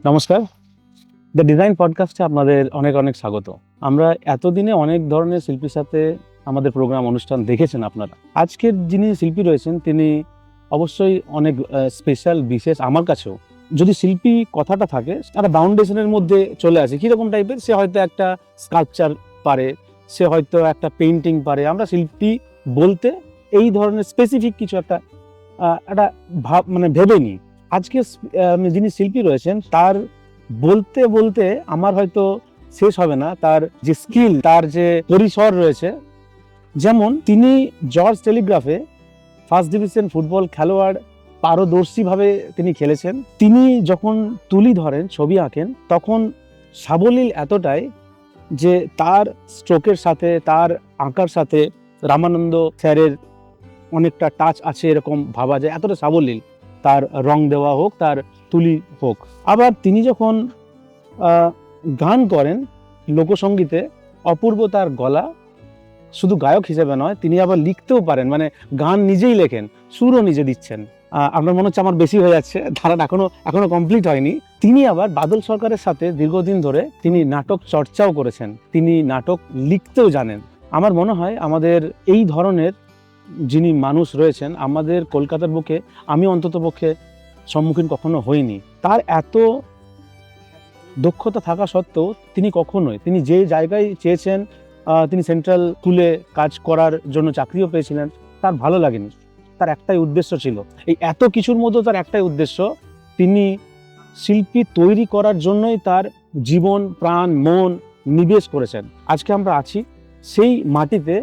নমস্কার, the design পডকাস্টে আপনাদের অনেক অনেক স্বাগত। আমরা এতদিনে অনেক ধরনের শিল্পীর সাথে আমাদের প্রোগ্রাম অনুষ্ঠান দেখেছেন আপনারা। আজকের যিনি শিল্পী রয়েছেন তিনি অবশ্যই অনেক স্পেশাল, বিশেষ আমার কাছেও। যদি শিল্পী কথাটা থাকে একটা বাউন্ডেশনের মধ্যে চলে আসে, কীরকম টাইপের? সে হয়তো একটা স্কাল্পচার পারে, সে হয়তো একটা পেইন্টিং পারে। আমরা শিল্পী বলতে এই ধরনের স্পেসিফিক কিছু একটা একটা ভাব মানে ভেবে নিই। আজকে যিনি শিল্পী রয়েছেন তার বলতে বলতে আমার হয়তো শেষ হবে না। তার যে স্কিল, তার যে পরিসর রয়েছে, যেমন তিনি জর্জ টেলিগ্রাফে ফার্স্ট ডিভিশন ফুটবল খেলোয়াড় পারদর্শীভাবে তিনি খেলেছেন। তিনি যখন তুলি ধরেন, ছবি আঁকেন, তখন সাবলীল এতটাই যে তার স্ট্রোকের সাথে, তার আঁকার সাথে রামানন্দ স্যারের অনেকটা টাচ আছে এরকম ভাবা যায়, এতটা সাবলীল তার রং দেওয়া হোক, তার তুলি হোক। আবার তিনি যখন গান করেন লোকসঙ্গীতে, অপূর্ব তার গলা। শুধু গায়ক হিসেবে নয়, তিনি আবার লিখতেও পারেন, মানে গান নিজেই লেখেন, সুরও নিজে দিচ্ছেন। আপনার মনে হচ্ছে আমার বেশি হয়ে যাচ্ছে, ধারণা এখনো কমপ্লিট হয়নি। তিনি আবার বাদল সরকারের সাথে দীর্ঘদিন ধরে তিনি নাটক চর্চাও করেছেন, তিনি নাটক লিখতেও জানেন। আমার মনে হয় আমাদের এই ধরনের যিনি মানুষ রয়েছেন আমাদের কলকাতার বুকে, আমি অন্ততপক্ষে সম্মুখীন কখনো হইনি। তার এত দক্ষতা থাকা সত্ত্বেও তিনি যে জায়গায় চেয়েছেন, তিনি সেন্ট্রাল স্কুলে কাজ করার জন্য চাকরিও পেয়েছিলেন, তার ভালো লাগেনি। তার একটাই উদ্দেশ্য ছিল, এই এত কিছুর মধ্যে তার একটাই উদ্দেশ্য, তিনি শিল্পী তৈরি করার জন্যই তার জীবন, প্রাণ, মন নিবেশ করেছেন। আজকে আমরা আছি সেই মাটিতে,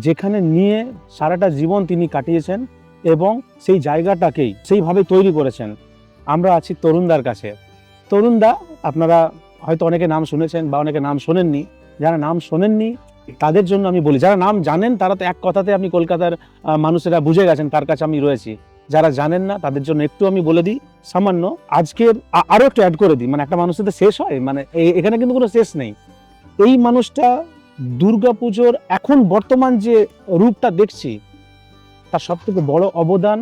যেখানে নিয়ে সারাটা জীবন তিনি কাটিয়েছেন এবং সেই জায়গাটাকেই সেইভাবে তৈরি করেছেন। আমরা আছি তরুণদার কাছে। তরুণদা, আপনারা হয়তো অনেকে নাম শুনেছেন বা অনেকে নাম শোনেননি। যারা নাম শোনেননি তাদের জন্য আমি বলি, যারা নাম জানেন তারা তো এক কথাতে আপনি কলকাতার মানুষেরা বুঝে গেছেন কার কাছে আমি রয়েছি। যারা জানেন না তাদের জন্য একটু আমি বলে দিই সামান্য। আজকের আরো একটু অ্যাড করে দিই, মানে একটা মানুষের তো শেষ হয়, মানে এখানে কিন্তু কোনো শেষ নেই। এই মানুষটা দুর্গাপুজোর এখন বর্তমান যে রূপটা দেখছি, তার সব থেকে বড় অবদান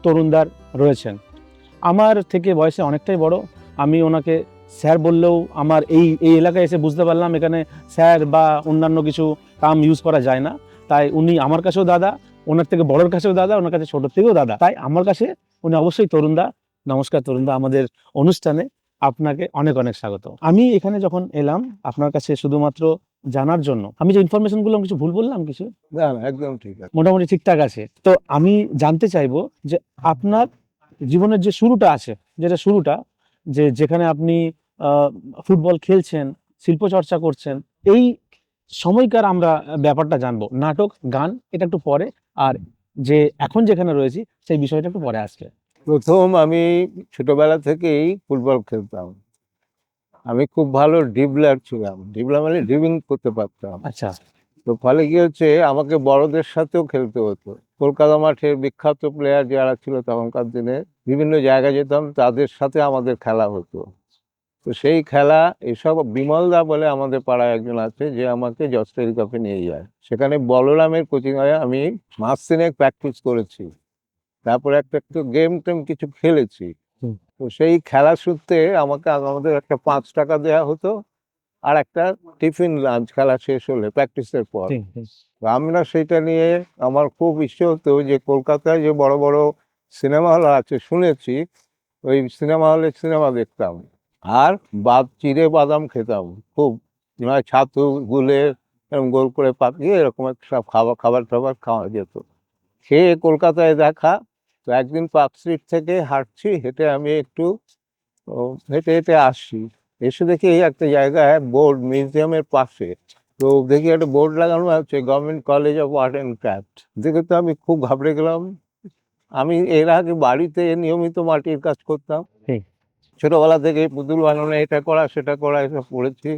তরুণদার রয়েছেন। আমার থেকে বয়সে অনেকটাই বড়। আমি ওনাকে স্যার বললেও আমার এই এলাকায় এসে বুঝতে পারলাম এখানে স্যার বা অন্যান্য কিছু টার্ম ইউজ করা যায় না। তাই উনি আমার কাছেও দাদা, ওনার থেকে বড়োর কাছেও দাদা, ওনার কাছে ছোটোর থেকেও দাদা। তাই আমার কাছে উনি অবশ্যই তরুণদা। নমস্কার তরুণদা, আমাদের অনুষ্ঠানে আপনাকে অনেক অনেক স্বাগত। আমি এখানে যখন এলাম আপনার কাছে শুধুমাত্র জানার জন্য, আমি যে ইনফরমেশনগুলো কিছু ভুল বললাম কিছু? না, না, একদম ঠিক আছে। মোটামুটি ঠিকঠাক আছে। তো আমি জানতে চাইবো যে আপনার জীবনের যে শুরুটা আছে, যেখানে আপনি ফুটবল খেলছেন, শিল্প চর্চা করছেন, এই সময়কার আমরা ব্যাপারটা জানবো। নাটক, গান এটা একটু পরে, আর যে এখন যেখানে রয়েছি সেই বিষয়টা একটু পরে আসবে। প্রথম আমি ছোটবেলা থেকেই ফুটবল খেলতাম। আমি খুব ভালো ড্রিবলার ছিলাম। ড্রিবলার মানে ড্রিবলিং করতে পারতাম। আচ্ছা। তো ফলে কি হচ্ছে, আমাকে বড়দের সাথেও খেলতে হতো। কলকাতা মাঠের বিখ্যাত প্লেয়ার যারা ছিল তখনকার দিনে, বিভিন্ন জায়গায় যেতাম, তাদের সাথে আমাদের খেলা হতো। তো সেই খেলা, এসব বিমলদা বলে আমাদের পাড়ায় একজন আছে, যে আমাকে জজ টেলিগ্রাফে নিয়ে যায়। সেখানে বলরামের কোচিংয়ে আমি মাস তিনেক প্র্যাকটিস করেছি। তারপরে একটা একটু গেম টেম কিছু খেলেছি। তো সেই খেলার সূত্রে আমাদের একটা 5 টাকা দেওয়া হতো, আর একটা টিফিন লাঞ্চ খেলা শেষ হলে প্র্যাকটিসের পর। তো আমরা সেটা নিয়ে, আমার খুব ইচ্ছে হতো যে কলকাতায় যে বড় বড় সিনেমা হল আছে শুনেছি, ওই সিনেমা হলে সিনেমা দেখতাম। আর চিড়ে বাদাম খেতাম খুব, ছাতু গুলে এরকম গোল করে পাকিয়ে এরকম সব খাবার টাবার খাওয়া যেত। খেয়ে কলকাতায় দেখা। তো একদিন পার্ক স্ট্রিট থেকে হাঁটছি, হেঁটে আমি একটু হেঁটে হেঁটে আসছি। এসে দেখি এই একটা জায়গায় বোর্ড, মিউজিয়ামের পাশে। তো দেখি একটা বোর্ড লাগানো আছে, government college of art and craft. দেখে তো আমি খুব ঘাবড়ে গেলাম। আমি এর আগে বাড়িতে নিয়মিত মাটির কাজ করতাম, ছোটবেলা থেকে পুতুল বানানো, এটা করা সেটা করা, এসব করেছি।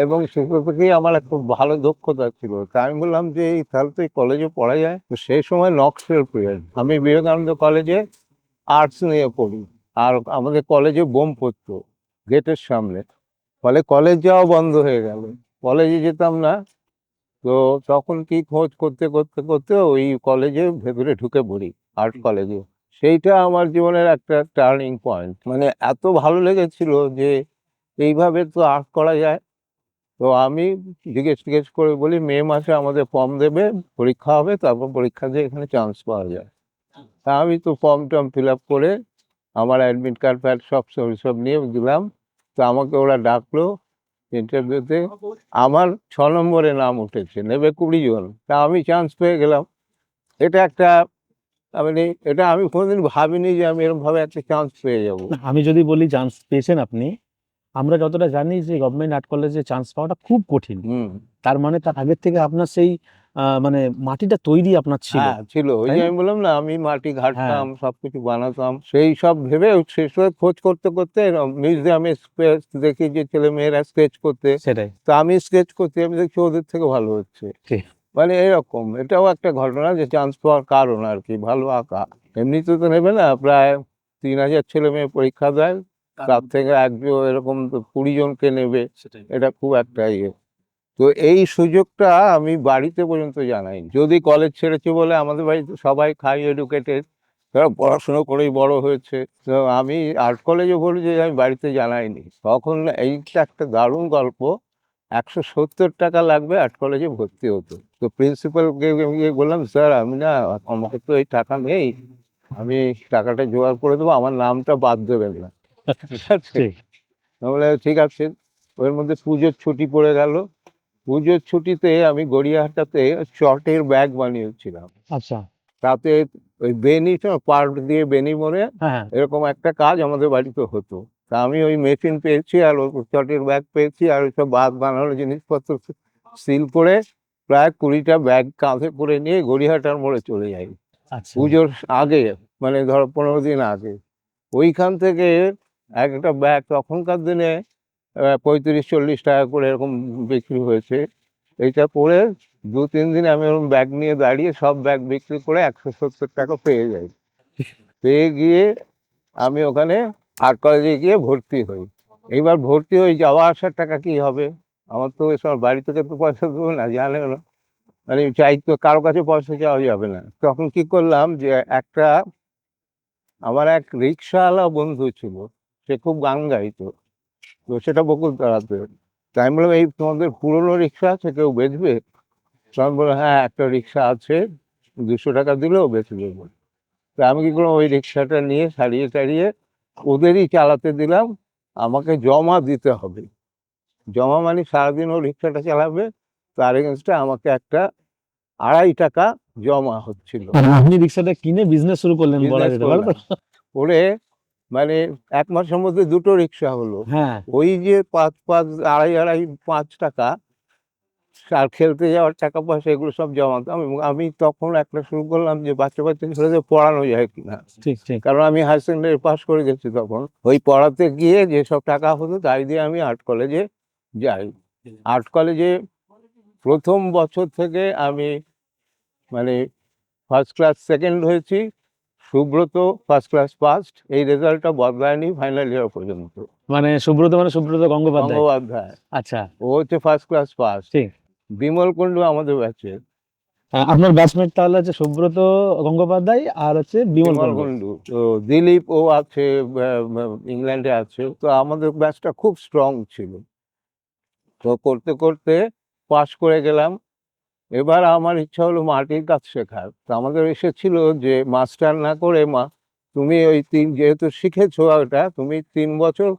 এবং সেগুলো থেকেই আমার একটা ভালো দক্ষতা ছিল। তাই আমি বললাম যে তাহলে তো এই কলেজে পড়া যায়। তো সেই সময় নক্সভিল পিরিয়ড, আমি বিবেকানন্দ কলেজে আর্টস নিয়ে পড়ি। আর আমাদের কলেজে বোম পড়তো গেটের সামনে, ফলে কলেজ যাওয়া বন্ধ হয়ে গেল, কলেজে যেতাম না। তো তখন কি খোঁজ করতে করতে করতে ওই কলেজে ভেতরে ঢুকে পড়ি, আর্ট কলেজে। সেইটা আমার জীবনের একটা টার্নিং পয়েন্ট। মানে এত ভালো লেগেছিল যে এইভাবে তো আর্ট করা যায়। তো আমি জিজ্ঞেস করে বলি, মে মাসে আমাদের ফর্ম দেবে, পরীক্ষা হবে, তারপর পরীক্ষা দিয়ে এখানে চান্স পাওয়া যায়। তা আমি তো ফর্ম-টর্ম ফিল আপ করে আমার অ্যাডমিট কার্ড ফ্যাড সব নিয়ে দিলাম। তো আমাকে ওরা ডাকলো ইন্টারভিউতে। আমার ৬ নম্বরে নাম উঠেছে, নেবে ২০ জন। তা আমি চান্স পেয়ে গেলাম। এটা একটা মানে এটা আমি কোনোদিন ভাবিনি যে আমি এরকমভাবে একটা চান্স পেয়ে যাবো। না, আমি যদি বলি চান্স পেয়েছেন আপনি, আমরা যতটা জানি যে গভর্নমেন্ট আর্ট কলেজে চান্স পাওয়াটা খুব কঠিন। হুম। তার মানে তার আগের থেকে আপনার সেই মানে মাটিটা তৈরি আপনার ছিল, হ্যাঁ, ছিল। ওই তাই যে না? আমি বললাম না, আমি মাটি হ্যাঁ, ঘাঁটতাম, সবকিছু বানাতাম। সেই সব ভেবে শেষে খোঁজ করতে এরকম মিউজিয়ামে স্কেচ দেখি যে ছেলেমেয়েরা স্কেচ করতে। সেটাই। তো আমি স্কেচ করছি, আমি দেখছি ওদের থেকে ভালো হচ্ছে। ঠিক। মানে এরকম। এটাও একটা ঘটনা যে চান্স পাওয়ার কারণ আরকি, ভালো আঁকা। এমনিতে তো নেবে না, প্রায় ৩,০০০ ছেলেমেয়ে পরীক্ষা দেয়। তার থেকে একজন এরকম তো ২০ জনকে নেবে। সেটাই। এটা খুব একটা ইয়ে। তো এই সুযোগটা আমি বাড়িতে পর্যন্ত জানাইনি। যদি কলেজ ছেড়েছি বলে আমাদের বাড়িতে সবাই হাই এডুকেটেড, তারা পড়াশোনা করেই বড় হয়েছে। তো আমি আর্ট কলেজে ভর্তি যে আমি বাড়িতে জানাইনি। তখন এইটা একটা দারুণ গল্প। ৳১৭০ লাগবে আর্ট কলেজে ভর্তি হতে। তো প্রিন্সিপালকে গিয়ে বললাম, "স্যার আমি না, আমাকে তো এই টাকা নেই। আমি টাকাটা জোগাড় করে দেবো। আমার নামটা বাদ দেবেন না।" ঠিক আছে? ঠিক। আমি বললাম, "ঠিক আছে।" ওর মধ্যে পুজোর ছুটি পড়ে গেল। পুজোর ছুটিতে আমি গড়িয়াহাটাতে চটের ব্যাগ বানিয়েছিলাম। আচ্ছা। তাতে ওই বেনি তো পার্ক দিয়ে বেনি মোড়ে হ্যাঁ, হ্যাঁ। এরকম একটা কাজ আমাদের বাড়িতে হতো। তা আমি ওই মেশিন পেয়েছি আর ওই চটের ব্যাগ পেয়েছি আর ওইসব বাঁধ বানানোর জিনিসপত্র সিল করে প্রায় ২০টা ব্যাগ কাঁধে করে নিয়ে গড়িয়াহাটার মোড়ে চলে যাই। আচ্ছা। পুজোর আগে, মানে ধরো ১৫ দিন আগে। ওইখান থেকে একটা ব্যাগ তখনকার দিনে ৳৩৫-৪০ করে এরকম বিক্রি হয়েছে। এইটা করে ২-৩ দিন আমি ওরকম ব্যাগ নিয়ে দাঁড়িয়ে সব ব্যাগ বিক্রি করে ৳১৭০ পেয়ে যাই। পেয়ে গিয়ে আমি ওখানে আর্ট কলেজে গিয়ে ভর্তি হই। এইবার ভর্তি হয়ে যাওয়া আসার টাকা কি হবে? আমার তো এসব বাড়ি থেকে তো পয়সা দেবে না, জানেন না। মানে চাইতো কারো কাছে পয়সা চাওয়া যাবে না। তখন কি করলাম যে একটা আমার এক রিক্শাওয়ালা বন্ধু ছিল। সে খুব গান গাইতো। তো সেটা বকুলতলাতে। তা আমি বললাম, "এই তোমাদের পুরনো রিক্সা আছে, কেউ বেচবে?" তখন বলল, "হ্যাঁ, একটা রিক্সা আছে। ৳২০০ দিলেও বেচে দেবো।" তা আমি কি করলাম, ওই রিক্সাটা নিয়ে সারিয়ে টারিয়ে ওদেরই চালাতে দিলাম। আমাকে জমা দিতে হবে। জমা মানে সারাদিন ও রিক্সাটা চালাবে, তার এগেইনস্টে আমাকে একটা ৳২.৫ জমা হচ্ছিল। মানে আপনি রিক্সাটা কিনে বিজনেস শুরু করলেন বলা বিজনেস যেতে পারে তো? করলাম। করে মানে ১ মাসের মধ্যে ২ টো রিক্সা হলো। হ্যাঁ, ওই যে ৫, ৳২.৫, ৳৫ আর খেলতে যাওয়ার টাকা-পয়সা এগুলো সব জমাতাম এবং আমি তখন একটা শুরু করলাম যে বাচ্চা ছেলেদের পড়ানো যায় কিনা। ঠিক, ঠিক। কারণ আমি হায়ার সেকেন্ডারি পাস করে গেছি তখন। ওই পড়াতে গিয়ে যেসব টাকা হতো তাই দিয়ে আমি আর্ট কলেজে যাই। আর্ট কলেজে ১ম বছর থেকে আমি মানে ফার্স্ট ক্লাস সেকেন্ড হয়েছি। Subrata first class first. এই রেজাল্টটা বদলায়নি ফাইনাল ইয়ার পর্যন্ত। মানে সুব্রত গঙ্গোপাধ্যায়। গঙ্গোপাধ্যায়, আচ্ছা, ও হচ্ছে ফার্স্ট ক্লাস ফার্স্ট। ঠিক। বিমল কুণ্ডু আমাদের ব্যাচের। আপনার ব্যাচমেট তাহলে হচ্ছে সুব্রত গঙ্গোপাধ্যায় আর হচ্ছে বিমল বিমল কুণ্ডু। কুণ্ডু। তো দিলীপ ও আছে, ব্যা ব্যা ইংল্যান্ডে আছে। তো আমাদের ব্যাচটা খুব স্ট্রং ছিল। তো করতে পাস করে গেলাম। এবার আমার ইচ্ছা হলো মাটির কাজ শেখার। তো আমাদের এসেছিল যে মাস্টার না করে তুমি ওই যেহেতু শিখেছো ওটা, তুমি ৩ বছর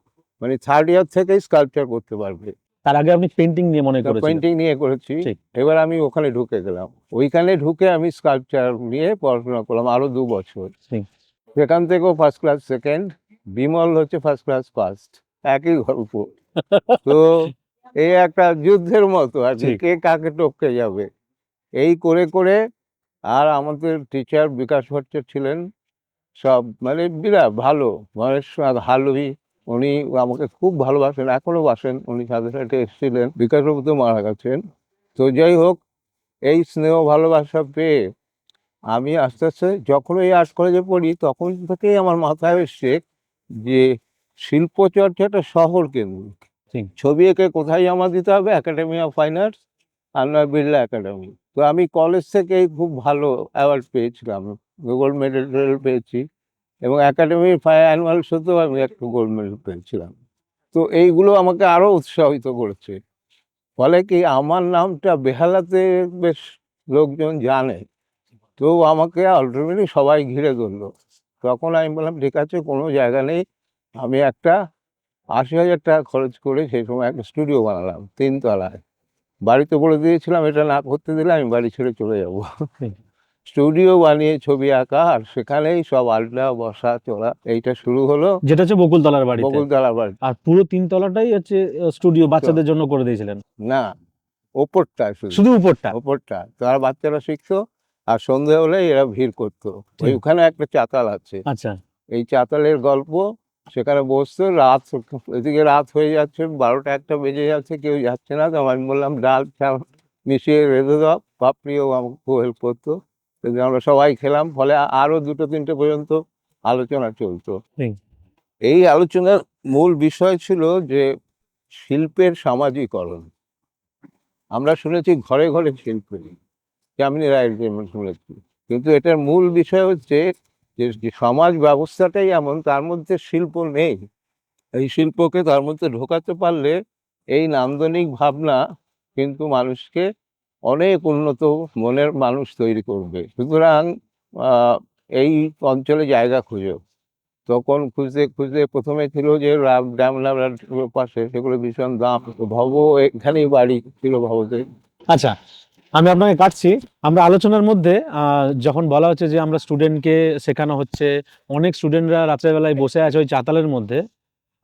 মানে 3rd ইয়ার থেকেই স্কাল্পচার করতে পারবে। তার আগে আপনি পেইন্টিং নিয়ে মনে হয় তা করেছিলেন। পেইন্টিং নিয়ে করেছি। ঠিক। এবার আমি ওখানে ঢুকে গেলাম। ওইখানে ঢুকে আমি স্কাল্পচার নিয়ে পড়াশোনা করলাম আরো ২ বছর। ঠিক। সেখান থেকেও ফার্স্ট ক্লাস সেকেন্ড। বিমল হচ্ছে ফার্স্ট ক্লাস ফার্স্ট। একই গল্প। তো এই একটা যুদ্ধের মতো আরকি, ঠিক। কে কাকে টপকে যাবে। এই করে আর আমাদের টিচার বিকাশ ভট্ট ছিলেন। সব মানে বিরাট ভালো, গণেশ হালুই, উনি আমাকে খুব ভালোবাসেন, এখনো বাসেন। উনি সাথে এসেছিলেন। বিকাশবাবু তো মারা গেছেন। তো যাই হোক, এই স্নেহ ভালোবাসা পেয়ে আমি আস্তে যখন এই আর্ট কলেজে পড়ি তখন থেকেই আমার মাথায় এসছে যে শিল্প চর্চাটা শহর কেন্দ্রিক। ঠিক। ছবি এঁকে কোথায় জমা দিতে হবে? একাডেমি অফ ফাইন আর্টস আর নয় বিড়লা একাডেমি। তো আমি কলেজ থেকেই খুব ভালো অ্যাওয়ার্ড পেয়েছিলাম। গোল্ড মেডেল পেয়েছি। এবং একাডেমির অ্যানুয়াল শোতেও আমি একটা গোল্ড মেডেল পেয়েছিলাম। তো এইগুলো আমাকে আরো উৎসাহিত করেছে। ফলে কি আমার নামটা বেহালাতে বেশ লোকজন জানে। তো আমাকে আল্টিমেটলি সবাই ঘিরে ধরলো। তখন আমি বললাম, ঠিক আছে, কোনো জায়গা নেই। আমি একটা ৮০,০০০ টাকা খরচ করে সেই সময় একটা স্টুডিও বানালাম ৩ তলায়। বাড়িতে বলে দিয়েছিলাম, এটা না করতে দিলে আমি বাড়ি ছেড়ে চলে যাব। স্টুডিও বানিয়ে ছবি আঁকা, আর সেখানেই সব আড্ডা, বসা, চলা, এইটা শুরু হলো যেটা হচ্ছে বকুলতলার বাড়িতে। বকুলতলা বাড়ি। আর পুরো 3 তলাটাই হচ্ছে স্টুডিও বাচ্চাদের জন্য করে দিয়েছিলেন? না, ওপরটা শুধু, শুধু উপরটা? ওপরটা। তারা বাচ্চারা শিখতো, আর সন্ধে হলে এরা ভিড় করতো। ঠিক। ওখানে একটা চাতাল আছে, আচ্ছা। এই চাতালের গল্প। সেখানে বসতো, এদিকে রাত হয়ে যাচ্ছে, 12টা 1টা বেজে যাচ্ছে, কেউ যাচ্ছে না। তো আমি বললাম, ডাল চাল মিশিয়ে রেঁধে দাও। পাপড়িও আমাকে খুব হেল্প করতো। তো আমরা সবাই খেলাম, ফলে আরো 2টা 3টে পর্যন্ত আলোচনা চলতো। ঠিক। এই আলোচনার মূল বিষয় ছিল যে শিল্পের সামাজিকরণ। আমরা শুনেছি ঘরে ঘরে শিল্প, যামিনী রায়ের যেমন শুনেছি, কিন্তু এটার মূল বিষয় হচ্ছে যে সমাজ ব্যবস্থাটাই এমন, তার মধ্যে শিল্প নেই। এই শিল্পকে তার মধ্যে ঢোকাতে পারলে এই নান্দনিক ভাবনা কিন্তু মানুষকে অনেক উন্নত মনের মানুষ তৈরি করবে। সুতরাং আহ, এই অঞ্চলে জায়গা খুঁজো। তখন খুঁজতে খুঁজতে প্রথমে ছিল যে ড্যাম পাশে, সেগুলো ভীষণ দাম। তো ভব এখানেই বাড়ি ছিল, ভবতে। আচ্ছা, আমি আপনাকে কাটছি। আমরা আলোচনার মধ্যে যখন বলা হচ্ছে যে আমরা স্টুডেন্টকে শেখানো হচ্ছে, অনেক স্টুডেন্টরা রাত্রেবেলায় বসে আছে ওই চাতালের মধ্যে।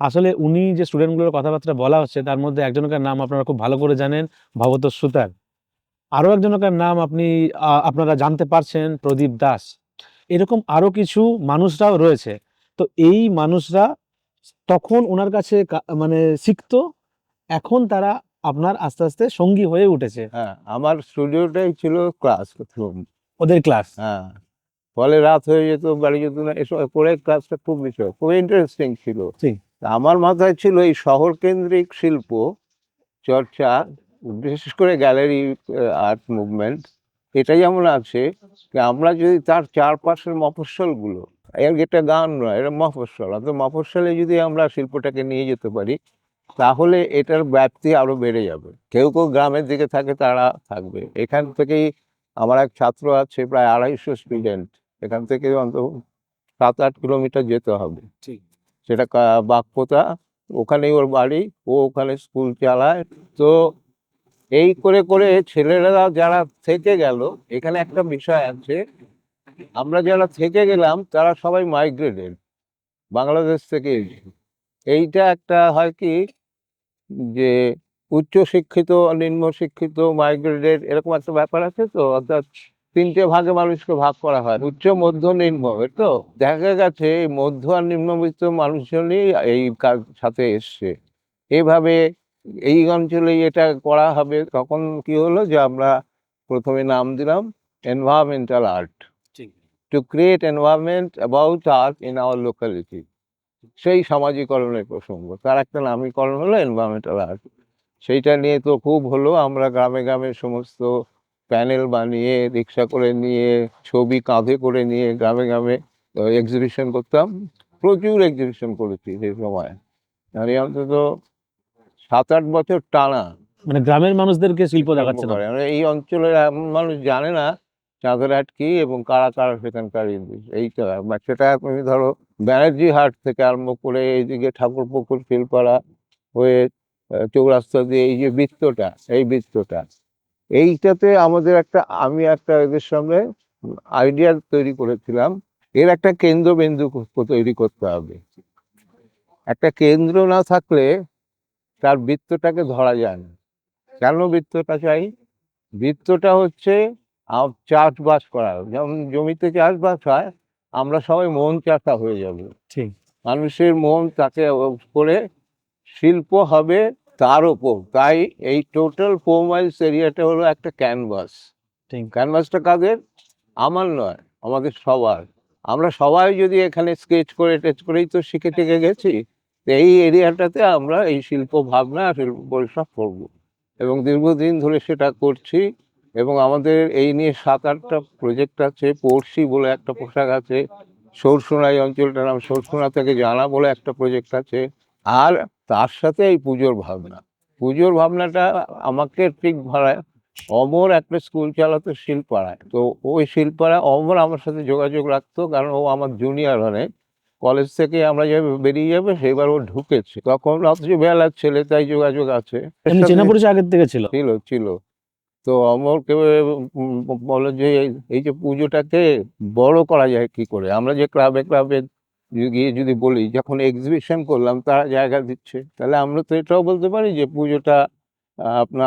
আসলে উনি যে স্টুডেন্টগুলোর কথাবার্তা বলা হচ্ছে তার মধ্যে একজনকার নাম আপনারা খুব ভালো করে জানেন, ভবতোষ সুতার। আরো একজনকার নাম আপনারা জানতে পারছেন, প্রদীপ দাস। এরকম আরো কিছু মানুষরাও রয়েছে। তো এই মানুষরা তখন ওনার কাছে মানে শিখতো, এখন তারা আপনার আস্তে আস্তে সঙ্গী হয়ে উঠেছে। হ্যাঁ, আমার স্টুডিওটাই ছিল ক্লাস রুম। ওদের ক্লাস। হ্যাঁ, ফলে রাত হয়ে যেত, বাড়ি যেত না। এসব করে ক্লাসটা খুব বিষয় খুব ইন্টারেস্টিং ছিল। ঠিক। তা আমার মাথায় ছিল এই শহর কেন্দ্রিক শিল্প চর্চা, বিশেষ করে গ্যালারি আর্ট মুভমেন্ট, এটা যেমন আছে, যে আমরা যদি তার চারপাশের মফস্বলগুলো, এর এটা গান নয়, এটা মফস্বল, অর্থাৎ মফস্বলে যদি আমরা শিল্পটাকে নিয়ে যেতে পারি, তাহলে এটার ব্যাপ্তি আরো বেড়ে যাবে। কেউ কেউ গ্রামের দিকে থাকে, তারা থাকবে। এখান থেকেই আমার এক ছাত্র আছে, প্রায় 250 স্টুডেন্ট। এখান থেকে অন্তত 7-8 কিলোমিটার যেতে হবে। ঠিক। সেটা বাগপোতা, ওখানেই ওর বাড়ি, ও ওখানে স্কুল চালায়। তো এই করে করে ছেলেরা যারা থেকে গেল, এখানে একটা বিষয় আছে, আমরা যারা থেকে গেলাম তারা সবাই মাইগ্রেটেড, বাংলাদেশ থেকে এসেছি। এইটা একটা হয় কি, যে উচ্চ শিক্ষিত, নিম্ন শিক্ষিত, মাইগ্রেটেড, এরকম একটা ব্যাপার আছে। তো অর্থাৎ 3টে ভাগে মানুষকে ভাগ করা হয়, উচ্চ, মধ্য, নিম্ন। তো দেখা গেছে এই মধ্য আর নিম্নবিত্ত মানুষজনই এই কাজ সাথে এসছে। এভাবে এই অঞ্চলেই এটা করা হবে। তখন কি হলো, যে আমরা প্রথমে নাম দিলাম এনভায়রনমেন্টাল আর্ট, ঠিক। To create environment about art in our locality. সেই সামাজিকরণের প্রসঙ্গ, তার একটা নামীকরণ হলো এনভায়রনমেন্টাল আর্ট। সেইটা নিয়ে তো খুব হলো। আমরা গ্রামে গ্রামে সমস্ত প্যানেল বানিয়ে, রিক্সা করে নিয়ে, ছবি কাঁধে করে নিয়ে গ্রামে গ্রামে এক্সিবিশন করতাম। প্রচুর এক্সিবিশন করেছি সেই সময়। আমি অন্তত 7-8 বছর টানা। মানে গ্রামের মানুষদেরকে শিল্প দেখাচ্ছেন? করে মানে এই অঞ্চলের এমন মানুষ জানে না চাঁদরাট কি এবং কারা কারা সেখানকার এইটা। সেটা তুমি ধরো ব্যানার্জি হাট থেকে আরম্ভ করে এইদিকে ঠাকুরপুকুর, ফিলপাড়া হয়ে চৌরাস্তা দিয়ে এই যে বৃত্তটা, এই বৃত্তটা, এইটাতে আমাদের আমি একটা এদের সঙ্গে আইডিয়া তৈরি করেছিলাম। এর একটা কেন্দ্রবিন্দু তৈরি করতে হবে। একটা কেন্দ্র না থাকলে তার বৃত্তটাকে ধরা যায় না। কেন বৃত্তটা চাই? বৃত্তটা হচ্ছে চাষবাস করা, যেমন জমিতে চাষবাস হয়, আমরা সবাই মন চাষা হয়ে যাব। ঠিক। মানুষের মন তাকে করে শিল্প হবে তার ওপর। তাই এই টোটাল 4 মাইলস এরিয়াটা হলো একটা ক্যানভাস। ঠিক। ক্যানভাসটা কাদের? আমার নয়, আমাদের সবার। আমরা সবাই যদি এখানে স্কেচ করে টেচ করেই তো শিখে টেকে গেছি, তো এই এরিয়াটাতে আমরা এই শিল্প ভাবনা, শিল্প পরিসব করবো, এবং দীর্ঘদিন ধরে সেটা করছি। এবং আমাদের এই নিয়ে 7-8টা প্রজেক্ট আছে। পড়শি বলে একটা পোশাক আছে, সরসোনাই অঞ্চলটার নাম সরসোনা থেকে জানা বলে একটা প্রজেক্ট আছে। আর তার সাথে এই পুজোর ভাবনাটা আমাকে ঠিক ধরায়। অমর একটা স্কুল চালাতো শিলপাড়ায়, তো ওই শিলপাড়ায় অমর আমার সাথে যোগাযোগ রাখতো, কারণ ও আমার জুনিয়র অনেক। কলেজ থেকে আমরা যাবে বেরিয়ে যাবে, সেবার ও ঢুকেছে তখন, অথচ বেলার ছেলে, তাই যোগাযোগ আছে। এর এমনি সাথে চেনা পরিচয় আগের থেকে ছিল? ছিল ছিল তো অমরকে বলো যে এই যে পুজোটাকে বড় করা যায় কি করে। আমরা যে ক্লাবে ক্লাবে গিয়ে যদি বলি, যখন এক্সিবিশন করলাম তারা জায়গা দিচ্ছে, তাহলে আমরা তো এটাও বলতে পারি যে পুজোটা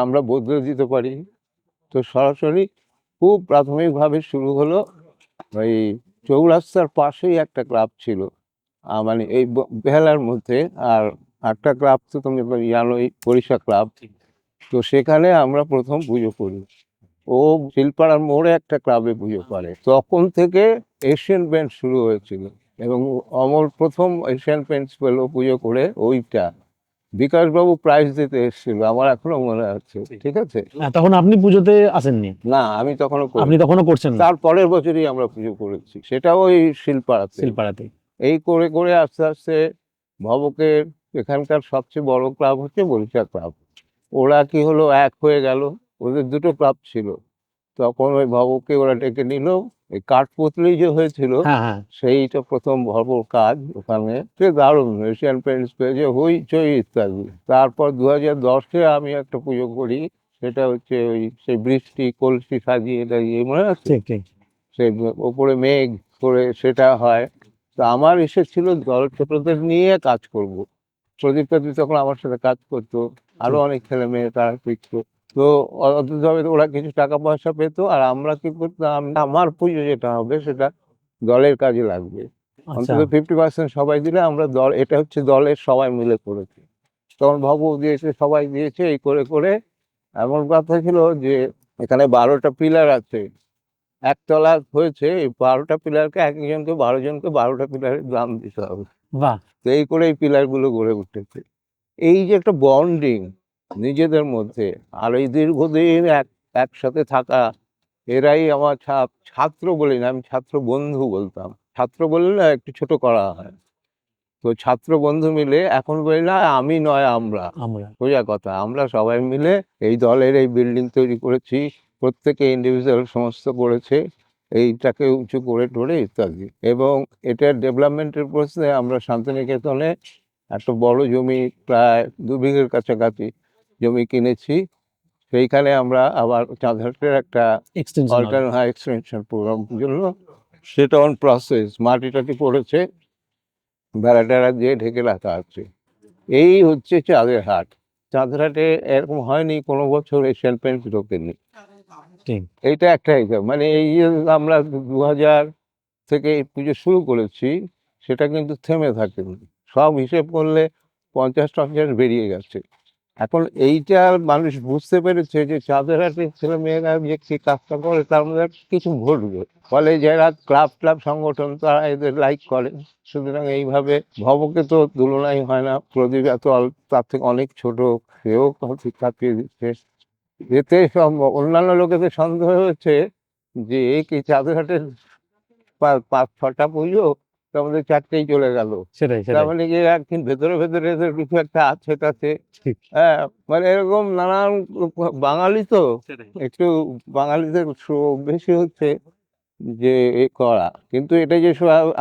আমরা বদলে দিতে পারি। তো সরাসরি খুব প্রাথমিকভাবে শুরু হলো ওই চৌরাস্তার পাশেই একটা ক্লাব ছিল, মানে এই বেহালার মধ্যে। আর একটা ক্লাব তো তুমি জানোই, বরিশা ক্লাব। তো সেখানে আমরা প্রথম পুজো করি। ও শিলপাড়ার মোড়ে একটা ক্লাবে পুজো করে। তখন থেকে এশিয়ান পেন্টস শুরু হয়েছিল, এবং অমর প্রথম এশিয়ান পেন্টস পেল পুজো করে ওইটা। বিকাশবাবু প্রাইজ দিতে এসেছিল, আমার এখনো মনে আছে, ঠিক আছে। তখন আপনি পুজোতে আসেননি? না, আমি তখনও করি। আপনি তখনও করছেন না? তার পরের বছরই আমরা পুজো করেছি, সেটাও ওই শিলপাড়াতে। শিলপাড়াতে। এই করে করে আস্তে আস্তে ভবকের এখানকার সবচেয়ে বড় ক্লাব হচ্ছে বরিশা ক্লাব। ওরা কি হলো, এক হয়ে গেল। ওদের দুটো ক্লাব ছিল, তখন ওই ভবকে ওরা ডেকে নিল। এই কাঠপুতলি যে হয়েছিল, হ্যাঁ, হ্যাঁ। সেইটা প্রথম ভবর কাজ ওখানে। সে দারুণ, এশিয়ান পেন্টস পেয়েছে, হইচই ইত্যাদি। তারপর 2010-এ আমি একটা পুজো করি, সেটা হচ্ছে ওই সেই বৃষ্টি কলসি সাজিয়ে টাজিয়ে, মনে আছে? ঠিক ঠিক। সেই ওপরে মেঘ করে সেটা হয়। তো আমার এসেছিল দল ছোটদের নিয়ে কাজ করব। প্রদীপ টদীপ তখন আমার সাথে কাজ করতো, আরো অনেক ছেলে মেয়ে তারা শিখতো। তো অদ্ভুতভাবে ওরা কিছু টাকা পয়সা পেতো, আর আমরা কি করতাম, আমার পুজো যেটা হবে সেটা দলের কাজে লাগবে। আচ্ছা। অন্তত 50% সবাই দিলে আমরা দল, এটা হচ্ছে দলের সবাই মিলে করেছি। তখন ভবু দিয়েছে, সবাই দিয়েছে, এই করে করে এমন কথা ছিল যে এখানে 12টা পিলার আছে, একতলা হয়েছে। এই 12টা পিলারকে এক একজনকে 12 জনকে 12টা পিলারের দাম দিতে হবে। বাহ। তো এই করে এই পিলার গুলো গড়ে উঠেছে। এই যে একটা বন্ডিং নিজেদের মধ্যে, আর এই দীর্ঘদিন একসাথে থাকা, এরাই আমার ছাত্র বলি না, আমি ছাত্র বন্ধু বলতাম। ছাত্র বললে না একটু ছোট করা হয়। তো ছাত্র বন্ধু মিলে এখন বলি না আমি নয় আমরা, আমরা। সোজা কথা, আমরা সবাই মিলে এই দলের এই বিল্ডিং তৈরি করেছি। প্রত্যেকে ইন্ডিভিজুয়াল সমস্ত করেছে, এইটাকে উঁচু করে টোরে ইত্যাদি। এবং এটার ডেভেলপমেন্টের প্রশ্নে আমরা শান্তিনিকেতনে একটা বড় জমি, প্রায় 2 বিঘের কাছাকাছি জমি কিনেছি। সেইখানে আমরা আবার চাঁদহাটের একটা এক্সটেনশন এক্সটেনশন প্রোগ্রাম জন্য, সেটা অন প্রসেস, মাটি টাটি পড়েছে, বেড়া টেড়া দিয়ে ঢেকে রাখা আছে। এই হচ্ছে চাঁদের হাট। চাঁদের হাটে এরকম হয়নি কোনো বছর এশিয়ান পেন্টস ঢোকেনি। ঠিক। এইটা একটা হিসাব, মানে এই যে আমরা 2000 থেকে এই পুজো শুরু করেছি, সেটা কিন্তু থেমে থাকেনি। সব হিসেব করলে 50-50 বেরিয়ে গেছে। এখন এইটা মানুষ বুঝতে পেরেছে যে চাঁদের হাটের ছেলে মেয়েরা যে কি কাজটা করে, তার মধ্যে একটা কিছু ঘটবে। ফলে যারা ক্লাব সংগঠন তারা এদের লাইক করে। সুতরাং এইভাবে ভবকে তো তুলনাই হয় না। প্রদীপ এত তার থেকে অনেক ছোট, সেও কাঁপিয়ে দিচ্ছে। এতে সব অন্যান্য লোকেদের সন্দেহ হচ্ছে যে এই কি চাঁদের হাটের 5-6টা পুজো, তার মধ্যে 4টেই চলে গেল। সেটাই তার সেটাই। মানে কি একদিন ভেতরে ভেতরে এদের কিছু একটা আছে তাতে। ঠিক। হ্যাঁ, মানে এরকম নানান বাঙালি তো, একটু বাঙালিদের বেশি হচ্ছে যে এ করা, কিন্তু এটা যে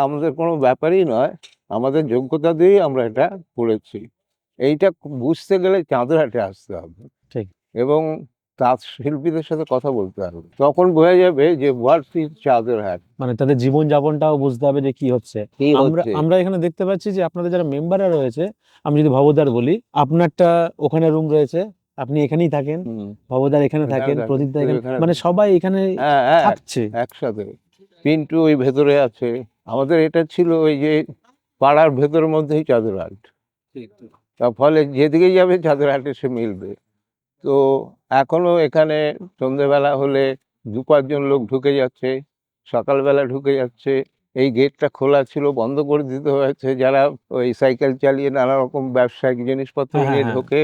আমাদের কোনো ব্যাপারই নয়, আমাদের যোগ্যতা দিয়েই আমরা এটা করেছি। এইটা বুঝতে গেলে চাঁদের হাটে আসতে হবে ঠিক। এবং তাঁত শিল্পীদের সাথে কথা বলতে হবে, তখন বোঝা যাবে যে হোয়াট ইজ চাঁদের হাট, মানে তাদের জীবন যাপনটাও বুঝতে হবে যে কি হচ্ছে। কি আমরা হচ্ছে। আমরা এখানে দেখতে পাচ্ছি যে আপনাদের যারা মেম্বাররা রয়েছে, আমি যদি ভবদার বলি, আপনারটা ওখানে রুম রয়েছে, আপনি এখানেই থাকেন, হুম, ভবদার এখানে এখানে থাকেন, থাকে, প্রদীপদা তুই এখানে, এখানে মানে থাক। সবাই এখানে হ্যাঁ হ্যাঁ, থাকছে। একসাথে। পিন্টু ওই ভেতরে আছে। আমাদের এটা ছিল ওই যে পাড়ার ভেতরের মধ্যেই চাঁদের হাট, তার ফলে যেদিকে যাবে চাঁদের হাটে সে মিলবে। তো এখনো এখানে সন্ধেবেলা হলে 2-5 জন লোক ঢুকে যাচ্ছে, সকালবেলা ঢুকে যাচ্ছে। এই গেটটা খোলা ছিল, বন্ধ করে দিতে হয়েছে। যারা ওই সাইকেল চালিয়ে নানা রকম ব্যবসায়িক জিনিসপত্র হ্যাঁ, হ্যাঁ, নিয়ে হ্যাঁ। ঢোকে,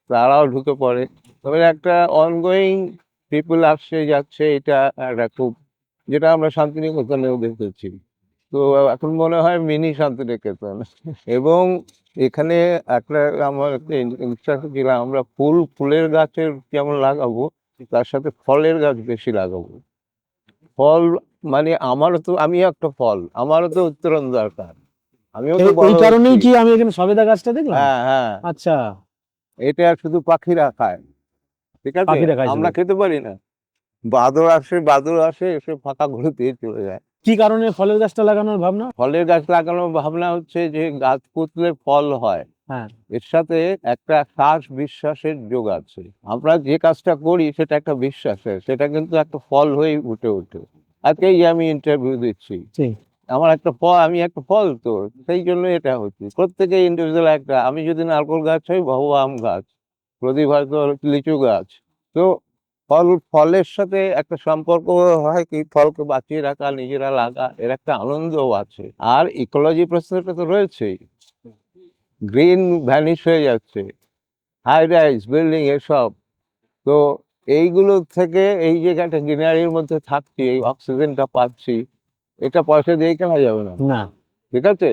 তারাও ঢুকে পড়ে। তবে একটা অনগোয়িং পিপল আসছে যাচ্ছে, এটা একটা খুব, যেটা আমরা শান্তিনিকেতনেও দেখেছি। তো এখন মনে হয় মিনি শান্তিনিকেতন। এবং এখানে একটা আমার একটা ইচ্ছা ছিল, আমরা ফুলের গাছের যেমন লাগাবো, তার সাথে ফলের গাছ বেশি লাগাবো। ফল মানে আমি একটা ফল, আমারও তো উত্তরণ দরকার, আমিও তো এই এই বড় কারণেই হচ্ছি। কি আমি এখানে সবেদা গাছটা দেখলাম। হ্যাঁ, হ্যাঁ, আচ্ছা, এটা শুধু পাখিরা খায়, ঠিক আছে, পাখিরা খায় আমরা শুধু। খেতে পারি না। বাদর আসে এসে ফাঁকা ঘুরে দিয়ে চলে যায়। কি কারণে ফলের গাছটা লাগানোর ভাবনা? ফলের গাছ লাগানোর ভাবনা হচ্ছে যে গাছ পুঁতলে ফল হয়, হ্যাঁ, এর সাথে একটা শ্বাস বিশ্বাসের যোগ আছে। আমরা যে কাজটা করি সেটা একটা বিশ্বাসের, সেটা কিন্তু একটা ফল হয়ে উঠে ওঠে। আজকে এই যে আমি ইন্টারভিউ দিচ্ছি, ঠিক। আমি একটা ফল, তো সেই জন্য এটা হচ্ছে প্রত্যেকে ইন্ডিভিজুয়াল একটা। আমি যদি নারকেল গাছ হই, বহু আম গাছ, প্রদীপ হয়তো লিচু গাছ। তো ফলের সাথে একটা সম্পর্ক হয় কি, ফলকে বাঁচিয়ে রাখা, নিজেরা লাগা, এর একটা আনন্দও আছে। আর ইকোলজি প্রশ্নটা তো রয়েছেই, গ্রিন ভ্যানিশ হয়ে যাচ্ছে, হাই রাইজ বিল্ডিং এসব। তো এইগুলো থেকে এই যে একটা গ্রিনারির মধ্যে থাকছি, এই অক্সিজেনটা পাচ্ছি, এটা পয়সা দিয়ে কেনা যাবে না, না, ঠিক আছে।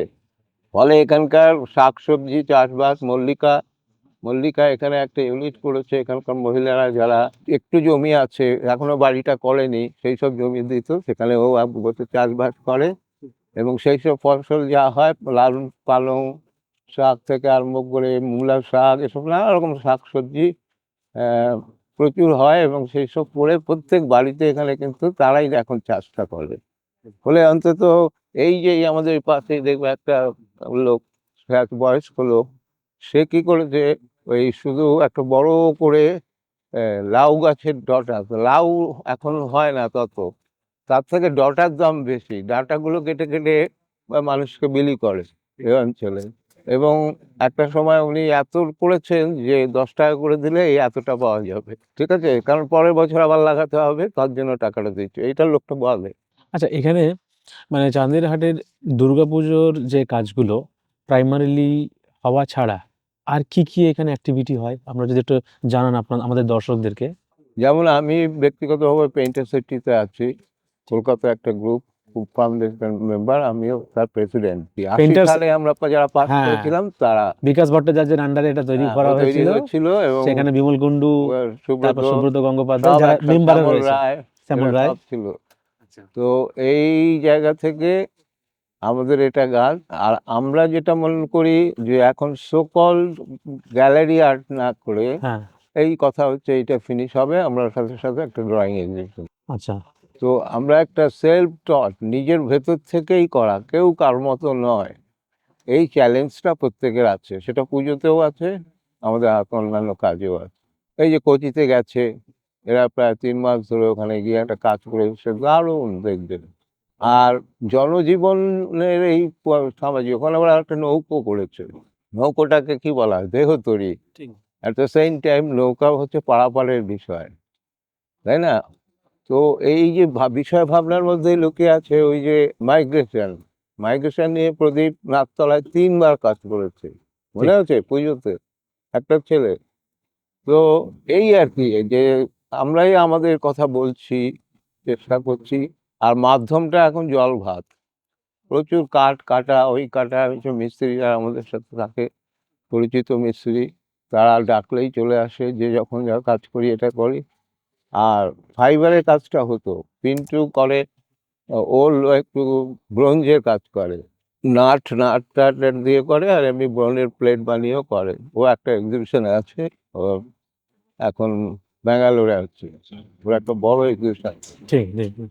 ফলে এখানকার শাকসবজি চাষবাস, মল্লিকা এখানে একটা ইউনিট করেছে, এখানকার মহিলারা যারা একটু জমি আছে এখনো বাড়িটা করেনি, সেই সব জমি দিত, সেখানে ও বসে চাষবাস করে। এবং সেই সব ফসল যা হয়, লালন পালং শাক থেকে আরম্ভ করে মূলা শাক, এসব নানা রকম শাকসবজি প্রচুর হয়। এবং সেই সব করে প্রত্যেক বাড়িতে এখানে কিন্তু তারাই এখন চাষটা করে। ফলে অন্তত এই যে আমাদের পাশেই দেখবে একটা লোক, সে এক বয়স্ক লোক, সে কি করেছে, ওই শুধু একটা বড় করে লাউ গাছের ডটা, লাউ এখন হয় না তত, তার থেকে ডটার দাম বেশি, ডাঁটাগুলো কেটে কেটে মানুষকে বিলি করে এই অঞ্চলে। এবং একটা সময় উনি এত করেছেন যে 10 টাকা করে দিলে এই এতটা পাওয়া যাবে, ঠিক আছে, কারণ পরের বছর আবার লাগাতে হবে, তার জন্য টাকাটা দিচ্ছে, এইটা লোকটা বলে। আচ্ছা, এখানে মানে চাঁদের হাটের দুর্গাপুজোর যে কাজগুলো প্রাইমারিলি হওয়া ছাড়া আর কি কি এখানে অ্যাক্টিভিটি হয়, আমরা যদি একটু জানান আমাদের দর্শকদেরকে। যেমন আমি ব্যক্তিগতভাবে পেইন্টার সোসাইটিতে আছি, কলকাতা একটা গ্রুপ ফাউন্ডেশন মেম্বার, আমিও তার প্রেসিডেন্ট। 80 পেইন্টার্স, সালে আমরা যারা পাস হ্যাঁ, করেছিলাম তারা, বিকাশ ভট্টাচার্যের আন্ডারে এটা তৈরি হ্যাঁ, করা ও তৈরি হয়েছিল। হয়েছিল। এবং সেখানে বিমল কুণ্ডু, সুব্রত, তারপর সুব্রত গঙ্গোপাধ্যায় সব যারা একসাথে, মেম্বারে শ্যামল রয়েছে, রায়, শ্যামল এরা রায়। সব ছিল। তো এই জায়গা থেকে আমাদের এটা গান। আর আমরা যেটা মনে করি যে এখন সকল গ্যালারি আর্ট না করে, হ্যাঁ, এই কথা হচ্ছে এইটা ফিনিশ হবে, আমরা সাথে সাথে একটা ড্রয়িং এক্সিবিশন। আচ্ছা, তো আমরা একটা সেলফ টট, নিজের ভেতর থেকেই করা, কেউ কার মতো নয়, এই চ্যালেঞ্জটা প্রত্যেকের আছে, সেটা পুজোতেও আছে, আমাদের অন্যান্য কাজেও আছে। এই যে কোচিতে গেছে, এরা প্রায় 3 মাস ধরে ওখানে গিয়ে একটা কাজ করে এসেছে, দারুণ দেখবেন। আর জনজীবনের এই সামাজিক, ওখানে আবার একটা নৌকো করেছে, নৌকোটাকে কি বলা হয়, দেহতরী। ঠিক। অ্যাট দ্য সেম টাইম নৌকা হচ্ছে পারাপারের বিষয়, তাই না? তো এই যে বিষয় ভাবনার মধ্যে লুকিয়ে আছে ওই যে মাইগ্রেশন নিয়ে প্রদীপ নাকতলায় 3 বার কাজ করেছে, মনে ঠিক। আছে পুজোতে, একটা ছেলে। তো এই আর কি, যে আমরাই আমাদের কথা বলছি, চেষ্টা করছি। আর মাধ্যমটা এখন জল ভাত, প্রচুর কাঠ কাটা, ওই কাটা, ওইসব মিস্ত্রিরা আমাদের সাথে থাকে, পরিচিত মিস্ত্রি, তারা ডাকলেই চলে আসে, যে যখন যা কাজ করি এটা করি। আর ফাইবারের কাজটা হতো, পিন্টু করে, ওর একটু ব্রোঞ্জের কাজ করে, নাট টাট দিয়ে করে, আর এমনি ব্রোঞ্জের প্লেট বানিয়েও করে। ও একটা এক্সিবিশনে আছে, ও এখন ব্যাঙ্গালোরে আছে, ওর একটা বড় এক্সিবিশন। ঠিক, ঠিক, ঠিক।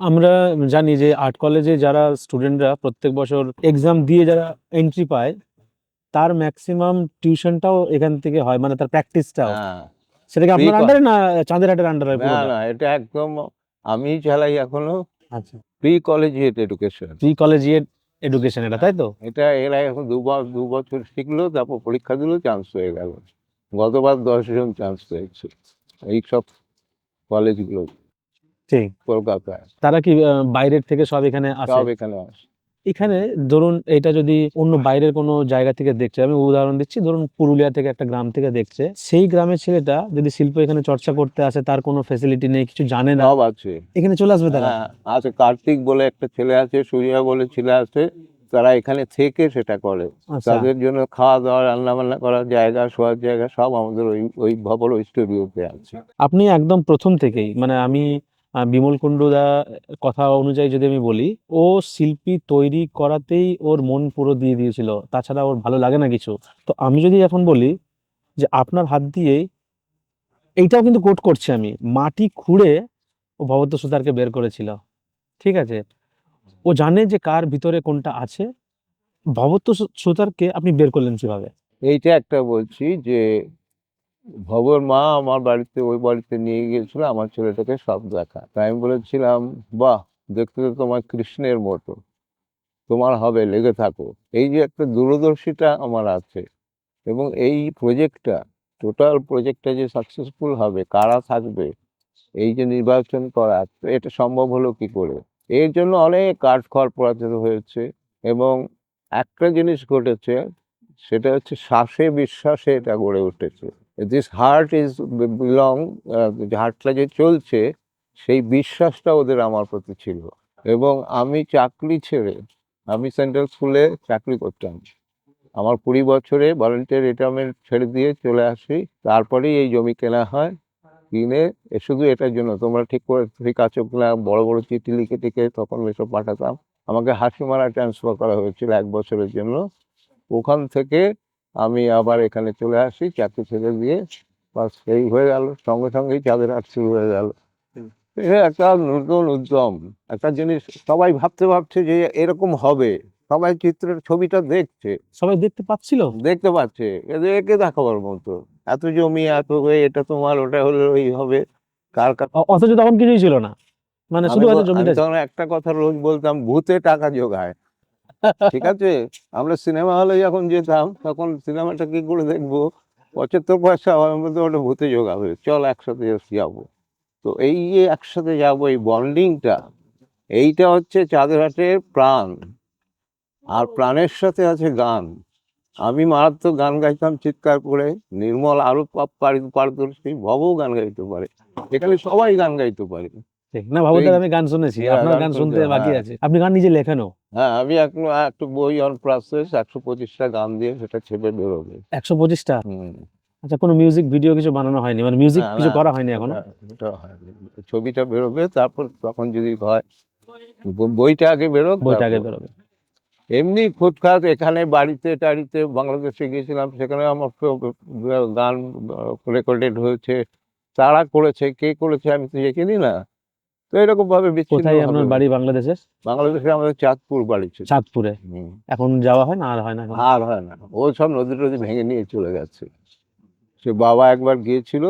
আমরা জানি যে আর্ট কলেজে যারা স্টুডেন্টরা প্রত্যেক বছর এক্সাম দিয়ে যারা এন্ট্রি পায়, তার ম্যাক্সিমাম টিউশনটাও এখান থেকে হয়, মানে তার প্র্যাকটিসটাও। হ্যাঁ, সেটা কি প্রি আপনার আন্ডারে না চাঁদের হাটের আন্ডারে না পুরোটা? না, এটা একদম আমি চালাই এখনো, আচ্ছা, pre collegiate education. Pre collegiate education এটা, তাই তো? এটা এরা এখন 2 বছর শিখলো, তারপর পরীক্ষা দিল, চান্স হয়ে গেল। গতবার 10 জন চান্স পেয়েছে এই সব কলেজগুলো ঠিক। কলকাতায়, তারা কি বাইরের থেকে সব এখানে আসে? সব এখানে আসে। এখানে ধরুন এটা যদি অন্য বাইরের কোনো জায়গা থেকে দেখছে, আমি উদাহরণ দিচ্ছি, ধরুন পুরুলিয়া থেকে একটা গ্রাম থেকে দেখছে, সেই গ্রামের ছেলেটা যদি শিল্প এখানে চর্চা করতে আসে, তার কোনো ফ্যাসিলিটি নেই, কিছু জানে না, সব আছে। এখানে চলে আসবে তারা। হ্যাঁ, আছে। কার্তিক বলে একটা ছেলে আছে, সূর্যা বলে ছেলে আছে, তারা এখানে থেকে সেটা করে। আচ্ছা, তাদের জন্য খাওয়া দাওয়া, রান্না বান্না করার জায়গা, শোয়ার জায়গা সব আমাদের ওই ভবন ওই স্টুডিওতে আছে। আপনি একদম প্রথম থেকেই, মানে আমি বিমল কুণ্ডু দা কথা অনুযায়ী যদি আমি বলি, ও শিল্পী তৈরি করাতেই ওর মন পুরো দিয়ে দিয়েছিল, তাছাড়া ওর ভালো লাগে না কিছু। তো আমি যদি এখন বলি যে আপনার হাত দিয়েই, এইটাও কিন্তু কোট করছি আমি, মাটি খুঁড়ে ও ভগবত সুতারকে বের করেছিল, ঠিক আছে? ও জানে যে কার ভিতরে কোনটা আছে। ভগবত সুতারকে আপনি বের করলেন কিভাবে? এইটা একটা বলছি যে ভবর মা আমার বাড়িতে ওই বাড়িতে নিয়ে গিয়েছিল আমার ছেলেটাকে সব দেখা। তাই আমি বলেছিলাম, বাহ, দেখতে তো তোমার কৃষ্ণের মতো, তোমার হবে, লেগে থাকো। এই যে একটা দূরদর্শিতা আমার আছে, এবং এই প্রজেক্টটা, টোটাল প্রজেক্টটা যে সাকসেসফুল হবে, কারা থাকবে, এই যে নির্বাচন করা, তো এটা সম্ভব হলো কি করে? এর জন্য অনেক কাঠখড় পোড়াতে হয়েছে। এবং একটা জিনিস ঘটেছে, সেটা হচ্ছে শ্বাসে বিশ্বাসে এটা গড়ে উঠেছে। দিস হার্ট ইজ বিলং, হার্টটা যে চলছে, সেই বিশ্বাসটা ওদের আমার প্রতি ছিল। এবং আমি চাকরি ছেড়ে, আমি সেন্ট্রাল স্কুলে চাকরি করতাম, আমার 20 বছরে ভলেন্টিয়ার রিটায়ারমেন্ট ছেড়ে দিয়ে চলে আসি। তারপরেই এই জমি কেনা হয়। কিনে শুধু এটার জন্য, তোমরা ঠিক করে ঠিক আছো কিনা, বড় বড় চিঠি লিখে টিকে তখন এসব পাঠাতাম। আমাকে হাসিমারা ট্রান্সফার করা হয়েছিল 1 বছরের জন্য। ওখান থেকে আমি আবার এখানে চলে আসি চাকরি ছেড়ে দিয়ে। বাস এই হয়ে গেল, সঙ্গে সঙ্গেই চাঁদের হাট শুরু হয়ে গেল। এটা একটা নতুন উদ্যম, একটা জিনিস সবাই ভাবছে যে এরকম হবে। সবাই চিত্রের ছবিটা দেখছে, সবাই দেখতে পাচ্ছিল? দেখতে পাচ্ছে, একে দেখাবার মতো। এত জমি, এত হয়ে, এটা তোমার, ওটা হলে ওই হবে, কার কাছে। অথচ তখন কিছুই ছিল না, মানে শুধু হয়তো আমি জমিটা ছিল। তখন একটা কথা রোজ বলতাম, ভূতে টাকা জোগায়। ঠিক আছে, আমরা সিনেমা হলে যখন যেতাম তখন সিনেমাটা কি করে দেখবো, 75 পয়সা আমার মধ্যে ওটা ভূতে জোগাবে, চল একসাথে যাবো। তো এই যে একসাথে যাবো, এই বন্ডিংটা, এইটা হচ্ছে চাঁদের হাটের প্রাণ। আর প্রাণের সাথে আছে গান। আমি মারাত্মক গান গাইতাম চিৎকার করে। নির্মল আরো পারদর্শী, ভবও গান গাইতে পারে, এখানে সবাই গান গাইতে পারে। ঠিক না, তো এই ভবদার আমি গান শুনেছি, আপনার গান গান শুনতে, শুনতে বাকি হ্যাঁ। আছে, আপনি গান নিজে লেখেনও। হ্যাঁ, আমি এখন একটা বই অন প্রসেস, 125টা গান দিয়ে সেটা ছেপে বেরোবে। 125টা? হুম। আচ্ছা, কোনো মিউজিক ভিডিও কিছু বানানো হয়নি, মানে মিউজিক না, কিছু না, করা হয়নি এখনো? ওটা ওটা হয়নি। ছবিটা বেরোবে, তারপর তখন যদি হয়, বইটা আগে বেরোক বইটা আগে তারপর। বেরোবে। এমনি ফুটখাত এখানে বাড়িতে টাড়িতে, বাংলাদেশে গিয়েছিলাম, সেখানে আমার গান রেকর্ডেড হয়েছে। তারা করেছে, কে করেছে আমি তো দেখিনি না। তো এরকম ভাবে বিচ্ছিন্ন কোথায় হবে আপনার না। বাড়ি বাংলাদেশের? বাংলাদেশে আমাদের চাঁদপুর বাড়ি ছিল। চাঁদপুরে? হুম। এখন যাওয়া হয় না, আর হয় না এখন? আর হয় না, ও সব নদী টদী ভেঙে নিয়ে চলে গেছে। সে বাবা একবার গিয়েছিল,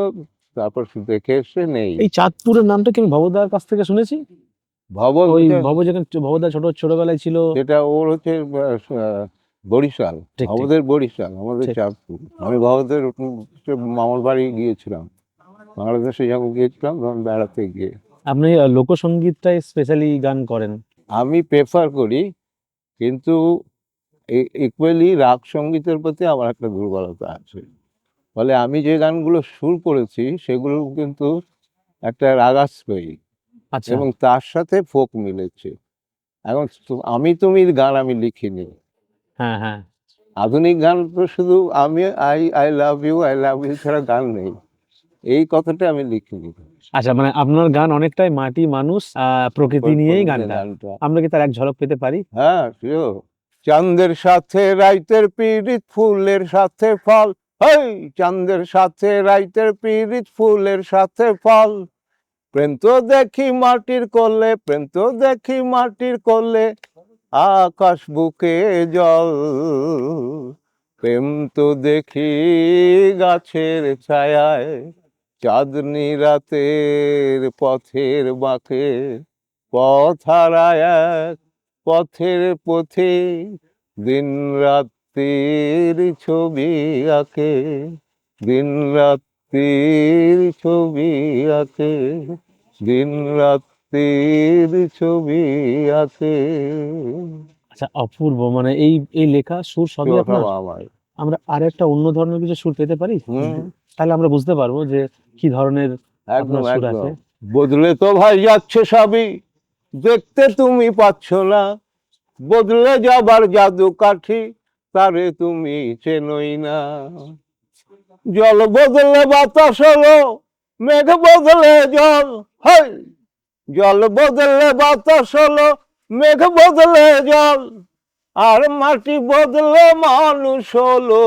তারপর শুধু দেখে এসে নেই। এই চাঁদপুরের নামটা কি আমি ভবদার কাছ থেকে শুনেছি। ভবন ওই ভব যেখানে ভবদা ছোটবেলায় ছিল। যেটা ওর হচ্ছে বরিশাল। ঠিক ঠিক ভবদের বরিশাল, আমাদের ঠিক। চাঁদপুর। আমি ভবদের মামার বাড়ি গিয়েছিলাম, বাংলাদেশে যখন গিয়েছিলাম তখন বেড়াতে গিয়ে। আপনি লোকসঙ্গীতটাই স্পেশালি গান করেন? আমি প্রেফার করি, কিন্তু ইকুয়ালি রাগ সঙ্গীতের প্রতি আমার একটা দুর্বলতা আছে। ফলে আমি যে গানগুলো সুর করেছি সেগুলো কিন্তু একটা রাগাশ্রয়ী, আচ্ছা। এবং তার সাথে ফোক মিলেছে। এখন আমি তুমির গান আমি লিখিনি। হ্যাঁ হ্যাঁ। আধুনিক গান তো শুধু আমি, আই আই লাভ ইউ ছাড়া গান নেই, এই কথাটা আমি লিখিনি। আচ্ছা, মানে আপনার গান অনেকটাই মাটি, মানুষ, প্রকৃতি নিয়েই গানটা। গানটা, আমরা কি তার এক ঝলক পেতে পারি? হ্যাঁ, শিওর। চাঁদের সাথে রাইতের পিরিত, ফুলের সাথে ফল। হেই, চাঁদের সাথে রাইতের পিরিত, ফুলের সাথে ফল। প্রেম তো দেখি মাটির কোলে, প্রেম তো দেখি মাটির কোলে, আকাশ বুকে জল। প্রেম তো দেখি গাছের ছায়ায়, চাঁদনি রাতের পথের বাঁকে। পথ হারায় এক পথের পথে, দিন রাত্রির ছবি আঁকে, দিন রাত্রির ছবি আঁকে, দিন রাত্রির ছবি আঁকে। আচ্ছা, অপূর্ব, মানে এই এই লেখা সুর সবই সব আপনার। আমার। আমরা আর একটা অন্য ধরনের কিছু সুর পেতে পারি? হুম, তাহলে আমরা বুঝতে পারবো যে কি ধরনের একদম আপনার সুর একদম। আছে। বদলে তো ভাই যাচ্ছে সবই, দেখতে তুমি পাচ্ছ না, বদলে যাবার জাদু কাঠি, তারে তুমি চেনই না। জল বদলে বাতাস হলো, মেঘ বদলে জল, হাই! জল বদলে বাতাস হলো, মেঘ বদলে জল, আর মাটি বদলে মানুষ হলো,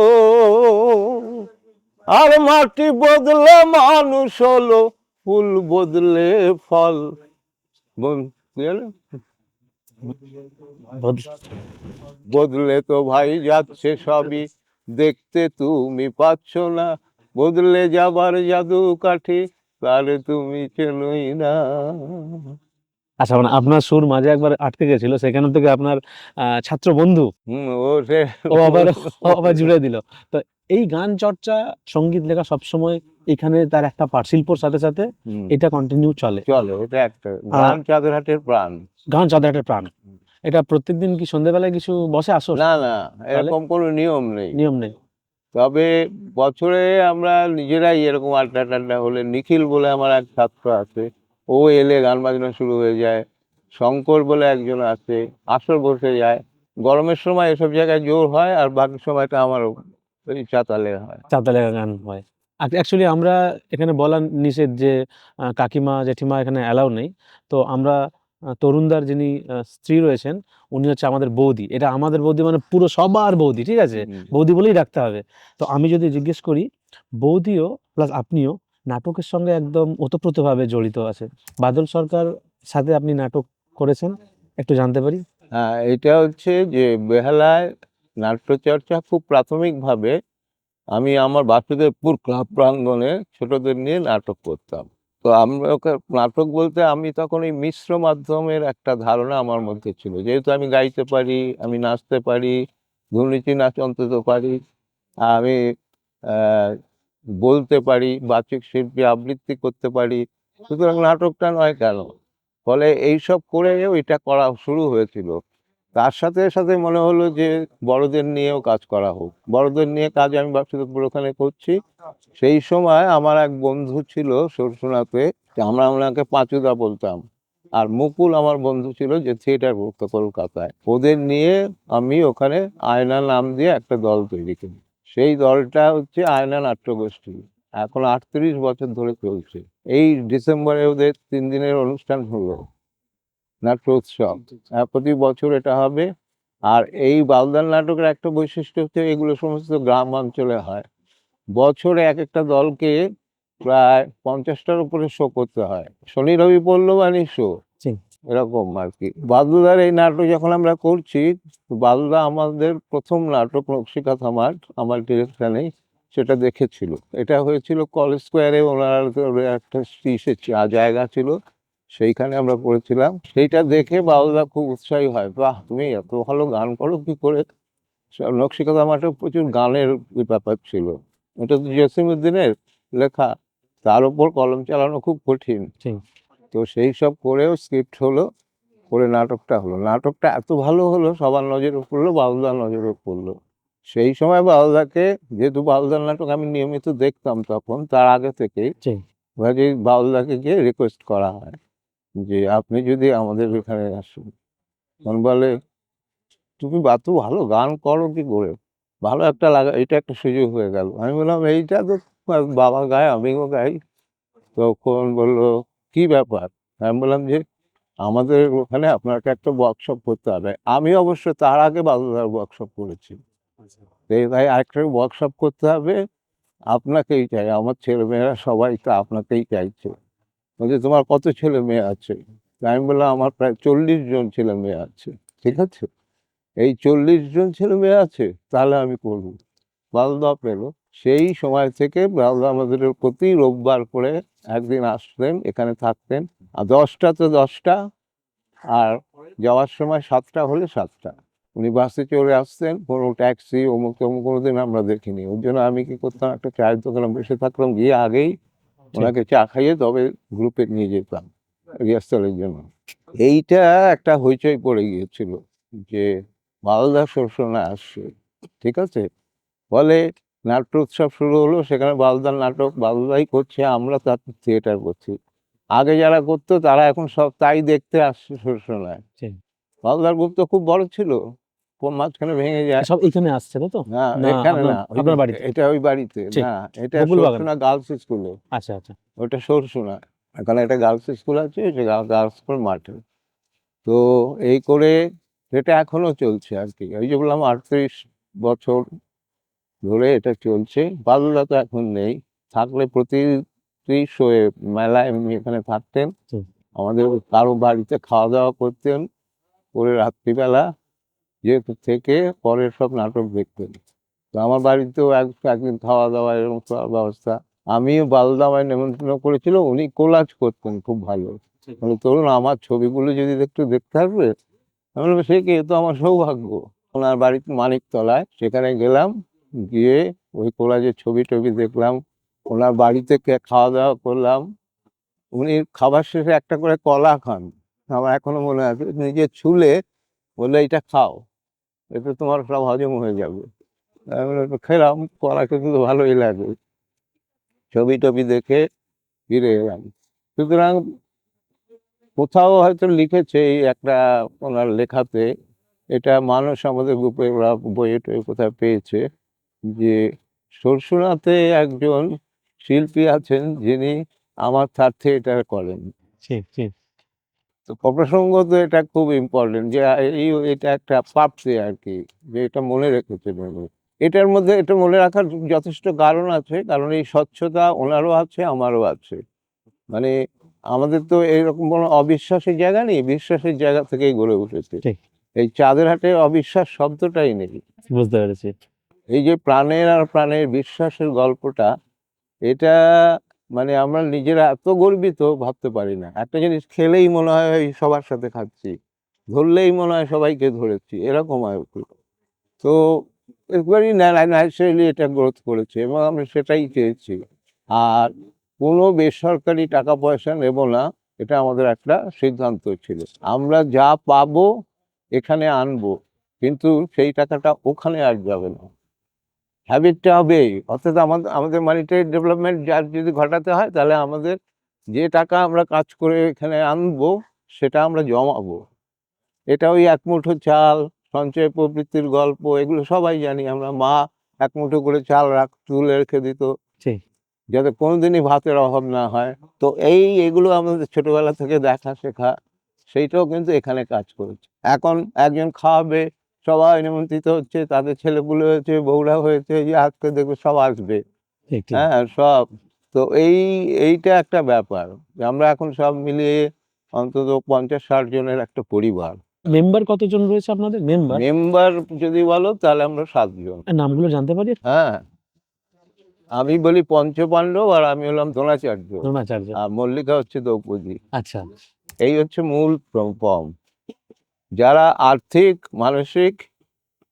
আর মাটি বদলে মানুষ হলো, ফুল বদলে ফল। কি হলো? বদ- বদলে তো ভাই যাচ্ছে সবই, দেখতে তুমি পাচ্ছ না, বদলে যাবার জাদু কাঠি, তারে তুমি চেনই না। আচ্ছা, মানে আপনার সুর মাঝে একবার আটকে গেছিল, সেখান থেকে আপনার ছাত্র বন্ধু ও সে ও আবার জুড়ে দিল। তো এই গান চর্চা, সঙ্গীত লেখা সবসময় এখানে তার একটা পাঠ, শিল্পর সাথে সাথে হুম, এটা কন্টিনিউ চলে। চলো, এটা একটা আহ গান চাঁদের প্রাণ। গান চাঁদাটার প্রাণ। এটা প্রত্যেকদিন কি সন্ধ্যেবেলায় কিছু বসে আসর? না না, তাহলে এরকম কোনো নিয়ম নেই। নিয়ম নেই? তবে বছরে আমরা নিজেরাই এরকম আড্ডা টাড্ডা হলে, নিখিল বলে আমার এক ছাত্র আছে, ও এলে গান বাজনা শুরু হয়ে যায়। শঙ্কর বলে একজন আছে, আসর বসে যায়। গরমের সময় এসব জায়গায় জোর হয়, আর বাকি সময়টা আমার ওই চাতালে হয়। চাঁদা লেখা গান হয়। অ্যাকচুয়ালি আমরা এখানে বলা নিষেধ যে কাকিমা জেঠিমা এখানে অ্যালাউ নেই। তো আমরা তরুণদার যিনি স্ত্রী রয়েছেন, উনি হচ্ছে আমাদের বৌদি। এটা আমাদের বৌদি মানে পুরো সবার বৌদি, ঠিক আছে? হুম। বৌদি বলেই রাখতে হবে। তো আমি যদি জিজ্ঞেস করি, বৌদিও প্লাস আপনিও নাটকের সঙ্গে একদম ওতপ্রোতভাবে জড়িত আছে। বাদল সরকার সাথে আপনি নাটক করেছেন, একটু জানতে পারি? হ্যাঁ, এটা হচ্ছে যে বেহালায় নাট্যচর্চা খুব প্রাথমিকভাবে আমি আমার বাসুদেবপুর ক্লাব প্রাঙ্গণে ছোটদের নিয়ে নাটক করতাম। তো আমরা ওকে নাটক বলতে, আমি তখন এই মিশ্র মাধ্যমের একটা ধারণা আমার মধ্যে ছিল, যেহেতু আমি গাইতে পারি, আমি নাচতে পারি, ধুনুচি নাচ অন্তত পারি, আমি আহ, বলতে পারি, বাচিক শিল্পী আবৃত্তি করতে পারি, সুতরাং নাটকটা নয় কেন? ফলে এইসব করে এটা করা শুরু হয়েছিল। তার সাথে সাথে মনে হলো যে বড়দের নিয়েও কাজ করা হোক। বড়দের নিয়ে কাজ আমি বাসুদেবপুর ওখানে করছি। সেই সময় আমার এক বন্ধু ছিল সরসুনাতে, আমরা ওনাকে পাঁচুদা বলতাম। আর মুকুল আমার বন্ধু ছিল, যে থিয়েটার করতো কলকাতায়। ওদের নিয়ে আমি ওখানে আয়না নাম দিয়ে একটা দল তৈরি করি। সেই দলটা হচ্ছে আয়না নাট্যগোষ্ঠী। এখন 38 বছর ধরে চলছে। এই ডিসেম্বরে ওদের 3 দিনের অনুষ্ঠান হলো, নাট্য উৎসব। প্রতি বছর এটা হবে। আর এই বাউলদার নাটকের একটা বৈশিষ্ট্য হচ্ছে, এগুলো সমস্ত গ্রাম অঞ্চলে হয়। বছরে এক একটা দলকে প্রায় 50টার উপরে শো করতে হয়, শনি রবি পল্লবানি শো, জি। এরকম আর কি। বাদুদার এই নাটক যখন আমরা করছি, বাদুদা আমাদের প্রথম নাটক নকশিকা থামার আমার ডিরেকশনেই সেটা দেখেছিল। এটা হয়েছিল কলেজ স্কোয়ারে, ওনার একটা জায়গা ছিল, সেইখানে আমরা করেছিলাম। সেইটা দেখে বাদুদা খুব উৎসাহী হয়, বাহ তুমি এত ভালো গান করো কি করে। নকশিকা থামাটা প্রচুর গানের ব্যাপার ছিল। এটা তো জসিমউদ্দিনের লেখা, তার উপর কলম চালানো খুব কঠিন। ঠিক। তো সেই সব করেও স্ক্রিপ্ট হলো, করে নাটকটা হলো। নাটকটা এত ভালো হলো, সবার নজরে পড়লো, বাউলদার নজরে পড়লো। সেই সময় বাউলদাকে, যেহেতু বাউলদার নাটক আমি নিয়মিত দেখতাম তখন, তার আগে থেকেই জি। ভাজি বাউলদাকে গিয়ে রিকোয়েস্ট করা হয় যে আপনি যদি আমাদের এখানে আসুন। তখন বলে, তুমি এত ভালো গান করো কি করে, ভালো একটা লাগা, এটা একটা সুযোগ হয়ে গেল। আমি বললাম এইটা তো বাবা গায়, আমিও গাই। তখন বললো, কি ব্যাপার? আমি বললাম যে আমাদের ওখানে আপনাকে একটা ওয়ার্কশপ করতে হবে। আমি অবশ্য তার আগে বাংলার ওয়ার্কশপ করেছি। তো এই ভাই আরেকটা ওয়ার্কশপ করতে হবে, আপনাকেই চাই, আমার ছেলেমেয়েরা সবাই তো আপনাকেই চাইছে। বলছে তোমার কত ছেলে মেয়ে আছে? তা আমি বললাম আমার প্রায় 40 জন ছেলে মেয়ে আছে। ঠিক আছে, এই 40 জন ছেলে মেয়ে আছে, তাহলে আমি করবো। বালদা পেলো। সেই সময় থেকে বালদা আমাদের প্রতি রোববার করে একদিন আসতেন, এখানে থাকতেন। আর 10টা, আর যাওয়ার সময় 7টা হলে 7টা। উনি বাসে চলে আসতেন, কোনো ট্যাক্সি অমুক তমুক কোনোদিন আমরা দেখিনি। ওর জন্য আমি কি করতাম, একটা চায়ের দোকানে বসে থাকতাম, গিয়ে আগেই ঠিক। ওনাকে চা খাইয়ে তবে গ্রুপে নিয়ে যেতাম রিহার্সালের জন্য। এইটা একটা হইচই পড়ে গিয়েছিল যে বাউলদা শোষণে আসছে, ঠিক আছে? ফলে নাট্য উৎসব শুরু হলো, সেখানে বাউলদার নাটক বাউলদাই করছে, আমরা তার থিয়েটার করছি। আগে যারা করতো তারা এখন সব তাই দেখতে আসছে শোষণায়। ঠিক। বাউলদার গ্রুপ তো খুব বড় ছিল, মাঝখানে ভেঙে যায়। সব এখানে আসছে তাই তো? না, না এখানে আপনার না, আপনার বাড়িতে? এটা ওই বাড়িতে ঠিক। না, এটা বকুল বাগান? সরসোনা গার্লস স্কুলে। আচ্ছা, আচ্ছা। ওটা সরসোনা, এখানে একটা গার্লস স্কুল আছে, সে গার্লস স্কুল মাঠে। তো এই করে এটা এখনো চলছে আর কি। ওই যে বললাম 38 বছর ধরে এটা চলছে। বাদুড়া তো এখন নেই, থাকলে প্রতি শোয়ে মেলায় এমনি এখানে থাকতেন, হুম। আমাদের কারো বাড়িতে খাওয়া দাওয়া করতেন, করে রাত্রিবেলা যেহেতু থেকে পরের সব নাটক দেখতেন। তো আমার বাড়িতেও একদিন খাওয়া দাওয়া এরকম খাওয়ার ব্যবস্থা। আমিও বালদা আমায় নেমন্তন্ন করেছিল, উনি কোলাজ করতেন খুব ভালো। বলে তরুণ, আমার ছবিগুলো যদি একটু দেখতে আসবে। আমি বললাম সে কি, এ তো আমার সৌভাগ্য। ওনার বাড়িতে মানিকতলায়, সেখানে গেলাম, গিয়ে ওই কোলাজের ছবি টবি দেখলাম, ওনার বাড়িতে খাওয়া দাওয়া করলাম। উনি খাবার শেষে একটা করে কলা খান, আমার এখনো মনে আছে, নিজে ছুলে বললে এটা খাও, এতে তোমার সব হজম হয়ে যাবে। আমি বললাম, খেলাম, কলা খেতে তো ভালোই লাগে। ছবি টবি দেখে ফিরে এলাম। সুতরাং কোথাও হয়তো লিখেছে এই একটা ওনার লেখাতে, এটা মানুষ আমাদের গ্রুপে ওরা বইয়ে টইয়ে কোথায় পেয়েছে, যে সরষুনাতে একজন শিল্পী আছেন যিনি আমার স্বার্থে এটা করেন। ঠিক, ঠিক। তো প্রসঙ্গত এটা খুব ইম্পর্টেন্ট, যে এটা একটা প্রাপ্তি আর কি, যে এটা মনে রেখেছেন উনি। এটার মধ্যে এটা মনে রাখার যথেষ্ট কারণ আছে, কারণ এই স্বচ্ছতা ওনারও আছে, আমারও আছে। মানে আমাদের তো এরকম কোনো অবিশ্বাসের জায়গা নেই, বিশ্বাসের জায়গা থেকেই গড়ে উঠেছে। ঠিক। এই চাঁদের হাটে অবিশ্বাস শব্দটাই নেই। বুঝতে পেরেছি। এই যে প্রাণের আর প্রাণের বিশ্বাসের গল্পটা, এটা মানে আমরা নিজেরা এত গর্বিত ভাবতে পারি না। একটা জিনিস খেলেই মনে হয় ওই সবার সাথে খাচ্ছি, ধরলেই মনে হয় সবাইকে ধরেছি, এরকম আর কি। তো একবারই ন্যাচারালি এটা গ্রোথ করেছে এবং আমরা সেটাই চেয়েছি। আর কোনো বেসরকারি টাকা পয়সা নেব না, এটা আমাদের একটা সিদ্ধান্ত ছিল। আমরা যা পাবো এখানে আনবো, কিন্তু সেই টাকাটা ওখানে আর যাবে না, হ্যাবিটটা হবেই। অর্থাৎ আমাদের মানিটারি ডেভেলপমেন্ট যার যদি ঘটাতে হয়, তাহলে আমাদের যে টাকা আমরা কাজ করে এখানে আনবো সেটা আমরা জমাবো। এটা ওই এক মুঠো চাল, সঞ্চয় প্রবৃত্তির গল্প, এগুলো সবাই জানি আমরা। মা এক মুঠো করে চাল তুলে রেখে দিত, ঠিক। যাতে কোনোদিনই ভাতের অভাব না হয়। তো এগুলো আমাদের ছোটবেলা থেকে দেখা শেখা, সেইটাও কিন্তু এখানে কাজ করেছে। এখন একজন খাওয়াবে, সবাই নিমন্ত্রিত হচ্ছে, তাদের ছেলেপুলে হয়েছে, বউরা হয়েছে, যে আজকে দেখবে সব আসবে। ঠিক, ঠিক। হ্যাঁ, সব। তো এইটা একটা ব্যাপার, যে আমরা এখন সব মিলিয়ে অন্তত 50-60 জনের একটা পরিবার। মেম্বার কতজন রয়েছে আপনাদের? মেম্বার? মেম্বার যদি বলো তাহলে আমরা 7 জন। নামগুলো জানতে পারি? হ্যাঁ, আমি বলি পঞ্চপাণ্ডব, আর আমি হলাম দ্রোণাচার্য, দ্রোণাচার্য। আর মল্লিকা হচ্ছে দ্রৌপদী। আচ্ছা। এই হচ্ছে মূল ফর্ম। যারা আর্থিক, মানসিক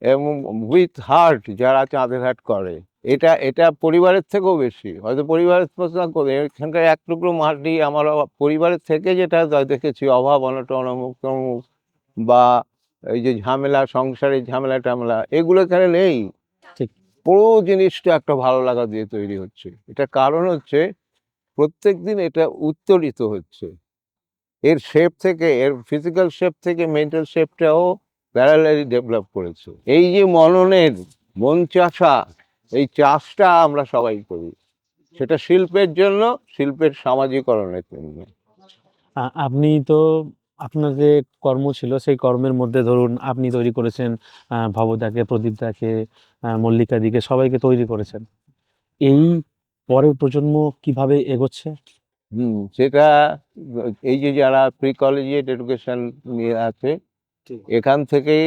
এবং উইথ হার্ট যারা চাঁদের হাট করে, এটা এটা পরিবারের থেকেও বেশি। হয়তো পরিবারের প্রশ্ন করে এখানকার এক টুকরো মাটি আমার পরিবারের থেকে যেটা দেখেছি, অভাব অনটন অমুক তমুক, বা এই যে ঝামেলা, সংসারের ঝামেলা টামেলা, এগুলো এখানে নেই। ঠিক। পুরো জিনিসটা একটা ভালো লাগা দিয়ে তৈরি হচ্ছে। এটার কারণ হচ্ছে প্রত্যেকদিন এটা উত্তোলিত হচ্ছে। এর শেপ থেকে, এর ফিজিক্যাল শেপ থেকে মেন্টাল শেপটাও প্যারালালি ডেভেলপ করেছে। এই যে মননের মন চাষা, এই চাষটা আমরা সবাই করি, সেটা শিল্পের জন্য, শিল্পের সামাজিকরণের জন্য। আপনি তো আপনার যে কর্ম ছিল সেই কর্মের মধ্যে ধরুন আপনি তৈরি করেছেন ভবদাকে, প্রদীপদাকে, মল্লিকাদিকে, সবাইকে তৈরি করেছেন। এই পরের প্রজন্ম কিভাবে এগোচ্ছে? সেটা এই যে যারা প্রি কলেজিয়েট এডুকেশন নিয়ে আছে, এখান থেকেই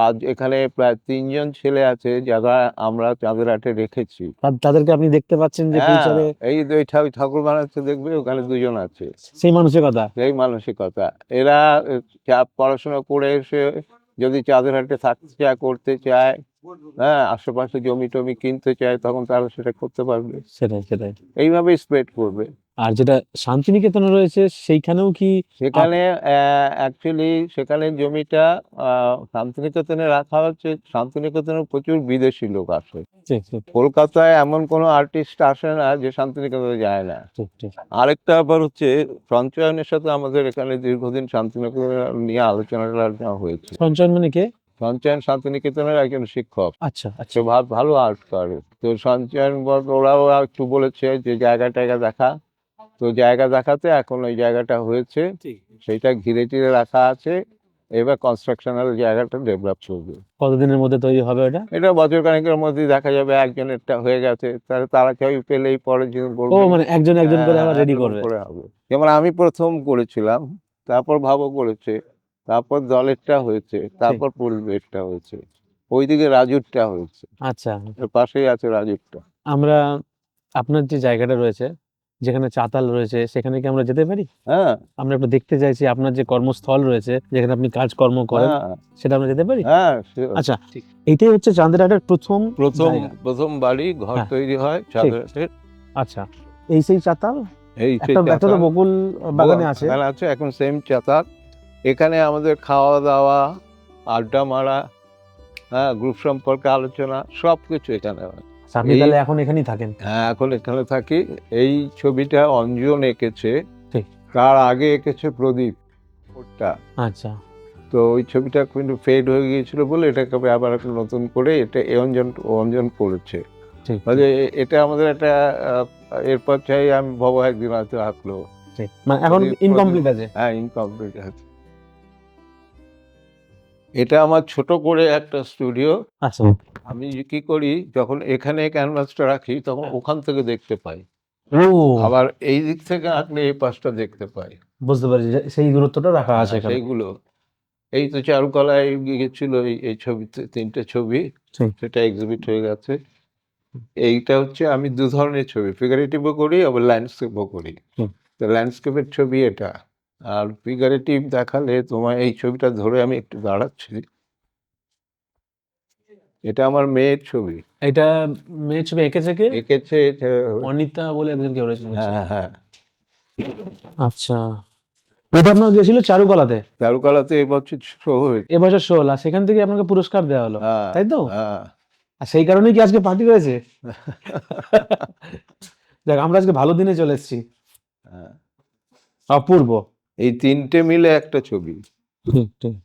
আজ এখানে প্রায় 3 জন ছেলে আছে যারা আমরা চাঁদের হাটে রেখেছি। তাদেরকে আপনি দেখতে পাচ্ছেন যে হ্যাঁ, ফিউচারে এই যে ঠাকুর বানাচ্ছে দেখবে, ওখানে 2 জন আছে। সেই মানসিকতা। সেই মানসিকতা। এরা পড়াশোনা করে এসে যদি চাঁদের হাটে থাকতে চায়, করতে চায়, হ্যাঁ, আশেপাশে জমি টমি কিনতে চায়, তখন তারা সেটা করতে পারবে। সেটাই, সেটাই। এইভাবেই স্প্রেড করবে। আর যেটা শান্তিনিকেতনে রয়েছে সেইখানেও কি সেখানে অ্যাকচুয়ালি সেখানে জমিটা শান্তিনিকেতনে রাখা হচ্ছে। শান্তিনিকেতনে প্রচুর বিদেশি লোক আসে। ঠিক ঠিক কলকাতায় এমন কোনো আর্টিস্ট আসে না যে শান্তিনিকেতনে যায় না। ঠিক ঠিক আরেকটা ব্যাপার হচ্ছে, সঞ্চয়নের সাথে আমাদের এখানে দীর্ঘদিন শান্তিনিকেতন নিয়ে আলোচনা হয়েছে। সঞ্চয়ন মানে কে? সঞ্চয়ন শান্তিনিকেতনের একজন শিক্ষক। আচ্ছা আচ্ছা সে ভালো আর্ট করে। তো সঞ্চয়ন ওরাও একটু বলেছে যে জায়গা টায়গা দেখা। তো জায়গা দেখাতে এখন ওই জায়গাটা হয়েছে, ঠিক। সেইটা ঘিরে টিরে রাখা আছে। এবার কনস্ট্রাকশনাল জায়গাটা ডেভেলপ করবে। কতদিনের মধ্যে তৈরি হবে ওটা? এটা বছর খানেকের মধ্যেই দেখা যাবে। একজনেরটা হয়ে গেছে, তাহলে তারা কেউ পেলেই পরের জন ও করবে। মানে একজন একজন করে হ্যাঁ, আবার রেডি এরকম করবে। করে হবে। যেমন আমি প্রথম করেছিলাম, তারপর ভাবও করেছে, তারপর দলেরটা হয়েছে, ঠিক। তারপর পরিবেশটা হয়েছে, ওইদিকে রাজুরটা হয়েছে। আচ্ছা এর পাশেই আছে রাজুরটা। আমরা আপনার যে জায়গাটা রয়েছে যেখানে চাতাল রয়েছে সেখানে কি আমরা যেতে পারি? হ্যাঁ, আমরা একটু দেখতে চাইছি আপনার যে কর্মস্থল রয়েছে যেখানে আপনি কাজকর্ম করেন, হ্যাঁ, সেটা আমরা যেতে পারি? হ্যাঁ, sure। আচ্ছা এইটাই হচ্ছে চান্দেরহাটের প্রথম প্রথম জায়গা। প্রথম বাড়ি ঘর হ্যাঁ তৈরি হয় চাঁদরাটের। আচ্ছা এই সেই চাতাল। এই সেই একটা একটা তো চাতাল বকুল বাগানে আছে। বাগান আছে, এখন সেম চাতাল। এখানে আমাদের খাওয়া দাওয়া, আড্ডা মারা, হ্যাঁ, গ্রুপ সম্পর্কে আলোচনা, সবকিছু এখানে হয়। আচ্ছা, আপনি এই তাহলে এখন এখানেই থাকেন? হ্যাঁ, এখন এখানে থাকি। এই ছবিটা অঞ্জন এঁকেছে। ঠিক। তার আগে এঁকেছে প্রদীপ ওটা। আচ্ছা তো ওই ছবিটা কিন্তু ফেড হয়ে গিয়েছিল বলে এটাকে আবার একটা নতুন করে এটা অঞ্জন করেছে। ঠিক মানে এটা আমাদের একটা এরপর চাই আমি ভাবো একদিন হয়তো আঁকলো। ঠিক মানে এখন ইনকমপ্লিট আছে। হ্যাঁ, ইনকমপ্লিট আছে। এটা আমার ছোট করে একটা স্টুডিও। আচ্ছা আমি কি করি, যখন এখানে ক্যানভাসটা রাখি তখন ওখান থেকে দেখতে পাই। ও আবার এই দিক থেকে আঁকলে এই পাশটা দেখতে পাই। বুঝতে পারছি যে সেই দূরত্বটা রাখা আছে হ্যাঁ, এখানে। সেইগুলো। এই তো চারুকলায় গিয়েছিল এই ছবিতে ৩টে ছবি, ঠিক। সেটা এক্সিবিট হয়ে গেছে। এইটা হচ্ছে আমি ২ ধরনের ছবি, ফিগারেটিভও করি আবার ল্যান্ডস্কেপও করি। হুম। তো ল্যান্ডস্কেপের ছবি এটা। আর ফিগারেটিভ দেখালে তোমায় এই ছবিটা ধরে আমি একটু দাঁড়াচ্ছি। এটা আমার মেয়ের ছবি। এটা মেয়ে ছবি এঁকেছে কে? এঁকেছে অনিতা বলে একজন কেউ রয়েছে। হ্যাঁ, হ্যাঁ। আচ্ছা এটা আপনার গেছিল চারুকলাতে, চারুকলাতে এবছর শো হয়েছে। এবছর 16 সেখান থেকে আপনাকে পুরস্কার দেওয়া হলো, হ্যাঁ, তাই তো? হ্যাঁ। আর সেই কারণেই কি আজকে পার্টি রয়েছে? দেখ আমরা আজকে ভালো দিনে চলে এসেছি। হ্যাঁ। অপূর্ব। এই ৩টে মিলে একটা ছবি। ঠিক ঠিক।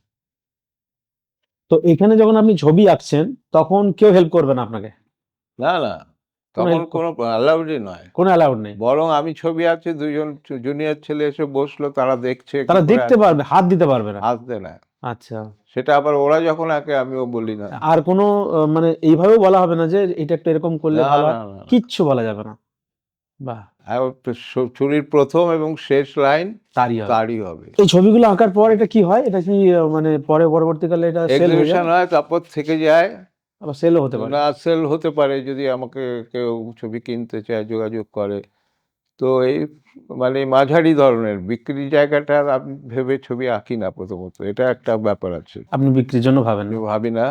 তো এখানে যখন আপনি ছবি আঁকছেন তখন কেউ হেল্প করবে না আপনাকে? না, না, কোনো তখন হেল্প কোনো অ্যালাউডই নয়। কোনো অ্যালাউড নেই? বরং আমি ছবি আঁকছি, ২ জন জুনিয়র ছেলে এসে বসলো, তারা দেখছে কি তারা করে দেখতে আঁকছি। পারবে, হাত দিতে পারবে না? আসবে না। আচ্ছা সেটা আবার ওরা যখন আঁকে আমিও বলি না। আর কোনো মানে এইভাবেও বলা হবে না যে এটা একটু এরকম করলে না, ভালো না, হয়? না, না। কিচ্ছু বলা যাবে না? বাহ আর ছবির ১ম এবং শেষ লাইন তারই হবে। তারই হবে। এই ছবিগুলো আঁকার পর এটা কি হয়? এটা কি মানে পরে পরবর্তীকালে এটা সেল হয়ে এক্সিবিশন যায়? হয়, তারপর থেকে যায়। আবার সেলও হতে পারে? না, সেল হতে পারে যদি আমাকে কেউ ছবি কিনতে চায়, যোগাযোগ করে। তো এই মানে মাঝারি ধরনের বিক্রির জায়গাটা আমি ভেবে ছবি আঁকি না প্রথমত। এটা একটা ব্যাপার আছে। আপনি বিক্রির জন্য ভাবেন আমি না? ভাবি না।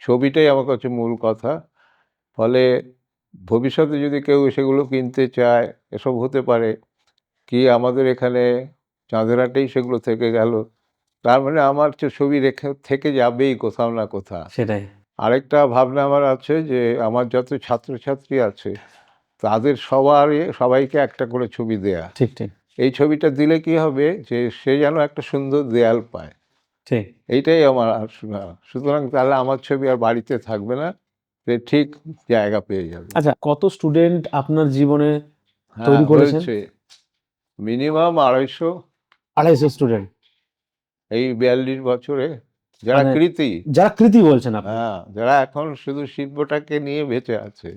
ছবিটাই আমার কাছে মূল কথা। ফলে ভবিষ্যতে যদি কেউ সেগুলো কিনতে চায়, এসব হতে পারে। কি আমাদের এখানে চাঁদরাটেই সেগুলো থেকে গেল। তার মানে আমার ছবি থেকে যাবেই কোথাও না কোথাও। সেটাই। আরেকটা ভাবনা আমার আছে যে আমার যত ছাত্রছাত্রী আছে তাদের সবাইকে একটা করে ছবি দেয়া। ঠিক ঠিক এই ছবিটা দিলে কি হবে যে সে যেন একটা সুন্দর দেয়াল পায়। ঠিক। এইটাই আমার আশা। সুতরাং তাহলে আমার ছবি আর বাড়িতে থাকবে না। সে ঠিক জায়গা পেয়ে যাবে। আচ্ছা কত স্টুডেন্ট আপনার জীবনে হ্যাঁ, তৈরি করেছেন? হয়েছে। মিনিমাম ২৫০। ২৫০ স্টুডেন্ট? এই ৪২ বছরে যারা মানে কৃতী। যারা কৃতী বলছেন আপনি? হ্যাঁ, যারা এখন শুধু শিল্পটাকে নিয়ে বেঁচে আছে।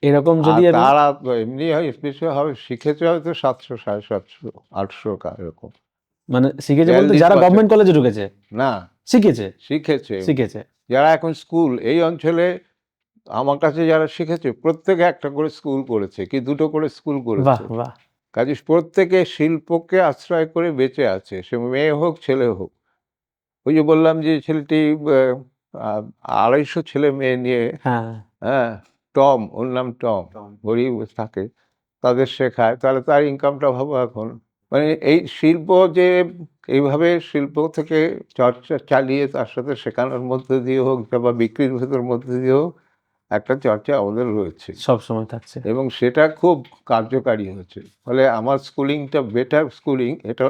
এরকম আর যদি আমি তারা এমনি স্পেশাল হবে শিখেছে হয়তো ৭০০, ৭৫০, ৮০০ এরকম। মানে শিখেছে বলতে ৪২ যারা বছর। গভর্নমেন্ট কলেজে ঢুকেছে? না, শিখেছে? শিখেছে। শিখেছে। যারা এখন স্কুল এই অঞ্চলে আমার কাছে যারা শিখেছে প্রত্যেকে একটা করে স্কুল করেছে, কি ২টো করে স্কুল বাহ করেছে। বাহ কাজেই প্রত্যেকে শিল্পকে আশ্রয় করে বেঁচে আছে। সে মেয়ে হোক, ছেলে হোক। ওই যে বললাম যে ছেলেটি আ ২৫০ ছেলে মেয়ে নিয়ে, হ্যাঁ হ্যাঁ, টম, ওর নাম টম। টম। ওরই থাকে। তাদের শেখায়, তাহলে তার ইনকামটা ভাবো এখন। মানে এই শিল্প যে এইভাবে শিল্প থেকে চর্চা চালিয়ে তার সাথে শেখানোর মধ্যে দিয়ে হোক বা বিক্রির ভেতর মধ্যে দিয়ে হোক, একটা চর্চা আমাদের রয়েছে সব সময় থাকছে। এবং সেটা খুব কার্যকারী হচ্ছে। ফলে আমার স্কুলিংটা বেটার স্কুলিং, এটা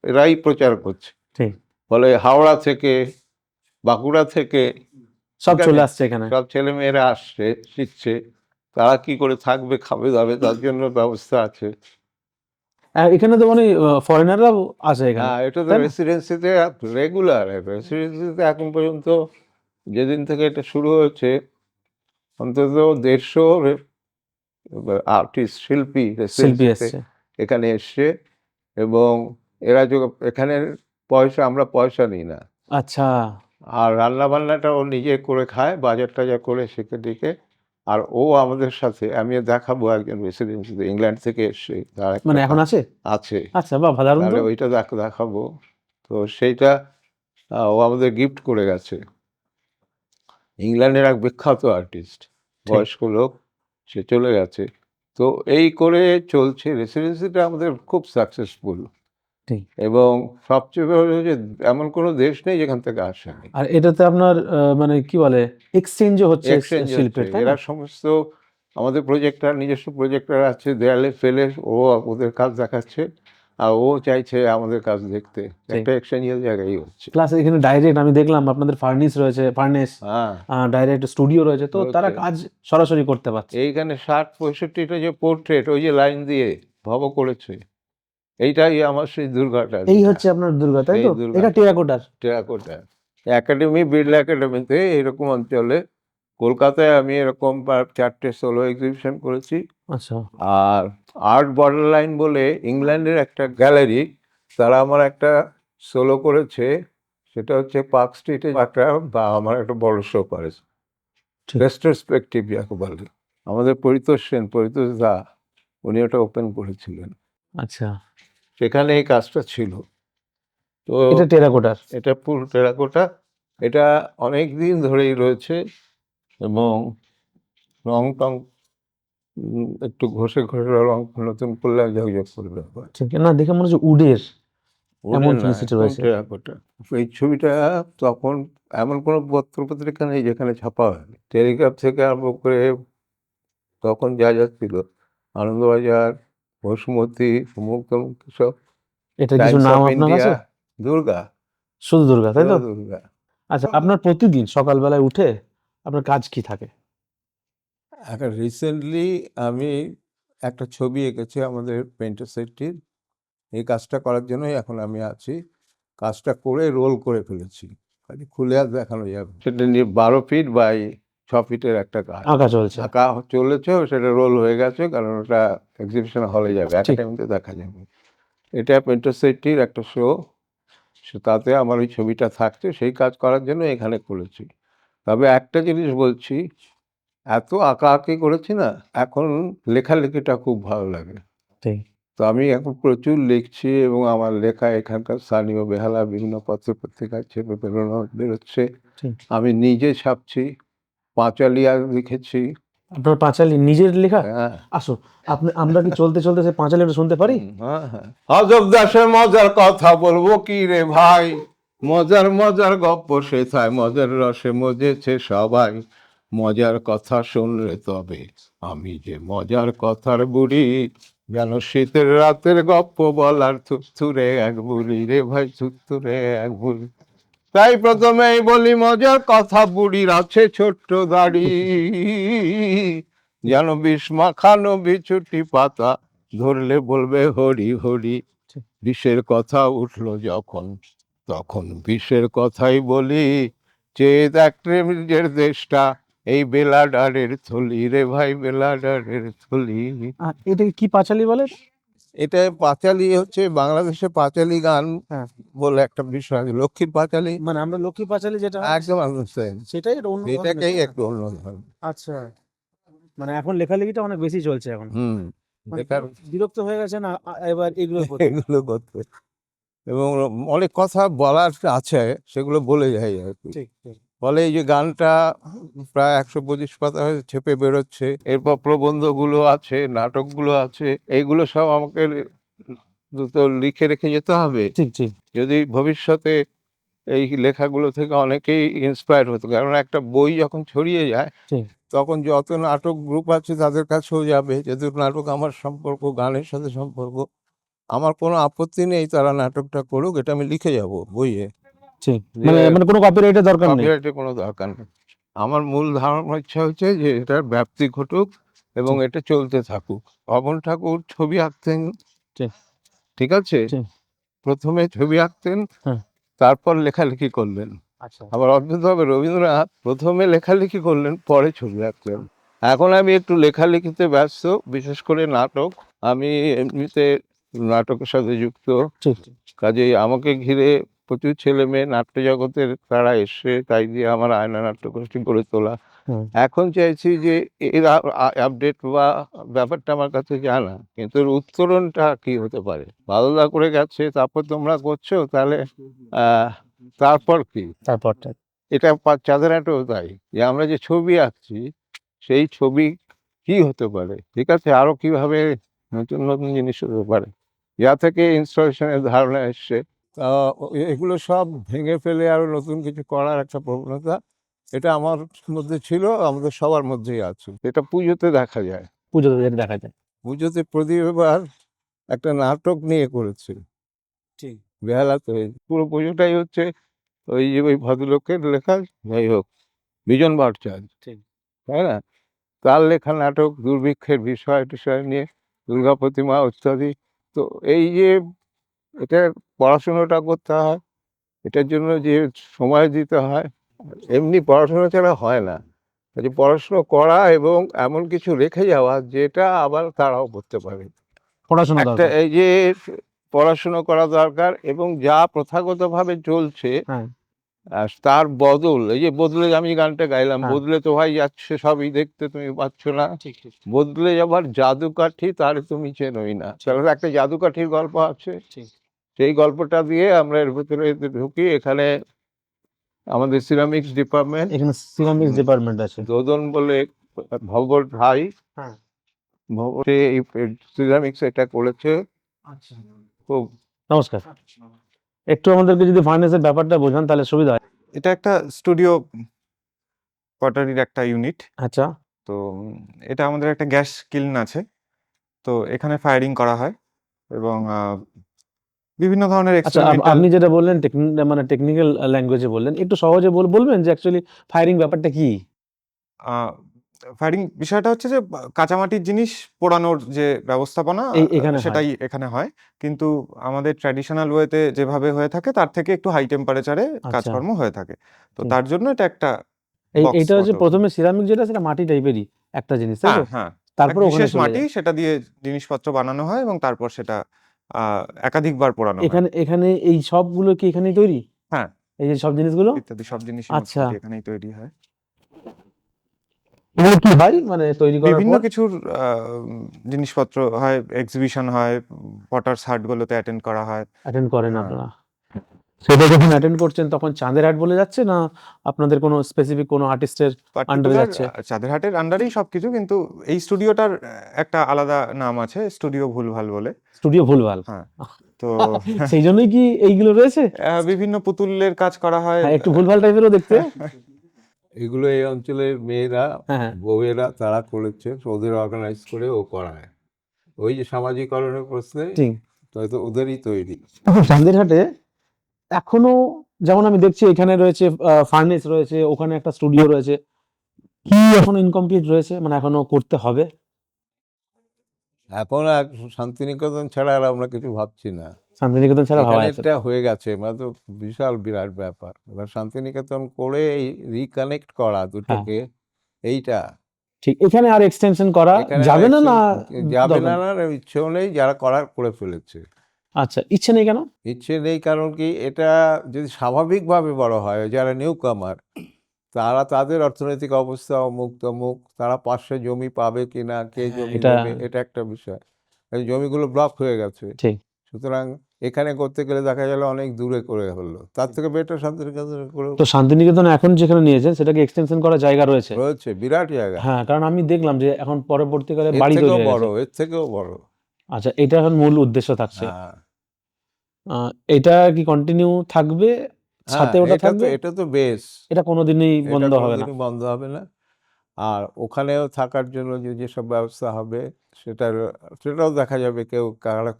এরাই প্রচার করছে। ঠিক, ফলে হাওড়া থেকে, বাঁকুড়া থেকে সব ঠিক চলে আছে? আসছে এখানে। সব ছেলেমেয়েরা আসছে, শিখছে। তারা কি করে থাকবে, খাবে দাবে, তার জন্য ব্যবস্থা আছে। এখানে তো মানে ফরেনাররাও আসে এখানে, হ্যাঁ, এটা তো তাই না? রেসিডেন্সিতে রেগুলার। রেসিডেন্সিতে এখন পর্যন্ত যেদিন থেকে এটা শুরু হয়েছে অন্তত 150 আর্টিস্ট, শিল্পী শিল্পী রেসিডেন্সিতে এসছে। এখানে এসছে এবং এরা এখানের পয়সা, আমরা পয়সা নিই না। আচ্ছা, আর রান্না-বান্নাটা ও নিজে করে খায়, বাজার-টাজার করে শিখে-টিখে। আর ও আমাদের সাথে, আমি দেখাবো একজন রেসিডেন্সিতে ইংল্যান্ড থেকে এসছে। তার একটা মানে এখন আছে? আছে। আচ্ছা, বাহ! দারুণ তো। তাহলে ওইটা দেখাবো। তো সেইটা ও আমাদের গিফট করে গেছে। ইংল্যান্ডের এক বিখ্যাত আর্টিস্ট, ঠিক, বয়স্ক লোক, সে চলে গেছে। তো এই করে চলছে। রেসিডেন্সিটা আমাদের খুব সাকসেসফুল ঠিক। এবং সবচেয়ে বড় যে এমন কোনো দেশ নেই যেখান থেকে আসেনি। আর এটাতে আপনার মানে কি বলে এক্সচেঞ্জও হচ্ছে এক্সচেঞ্জ হচ্ছে। শিল্পের, তাই এরা না? সমস্ত আমাদের প্রজেক্টর, নিজস্ব প্রজেক্টর আছে, দেয়ালে ফেলে ও ওদের কাজ দেখাচ্ছে। আর ও চাইছে আমাদের কাজ দেখতে। ঠিক। একটা এক্সচেঞ্জের জায়গায় হচ্ছে। প্লাস এখানে ডাইরেক্ট আমি দেখলাম আপনাদের ফার্নেস রয়েছে, হ্যাঁ, ডাইরেক্ট স্টুডিও রয়েছে, তো তারা হচ্ছে। কাজ সরাসরি করতে পারছে। এইখানে ৬০-৬৫টা যে পোর্ট্রেট, ওই যে লাইন দিয়ে ভব করেছে, এইটাই আমার সেই দুর্গাটা। এই হচ্ছে আপনার দুর্গা, তাই সেই তো? দুর্গা এটা টেরাকোটার। টেরাকোটা। একাডেমি, বিড়লা একাডেমিতে এরকম অঞ্চলে, কলকাতায় আমি এরকম ৪টে সোলো এক্সিবিশন করেছি। আচ্ছা, আর আর্ট বর্ডার লাইন বলে ইংল্যান্ডের একটা গ্যালারি, তারা আমার একটা সোলো করেছে। সেটা হচ্ছে পার্ক স্ট্রিটে একটা, বা আমার একটা বড় শো করেছে ঠিক। রেস্ট্রোস্পেক্টিভ যাকে বলে। আমাদের পরিতোষ সেন, পরিতোষ দা, উনি ওটা ওপেন করেছিলেন। আচ্ছা, সেখানে এই কাজটা ছিল। তো এটা টেরাকোটার। এটা পুরো টেরাকোটা। এটা অনেক দিন ধরেই রয়েছে এবং রং-টং একটু ঘষে রং নতুন করলে ঝকঝক করবে আবার। ঠিক। না, দেখে মনে হচ্ছে উডের এমন ওটা না, ফিনিশিং একদম রয়েছে। টেরাকোটা। এই ছবিটা তখন এমন কোনো পত্র-পত্রিকা নেই যেখানে ছাপা হয়নি। টেলিগ্রাফ থেকে আরম্ভ করে তখন যা ছিল, আনন্দবাজার, বসুমতী, অমুক-তমুক সব, এটার কিছু টাইমস নাম অফ আপনার ইন্ডিয়া, কাছে? দুর্গা, শুধু দুর্গা, তাই পুরো তো? দুর্গা। আচ্ছা, আপনার প্রতিদিন সকালবেলায় উঠে আপনার কাজ কি থাকে? এখন রিসেন্টলি আমি একটা ছবি এঁকেছি আমাদের পেইন্টার সেটটির। এই কাজটা করার জন্যই এখন আমি আছি। কাজটা করে রোল করে ফেলেছি। খালি খুলে আর দেখানো যাবে। সেটা নিয়ে ১২ ফিট বাই ৬ ফিটের একটা কাজ। আঁকা চলছে। আঁকা চলেছে, সেটা রোল হয়ে গেছে, কারণ ওটা এক্সিবিশন হলে যাবে, ঠিক। একাডেমিতে দেখা যাবে। এটা পেইন্টার সেটটির একটা শো। তাতে আমার ওই ছবিটা থাকছে, সেই কাজ করার জন্য এখানে করেছি। তবে একটা জিনিস বলছি, এত আঁকাআঁকি করেছি না, এখন লেখালেখিটা খুব ভালো লাগে। ঠিক, তো আমি এখন প্রচুর লিখছি এবং আমার লেখা এখানকার স্থানীয় বেহালা বিভিন্ন পত্র-পত্রিকায় ছেপে বেরোচ্ছে। ঠিক। আমি নিজে ছাপছি, পাঁচালিয়া লিখেছি। আপনার পাঁচালী নিজের লেখা? হ্যাঁ। আসুন, আমরা কি চলতে, চলতে সেই পাঁচালীটা শুনতে পারি? হ্যাঁ, হ্যাঁ। অজব দাসের মজার কথা বলবো কি রে ভাই, মজার মজার গপ্প সেথায়, মজার রসে মজেছে সবাই, মজার কথা শুনলে তবে আমি যে মজার কথার বুড়ি, যেন শীতের রাতের গপ্প বলার থুরথুরে এক বুড়ি রে ভাই, থুরথুরে এক বুড়ি। তাই প্রথমেই বলি মজার কথা, বুড়ির আছে ছোট্ট দাড়ি, যেন বিষ মাখানো বিছুটি পাতা, ধরলে বলবে হরি হরি। ঠিক। বিষের কথা উঠলো যখন, তখন বিষের কথাই বলি, চেয়ে দেখ নিজের দেশটা, এই বেলাডারের থলি রে ভাই, বেলাডারের থলি। আর এটাকে কি পাঁচালী বলে? এটা পাঁচালী হচ্ছে বাংলাদেশে পাঁচালী গান হ্যাঁ। বলে একটা বিষয় আছে, লক্ষ্মীর পাঁচালী। মানে আমরা লক্ষ্মী পাঁচালী যেটা হয়, একদম আন্ডারস্ট্যান্ড। সেটাই এটা অন্য ধরনের, এটাকেই তাই না? একটু অন্য ধরনের। আচ্ছা, মানে এখন লেখালেখিটা অনেক বেশি চলছে এখন। মানে বেকার বিরক্ত হয়ে গেছেন এবার এগুলোর প্রতি। এগুলো করতে এবং অনেক কথা বলার আছে, সেগুলো বলে যাই আর কি। ঠিক, ঠিক। ফলে এই যে গানটা প্রায় 125 পাতা হয়ে ছেপে বেরোচ্ছে, এরপর প্রবন্ধগুলো আছে, নাটকগুলো আছে, এইগুলো সব আমাকে দ্রুত লিখে রেখে যেতে হবে ঠিক ঠিক যদি ভবিষ্যতে এই লেখাগুলো থেকে অনেকেই ইন্সপায়ার হতো। কারণ একটা বই যখন ছড়িয়ে যায় ঠিক তখন যত নাটক গ্রুপ আছে তাদের কাছেও যাবে, যেহেতু নাটক আমার সম্পর্ক গানের সাথে সম্পর্ক, আমার কোনো আপত্তি নেই তারা নাটকটা করুক, এটা আমি লিখে যাব বইয়ে। ঠিক যে মানে মানে কোনো কপিরাইটের দরকার নেই। কপিরাইটের কোনো দরকার নেই। আমার মূল ধারণা ইচ্ছা হচ্ছে যে এটার ব্যাপ্তি ঘটুক এবং ঠিক এটা চলতে থাকুক। অমল ঠাকুর ছবি আঁকতেন, ঠিক ঠিক আছে? ঠিক প্রথমে ছবি আঁকতেন, হ্যাঁ তারপর লেখালেখি করলেন। আচ্ছা আবার অদ্ভুতভাবে রবীন্দ্রনাথ প্রথমে লেখালেখি করলেন, পরে ছবি আঁকলেন। এখন আমি একটু লেখালেখিতে ব্যস্ত, বিশেষ করে নাটক। আমি এমনিতে নাটকের সাথে যুক্ত, ঠিক ঠিক কাজেই আমাকে ঘিরে প্রচুর ছেলে মেয়ে নাট্য জগতের তারা এসে, তাই দিয়ে আমার আয়না নাট্যগোষ্ঠী গড়ে তোলা। হুম এখন চাইছি যে এর আপডেট বা ব্যাপারটা আমার কাছে জানা, কিন্তু এর উত্তরণটা কি হতে পারে? বাদলদা করে গেছে, তারপর তোমরা করছো, তাহলে আহ তারপর কি? তারপরটা এটা চাঁদের হাটেও তাই, যে আমরা যে ছবি আঁকছি সেই ছবি কি হতে পারে, ঠিক আছে, আরো কিভাবে নতুন নতুন জিনিস হতে পারে, যা থেকে ইনস্টলেশনের ধারণা এসছে। এগুলো সব ভেঙে ফেলে আরো নতুন কিছু করার একটা প্রবণতা, এটা আমার মধ্যে ছিল, আমাদের সবার মধ্যেই আছে। এটা পুজোতে দেখা যায়। পুজোতে যেটা দেখা যায়। পুজোতে প্রদীপ এবার একটা নাটক নিয়ে করেছে, ঠিক বেহালাতে। পুরো পুজোটাই হচ্ছে ওই যে ওই ভদ্রলোকের লেখা, যাই হোক, বিজন ভট্টাচার্য, ঠিক তাই না? তার লেখা নাটক দুর্ভিক্ষের বিষয় টিষয় নিয়ে, দুর্গা প্রতিমা ইত্যাদি। তো এই যে এটা পড়াশুনোটা করতে হয়, এটার জন্য যে সময় দিতে হয়, এমনি পড়াশোনা ছাড়া হয় না। কাজে পড়াশুনো করা এবং এমন কিছু রেখে যাওয়া যেটা আবার তারাও করতে পারে। পড়াশোনা একটা দরকার। এই যে পড়াশুনো করা দরকার, এবং যা প্রথাগতভাবে চলছে হ্যাঁ তার বদল, এই যে বদলে আমি গানটা গাইলাম, হ্যাঁ বদলে তো ভাই যাচ্ছে সবই দেখতে, তুমি পাচ্ছ না, ঠিক ঠিক বদলে যাবার জাদুকাঠি তারে তুমি চেনোই না। ঠিক তাহলে একটা জাদুকাঠির গল্প আছে, ঠিক সেই গল্পটা দিয়ে আমরা এর ভিতরে ঢুকি। এখানে আমাদের সিরামিক্স ডিপার্টমেন্ট, এখানে সিরামিক্স ডিপার্টমেন্ট আছে। দোদন বলে ভবর ভাই, হ্যাঁ ভবরে এই সিরামিক্স এটা করেছে আচ্ছা খুব। নমস্কার, একটু আমাদেরকে যদি ফাইন্যান্সের ব্যাপারটা বোঝান তাহলে সুবিধা হয়। এটা একটা স্টুডিও পটারির একটা ইউনিট। আচ্ছা তো এটা আমাদের একটা গ্যাস কিল্ন আছে। তো এখানে ফায়ারিং করা হয় এবং বিভিন্ন ধরনের আচ্ছা এক্সপেরিমেন্টাল আপনি যেটা বললেন মানে টেকনিক্যাল ল্যাঙ্গুয়েজে বললেন, একটু সহজে বলবেন যে অ্যাকচুয়ালি ফায়ারিং ব্যাপারটা কি? ফায়ারিং বিষয়টা হচ্ছে যে কাঁচামাটির জিনিস পোড়ানোর যে ব্যবস্থাপনা এখানে হয়। সেটাই এখানে হয়। কিন্তু আমাদের ট্র্যাডিশনাল ওয়েতে যেভাবে হয়ে থাকে তার থেকে একটু হাই টেম্পারেচারে আচ্ছা কাজকর্ম হয়ে থাকে। তো ঠিক। তার জন্য এটা একটা বক্স এইটা হচ্ছে মতো। প্রথমে সিরামিক যেটা সেটা মাটি টাইপেরই একটা জিনিস, তাই তো? হ্যাঁ, এক তারপর ওখানে বিশেষ চলে মাটি যায়। সেটা দিয়ে জিনিসপত্র বানানো হয় এবং তারপর সেটা একাধিকবার পোড়ানো হয়। এখানে এই সবগুলো কি এখানেই তৈরি? হ্যাঁ, এই যে সব জিনিসগুলো? ইত্যাদি সব জিনিসই আচ্ছা। মোটামুটি এখানেই তৈরি হয়। এগুলো কি হয় মানে তৈরি করার বিভিন্ন পর? কিছুর জিনিসপত্র হয়, এক্সিবিশন হয়, পটার্স হাটগুলোতে অ্যাটেন্ড করা হয়। অ্যাটেন্ড করেন হ্যাঁ। আপনারা? সেটা যখন অ্যাটেন্ড করছেন তখন চাঁদের হাট বলে যাচ্ছে না আপনাদের কোনো স্পেসিফিক কোনো আর্টিস্টের আন্ডারে পার্টিকুলার যাচ্ছে? চাঁদের আন্ডারেই সবকিছু, কিন্তু এই স্টুডিওটার একটা আলাদা নাম আছে, স্টুডিও ভুলভাল বলে। স্টুডিও ভুলভাল। হ্যাঁ, তো সেই জন্যই কি এইগুলো রয়েছে? বিভিন্ন পুতুলের কাজ করা হয়। হ্যাঁ একটু ভুলভাল টাইপেরও দেখতে। এগুলো এই অঞ্চলের মেয়েরা, হ্যাঁ হ্যাঁ বউয়েরা তারা করেছে, ওদের অর্গানাইজ করে ও করায়। ওই যে সামাজিকরণের প্রশ্নে ঠিক। হয়তো ওদেরই তৈরি। এখন চাঁদের হাটে এখনো যেমন আমি দেখছি এখানে রয়েছে ফার্নেস রয়েছে, ওখানে একটা স্টুডিও রয়েছে, কি এখনো ইনকমপ্লিট রয়েছে মানে এখনো করতে হবে? এখন আর শান্তিনিকেতন ছাড়া আর আমরা কিছু ভাবছি না। শান্তিনিকেতন ছাড়া ভাবা এখানে যাচ্ছে না। এটা হয়ে গেছে, মানে তো বিশাল বিরাট ব্যাপার। এবার শান্তিনিকেতন করে এই রিকানেক্ট করা হ্যাঁ দুটোকে, এইটা ঠিক। এখানে আর এক্সটেনশন করা এখানে আর যাবে না না যাবে দরকার না, নেই? আর ইচ্ছেও নেই, যারা করার করে ফেলেছে। আচ্ছা ইচ্ছে নেই কেন? ইচ্ছে নেই কারণ কি, এটা যদি স্বাভাবিকভাবে বড় হয়, যারা নিউ কামার তারা, তাদের অর্থনৈতিক অবস্থা অমুক তমুক, তারা পাশে জমি পাবে কিনা, কে হ্যাঁ, জমি এটা দেবে, এটা একটা বিষয়। এই জমিগুলো ব্লক হয়ে গেছে। ঠিক। সুতরাং এখানে করতে গেলে দেখা গেল অনেক দূরে করে হলো, তার থেকে বেটার শান্তিনিকেতনে করে তো শান্তিনিকেতন এখন যেখানে নিয়েছেন সেটাকে এক্সটেনশন করার জায়গা রয়েছে। রয়েছে, বিরাট জায়গা, হ্যাঁ, কারণ আমি দেখলাম যে এখন পরবর্তীকালে এর বাড়ি তৈরি থেকেও হয়ে বড়, গেছে। এর থেকেও বড়। আচ্ছা, এটা এখন মূল উদ্দেশ্য থাকছে। হ্যাঁ এটা কি কন্টিনিউ থাকবে? হ্যাঁ, সাথে ওটা থাকবে? এটা তো বেশ, এটা কোনোদিনই এটা বন্ধ হবে না? কোনোদিনই বন্ধ হবে না। আর ওখানেও থাকার জন্য যেসব ব্যবস্থা হবে সেটাও দেখা যাবে,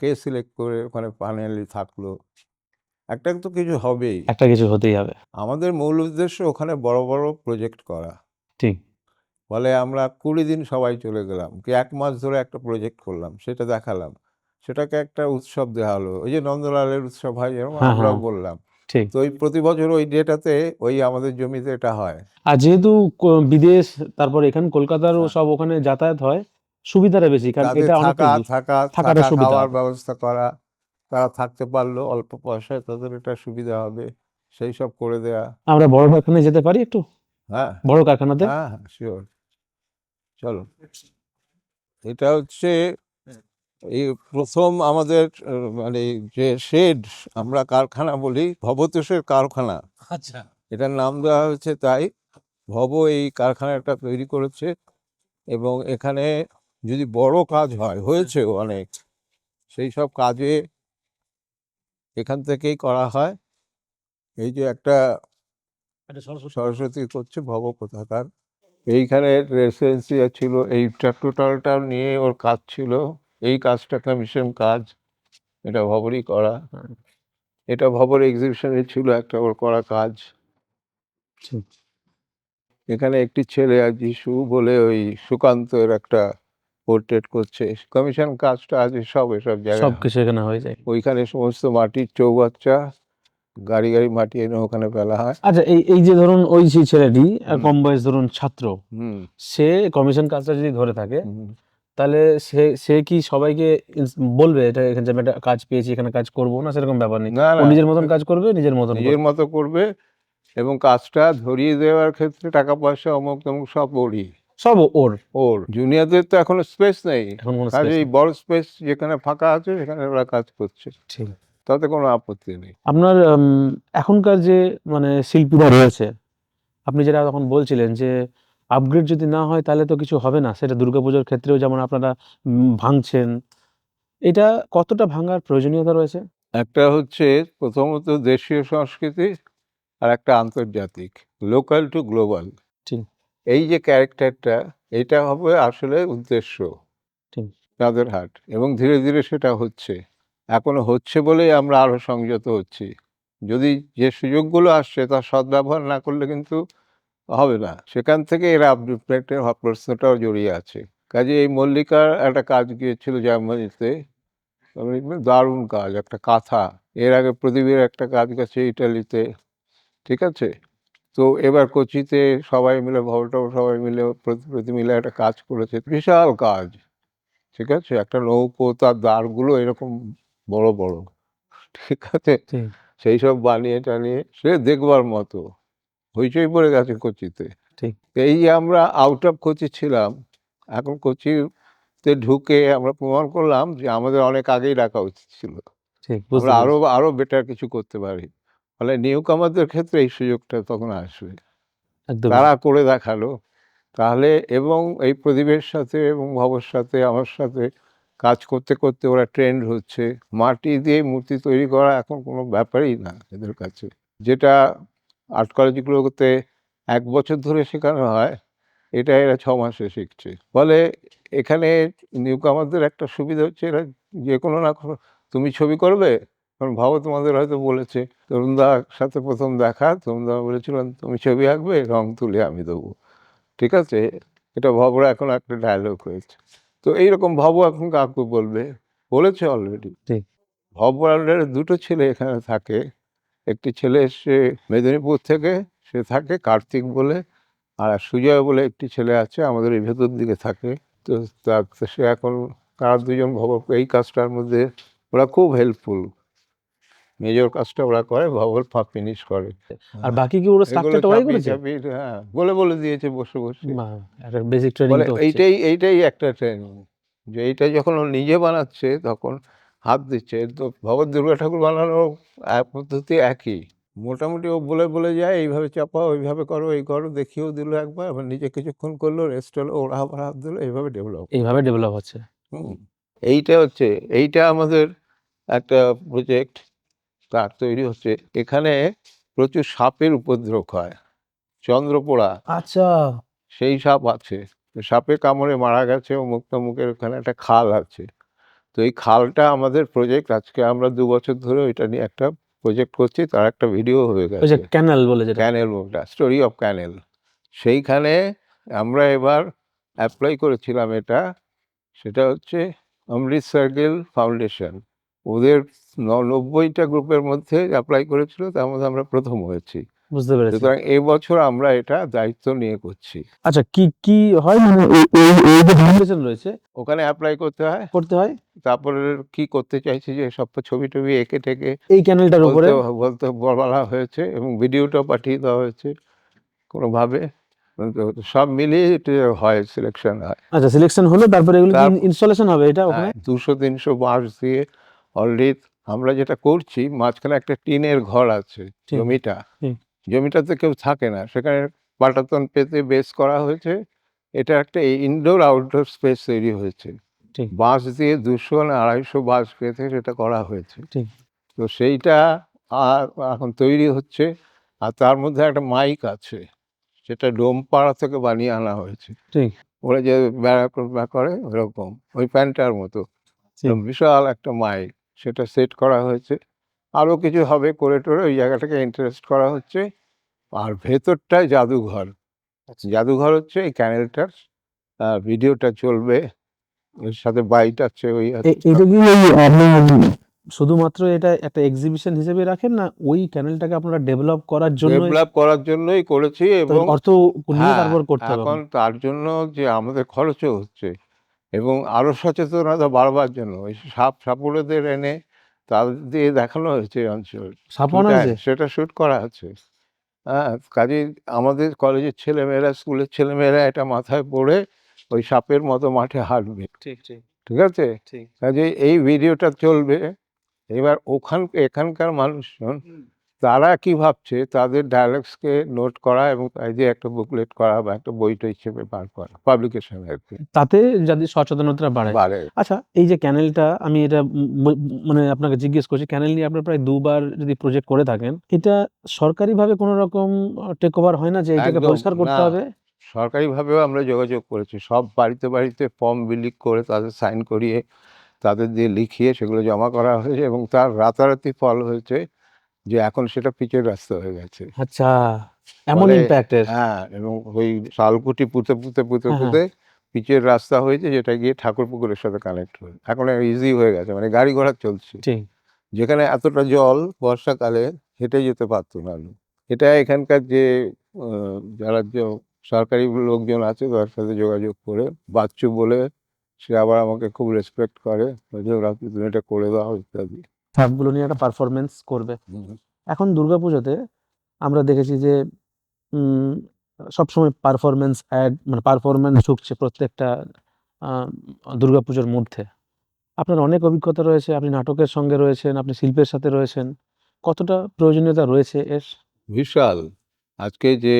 কে সিলেক্ট করে ওখানে পার্মানেন্টলি থাকলো, একটা তো কিছু হবেই। একটা কিছু হতেই হবে। আমাদের মূল উদ্দেশ্য ওখানে বড় বড় প্রজেক্ট করা। ঠিক। ফলে আমরা 20 দিন সবাই চলে গেলাম, কি 1 মাস ধরে একটা প্রজেক্ট করলাম, সেটা দেখালাম, সেটাকে একটা উৎসব দেওয়া হলো, ওই যে নন্দলালের উৎসব হয় যেরকম হ্যাঁ, আমরাও হ্যাঁ, বললাম। ঠিক। তো ওই প্রতি বছর ওই ডেটাতে ওই আমাদের জমিতে এটা হয়। আর যেহেতু বিদেশ, তারপর এখানে কলকাতারও হ্যাঁ। সব ওখানে যাতায়াত হয়, সুবিধাটা বেশি, কারণ তাদের এটা অনেকটা থাকারও থাকা সুবিধা খাওয়ার হবে। ব্যবস্থা করা, তারা থাকতে পারলো অল্প পয়সায়, তাদের এটা সুবিধা হবে, সেই সব করে দেয়া। আমরা বড় কারখানায় যেতে পারি একটু? হ্যাঁ বড় কারখানাতে? হ্যাঁ হ্যাঁ, শিওর, চলো। এটা হচ্ছে এই প্রথম আমাদের মানে যে শেড, আমরা কারখানা বলি, ভবতোষের কারখানা। আচ্ছা। এটার নাম দেওয়া হয়েছে তাই। ভব এই কারখানাটা তৈরি করেছে, এবং এখানে যদি বড় কাজ হয়েছেও অনেক, সেই সব কাজে এখান থেকেই করা হয়। এই যে একটা এটা সরস্বতী। সরস্বতী করছে ভব পতাকার, এইখানে রেসিডেন্সি ছিল, এইটা টোটালটা নিয়ে ওর কাজ ছিল। এই কাজটা কমিশন কাজ, এটা ভবরই করা। এটা ভবর এক্সিবিশনে ছিল একটা ওর করা কাজ। ঠিক। এখানে একটি ছেলে আর যিশু বলে ওই সুকান্তের একটা পোর্ট্রেট করছে। কমিশন কাজটা আজ সব এসব জায়গায় হয়। সবকিছু এখানে হয়ে যায়। ওইখানে সমস্ত মাটির চৌবাচ্চা, গাড়ি গাড়ি মাটি এনে ওখানে ফেলা হয়। আচ্ছা, এই এই যে ধরুন ওই যে ছেলেটি হুম। কম বয়স ধরুন ছাত্র, হুম সে কমিশন কাজটা যদি ধরে থাকে, হুম। তাহলে সে সে কি সবাইকে বলবে এটা এখানে যে আমি একটা কাজ পেয়েছি, এখানে কাজ করবো না, সেরকম ব্যাপার নেই? না ও না, নিজের মতন কাজ করবে, নিজের মতন নিজের মতো করবে, এবং কাজটা ধরিয়ে দেওয়ার ক্ষেত্রে টাকা পয়সা অমুক তমুক সব ওরই। সব ওর। ওর জুনিয়রদের তো এখনো স্পেস নেই, এখন কোনো কাজে space এই নেই। বড় স্পেস যেখানে ফাঁকা আছে সেখানে ওরা কাজ করছে, ঠিক। তাতে কোনো আপত্তি নেই। আপনার এখনকার যে মানে শিল্পীরা রয়েছে, আপনি যেটা তখন বলছিলেন যে আপগ্রেড যদি না হয় তাহলে তো কিছু হবে না, সেটা দুর্গাপুজোর ক্ষেত্রেও যেমন আপনারা ভাঙছেন, এটা কতটা ভাঙার প্রয়োজনীয়তা রয়েছে? একটা হচ্ছে প্রথমত দেশীয় সংস্কৃতি, আর একটা আন্তর্জাতিক, লোকাল টু গ্লোবাল। ঠিক। এই যে ক্যারেক্টারটা, এটা হবে আসলে উদ্দেশ্য ঠিক। চাঁদের হাট, এবং ধীরে ধীরে সেটা হচ্ছে, এখনো হচ্ছে বলেই আমরা আরো সংযত হচ্ছি। যদি যে সুযোগগুলো আসছে তার সদ্ব্যবহার না করলে কিন্তু হবে না, সেখান থেকে এর আপডেটের প্রশ্নটাও জড়িয়ে আছে। কাজে এই মল্লিকার একটা কাজ গিয়েছিল জার্মানিতে, দারুণ কাজ, একটা কাঁথা। এর আগে প্রদীপের একটা কাজ গেছে ইটালিতে, ঠিক আছে। তো এবার কোচিতে সবাই মিলে, ভবটাও সবাই মিলে, প্রতি মিলে একটা কাজ করেছে, বিশাল কাজ, ঠিক আছে। একটা নৌকো, তার দাঁড়গুলো এরকম বড় বড়, ঠিক আছে। ঠিক। সেই সব বানিয়ে টানিয়ে সে দেখবার মতো, হইচই পড়ে গেছে কোচিতে। ঠিক। তো এই যে আমরা আউট অফ কোচি ছিলাম, এখন কোচিতে ঢুকে আমরা প্রমাণ করলাম যে আমাদের অনেক আগেই রাখা উচিত ছিল, ঠিক, বুঝতে আমরা আরো পেরেছি। আরো বেটার কিছু করতে পারি। ফলে নিউ কামারদের ক্ষেত্রে এই সুযোগটা তখন আসবে, একদমই। তারা করে দেখালো। তাহলে এবং এই প্রদীপের সাথে এবং ভবর সাথে আমার সাথে কাজ করতে করতে ওরা ট্রেন্ড হচ্ছে। মাটি দিয়ে মূর্তি তৈরি করা এখন কোনো ব্যাপারই না এদের কাছে, যেটা আর্ট কলেজগুলোতে 1 বছর ধরে শেখানো হয়, এটা এরা 6 মাসে শিখছে। ফলে এখানে নিউ কামারদের একটা সুবিধা হচ্ছে, এরা যে কোনো না কোনো, তুমি ছবি করবে, কারণ ভাবো তোমাদের হয়তো বলেছে, তরুণদার সাথে প্রথম দেখা, তরুণদা বলেছিলেন তুমি ছবি আঁকবে, রং তুলে আমি দেবো, ঠিক আছে। এটা ভবরা এখন একটা ডায়লগ হয়েছে। তো এইরকম ভব এখন কাকু বলবে, বলেছে অলরেডি। ঠিক। ভবরালের 2টো ছেলে এখানে থাকে, একটি ছেলে এসছে মেদিনীপুর থেকে, সে থাকে কার্তিক বলে, আর সুজয় বলে একটি ছেলে আছে আমাদের এই ভেতর দিকে থাকে। তো সে এখন, তারা দুজন এই কাজটার মধ্যে ওরা খুব হেল্পফুল, মেজর কাজটা ওরা করে, ভবর ফিনিশ করে। আর বাকি কি ওরা এগুলো স্ট্রাকচারটা ওরাই চাপিয়ে করেছে? চাপিয়ে, হ্যাঁ, বলে দিয়েছে বসে বসে। বাহ! একটা বেসিক ট্রেনিং বলে তো হচ্ছে। এইটাই একটা ট্রেনিং, যে এইটা যখন ও নিজে বানাচ্ছে তখন হাত দিচ্ছে। তো ভগৎ দুর্গা ঠাকুর বানানোর পদ্ধতি একই। মোটামুটি ও বলে বলে যায়, এইভাবে চাপাও, ওইভাবে করো, এই করো, দেখিয়েও দিল একবার, আবার নিজে কিছুক্ষণ করলো, রেস্ট হলো, ওরা আবার হাত দিল, এইভাবে ডেভেলপ। এইভাবে ডেভেলপ হচ্ছে। এইটা আমাদের একটা প্রজেক্ট, কার্ড তৈরি হচ্ছে। এখানে প্রচুর সাপের উপদ্রব হয়, চন্দ্রপোড়া আচ্ছা, সেই সাপ আছে। তো সাপে কামড়ে মারা গেছে, ও মুক্তামুখের ওখানে একটা খাল আছে। তো এই খালটা আমাদের প্রজেক্ট, আজকে আমরা 2 বছর ধরে এটা নিয়ে একটা প্রজেক্ট করছি, তার একটা ভিডিও হয়ে ওই যে গেছে। ক্যানাল বলে যেটা। ক্যানেল মুভটা, স্টোরি অফ ক্যানেল। সেইখানে আমরা এবার অ্যাপ্লাই করেছিলাম এটা। সেটা হচ্ছে অমৃত সার্কেল ফাউন্ডেশন। ওদের 90টা গ্রুপের মধ্যে অ্যাপ্লাই করেছিল, তার মধ্যে আমরা প্রথম হয়েছি। বুঝতে পেরেছি। সুতরাং এবছর আমরা এটা দায়িত্ব নিয়ে করছি। আচ্ছা, কি কি হয় মানে এই যে ফাউন্ডেশন রয়েছে ওখানে অ্যাপ্লাই করতে হয়, করতে হয় তারপরে কি করতে চাইছি যে সব ছবি টবি এঁকে টেকে এই ক্যানেলটার উপরে। বলতে বলা হয়েছে, এবং ভিডিওটাও পাঠিয়ে দেওয়া হয়েছে কোনোভাবে। তো সব মিলিয়ে এটা হয়, সিলেকশন হয়। আচ্ছা, সিলেকশন হলো, তারপরে এগুলো কি তারপর- ইনস্টলেশন হবে এটা ওখানে? 200-300 বাঁশ দিয়ে অলরেডি আমরা যেটা করছি, মাঝখানে একটা টিনের ঘর আছে। ঠিক। জমিটা ঠিক। জমিটাতে কেউ থাকে না, সেখানে পাটাতন পেতে বেস করা হয়েছে। এটা একটা ইনডোর আউটডোর স্পেস তৈরি হয়েছে। ঠিক। বাঁশ দিয়ে 200 না 250 বাঁশ পেতে সেটা করা হয়েছে। ঠিক। তো সেইটা আর এখন তৈরি হচ্ছে। আর তার মধ্যে একটা মাইক আছে, সেটা ডোমপাড়া থেকে বানিয়ে আনা হয়েছে। ঠিক। ওরা যে বেড়া করে ওরকম, ওই প্যান্টার মতো ঠিক। বিশাল একটা মাইক, সেটা সেট করা হয়েছে। আরও কিছু হবে করে টোরে ওই জায়গাটাকে ইন্টারেস্ট করা হচ্ছে। আর ভেতরটায় জাদুঘর। জাদুঘর হচ্ছে এই ক্যানেলটার ভিডিওটা চলবে, এর সাথে বাইট আছে, ওই আছে। এটা কি ওই আপনি শুধুমাত্র এটা একটা এক্সিবিশন হিসেবে রাখেন, না ওই ক্যানেলটাকে আপনারা ডেভেলপ করার জন্য ডেভেলপ করার জন্যই করেছি, এবং অর্থ নিয়ে হ্যাঁ, তারপর করতে হবে? এখন তার জন্য যে আমাদের খরচও হচ্ছে, এবং আরও সচেতনতা বাড়বার জন্য ওই সাপুড়েদের এনে তাদের দিয়ে দেখানো হয়েছে এই অঞ্চল। সাপানো আছে? সেটা শ্যুট করা আছে। হ্যাঁ, কাজেই আমাদের কলেজের ছেলেমেয়েরা, স্কুলের ছেলেমেয়েরা এটা মাথায় পড়ে ওই সাপের মতো মাঠে হাঁটবে। ঠিক। ঠিক। ঠিক আছে? ঠিক। কাজেই এই ভিডিওটা চলবে। এবার এখানকার মানুষজন তারা কি ভাবছে, তাদের ডায়ালগসকে নোট করা এবং তাই দিয়ে একটা বুকলেট করা বা একটা বই-টই হিসেবে বার করা, পাবলিকেশন আরকি। তাতে যাতে সচেতনতা বাড়ে। বাড়ে। আচ্ছা, এই যে ক্যানেলটা আমি এটা মানে আপনাকে জিজ্ঞেস করছি, ক্যানেল নিয়ে আপনারা প্রায় 2 বার যদি প্রজেক্ট করে থাকেন, এটা সরকারিভাবে কোনো রকম টেক ওভার হয় না যে এটাকে একদম পরিষ্কার করতে না, হবে? সরকারিভাবেও আমরা যোগাযোগ করেছি। সব বাড়িতে, বাড়িতে ফর্ম বিলি করে তাদের সাইন করিয়ে, তাদের দিয়ে লিখিয়ে সেগুলো জমা করা হয়েছে, এবং তার রাতারাতি ফল হয়েছে যে এখন সেটা পিচের রাস্তা হয়ে গেছে। আচ্ছা, এমন ফলে ইমপ্যাক্ট এর? হ্যাঁ, এবং ওই শালকুটি পুঁতে হ্যাঁ, হ্যাঁ। পিচের রাস্তা হয়েছে, যেটা গিয়ে ঠাকুরপুকুরের সাথে কানেক্ট হয়ে এখন ইজি হয়ে গেছে, মানে গাড়ি ঘোড়া চলছে। ঠিক। যেখানে এতটা জল বর্ষাকালে হেঁটে যেতে পারতো না লোক। এটা এখানকার যে যারা সরকারি লোকজন আছে তাদের সাথে যোগাযোগ করে, বাচ্চু বলে, সে আবার আমাকে খুব রেসপেক্ট করে, বলছে, "রাখি, তুমি এটা করে দাও" ইত্যাদি। সাপগুলো নিয়ে একটা পারফরম্যান্স করবে। এখন দুর্গাপুজোতে আমরা দেখেছি যে উম সবসময় পারফরম্যান্স অ্যাড মানে পারফরম্যান্স ঢুকছে প্রত্যেকটা আ দুর্গাপুজোর মধ্যে। আপনার অনেক অভিজ্ঞতা রয়েছে, আপনি নাটকের সঙ্গে রয়েছেন, আপনি শিল্পের সাথে রয়েছেন। কতটা প্রয়োজনীয়তা রয়েছে এর? বিশাল। আজকে যে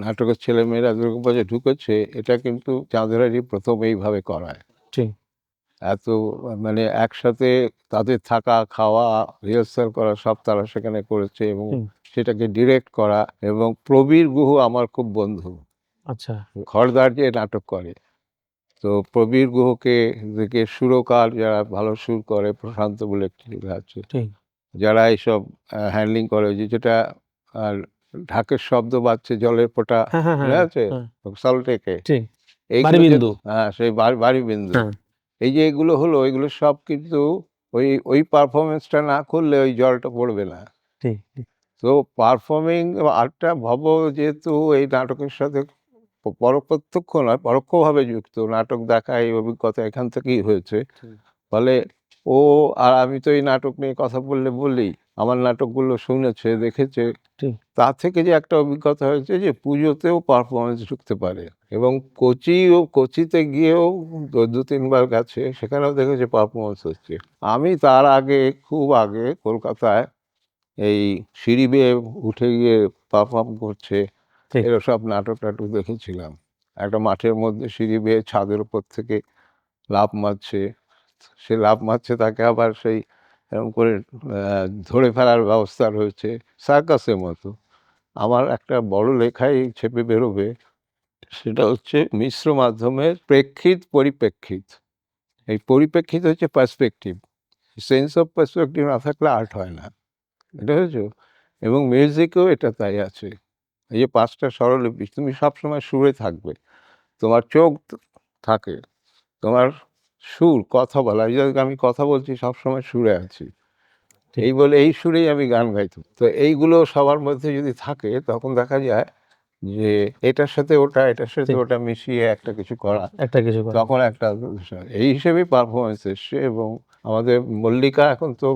নাটকের ছেলেমেয়েরা দুর্গাপুজোয় ঢুকেছে, এটা কিন্তু চাঁদেরারই প্রথম এইভাবে করায়। ঠিক। এত মানে একসাথে তাদের থাকা, খাওয়া, রিহার্সাল করা সব তারা সেখানে করেছে, এবং হুম। সেটাকে ডিরেক্ট করা। এবং প্রবীর গুহ আমার খুব বন্ধু, আচ্ছা। খড়দার যে নাটক করে। তো প্রবীর গুহকে দেখে সুরকার যারা ভালো সুর করে, প্রশান্ত বলে একটি ছেলে আছে, ঠিক। যারা এইসব হ্যান্ডলিং করে, যেটা আর ঢাকের শব্দ বাজছে, জলের ফোঁটা, হ্যাঁ, হ্যাঁ, মনে হ্যাঁ, আছে? হ্যাঁ। সল্টলেকে ঠিক। এইগুলো বারিবিন্দু। হ্যাঁ, সেই বারিবিন্দু। হ্যাঁ। এই যে এগুলো হলো, এগুলো সব কিন্তু ওই পারফরমেন্সটা না করলে ওই জলটা পড়বে না। ঠিক। ঠিক। তো পারফর্মিং আর্টটা যেহেতু এই নাটকের সাথে প্রত্যক্ষ নয়, পরোক্ষভাবে যুক্ত, নাটক দেখা এই অভিজ্ঞতা এখান থেকেই হয়েছে। ঠিক। ফলে ও আর আমি তো এই নাটক নিয়ে কথা বললে বলি, আমার নাটকগুলো শুনেছে, দেখেছে। ঠিক। তার থেকে যে একটা অভিজ্ঞতা হয়েছে যে পুজোতেও পারফরমেন্স ঢুকতে পারে, এবং কোচিতে গিয়েও ২-৩ বার গেছে, সেখানেও দেখেছে পারফরমেন্স হচ্ছে। আমি তার আগে, খুব আগে কলকাতায় এই সিঁড়ি বেয়ে উঠে গিয়ে পারফর্ম করছে ঠিক। এরকম সব নাটক টাটক দেখেছিলাম। একটা মাঠের মধ্যে সিঁড়ি বেয়ে ছাদের উপর থেকে লাফ মারছে, সে লাফ মারছে, তাকে আবার সেই এরকম করে ধরে ফেলার ব্যবস্থা রয়েছে, সার্কাসের মতো। আমার একটা বড় লেখাই ছেপে বেরোবে, সেটা হচ্ছে মিশ্র মাধ্যমের প্রেক্ষিত পরিপ্রেক্ষিত। এই পরিপ্রেক্ষিত হচ্ছে পার্সপেক্টিভ। সেন্স অফ পার্সপেক্টিভ না থাকলে আর্ট হয় না, এটা বুঝেছো? এবং মিউজিকেও এটা তাই আছে। এই যে ৫টা স্বরলিপি, তুমি সবসময় সুরে থাকবে, তোমার চোখ থাকে, তোমার সুর, কথা বলা, এই যে আমি কথা বলছি সবসময় সুরে আছি, ঠিক। এই বলে এই সুরেই আমি গান গাইতাম। তো এইগুলো সবার মধ্যে যদি থাকে তখন দেখা যায় যে এটার সাথে ওটা, এটার সাথে ঠিক। ওটা মিশিয়ে একটা কিছু করা, একটা কিছু করে। তখন একটা বিষয়। এই হিসেবেই পারফরমেন্স এসছে, এবং আমাদের মল্লিকা এখন তো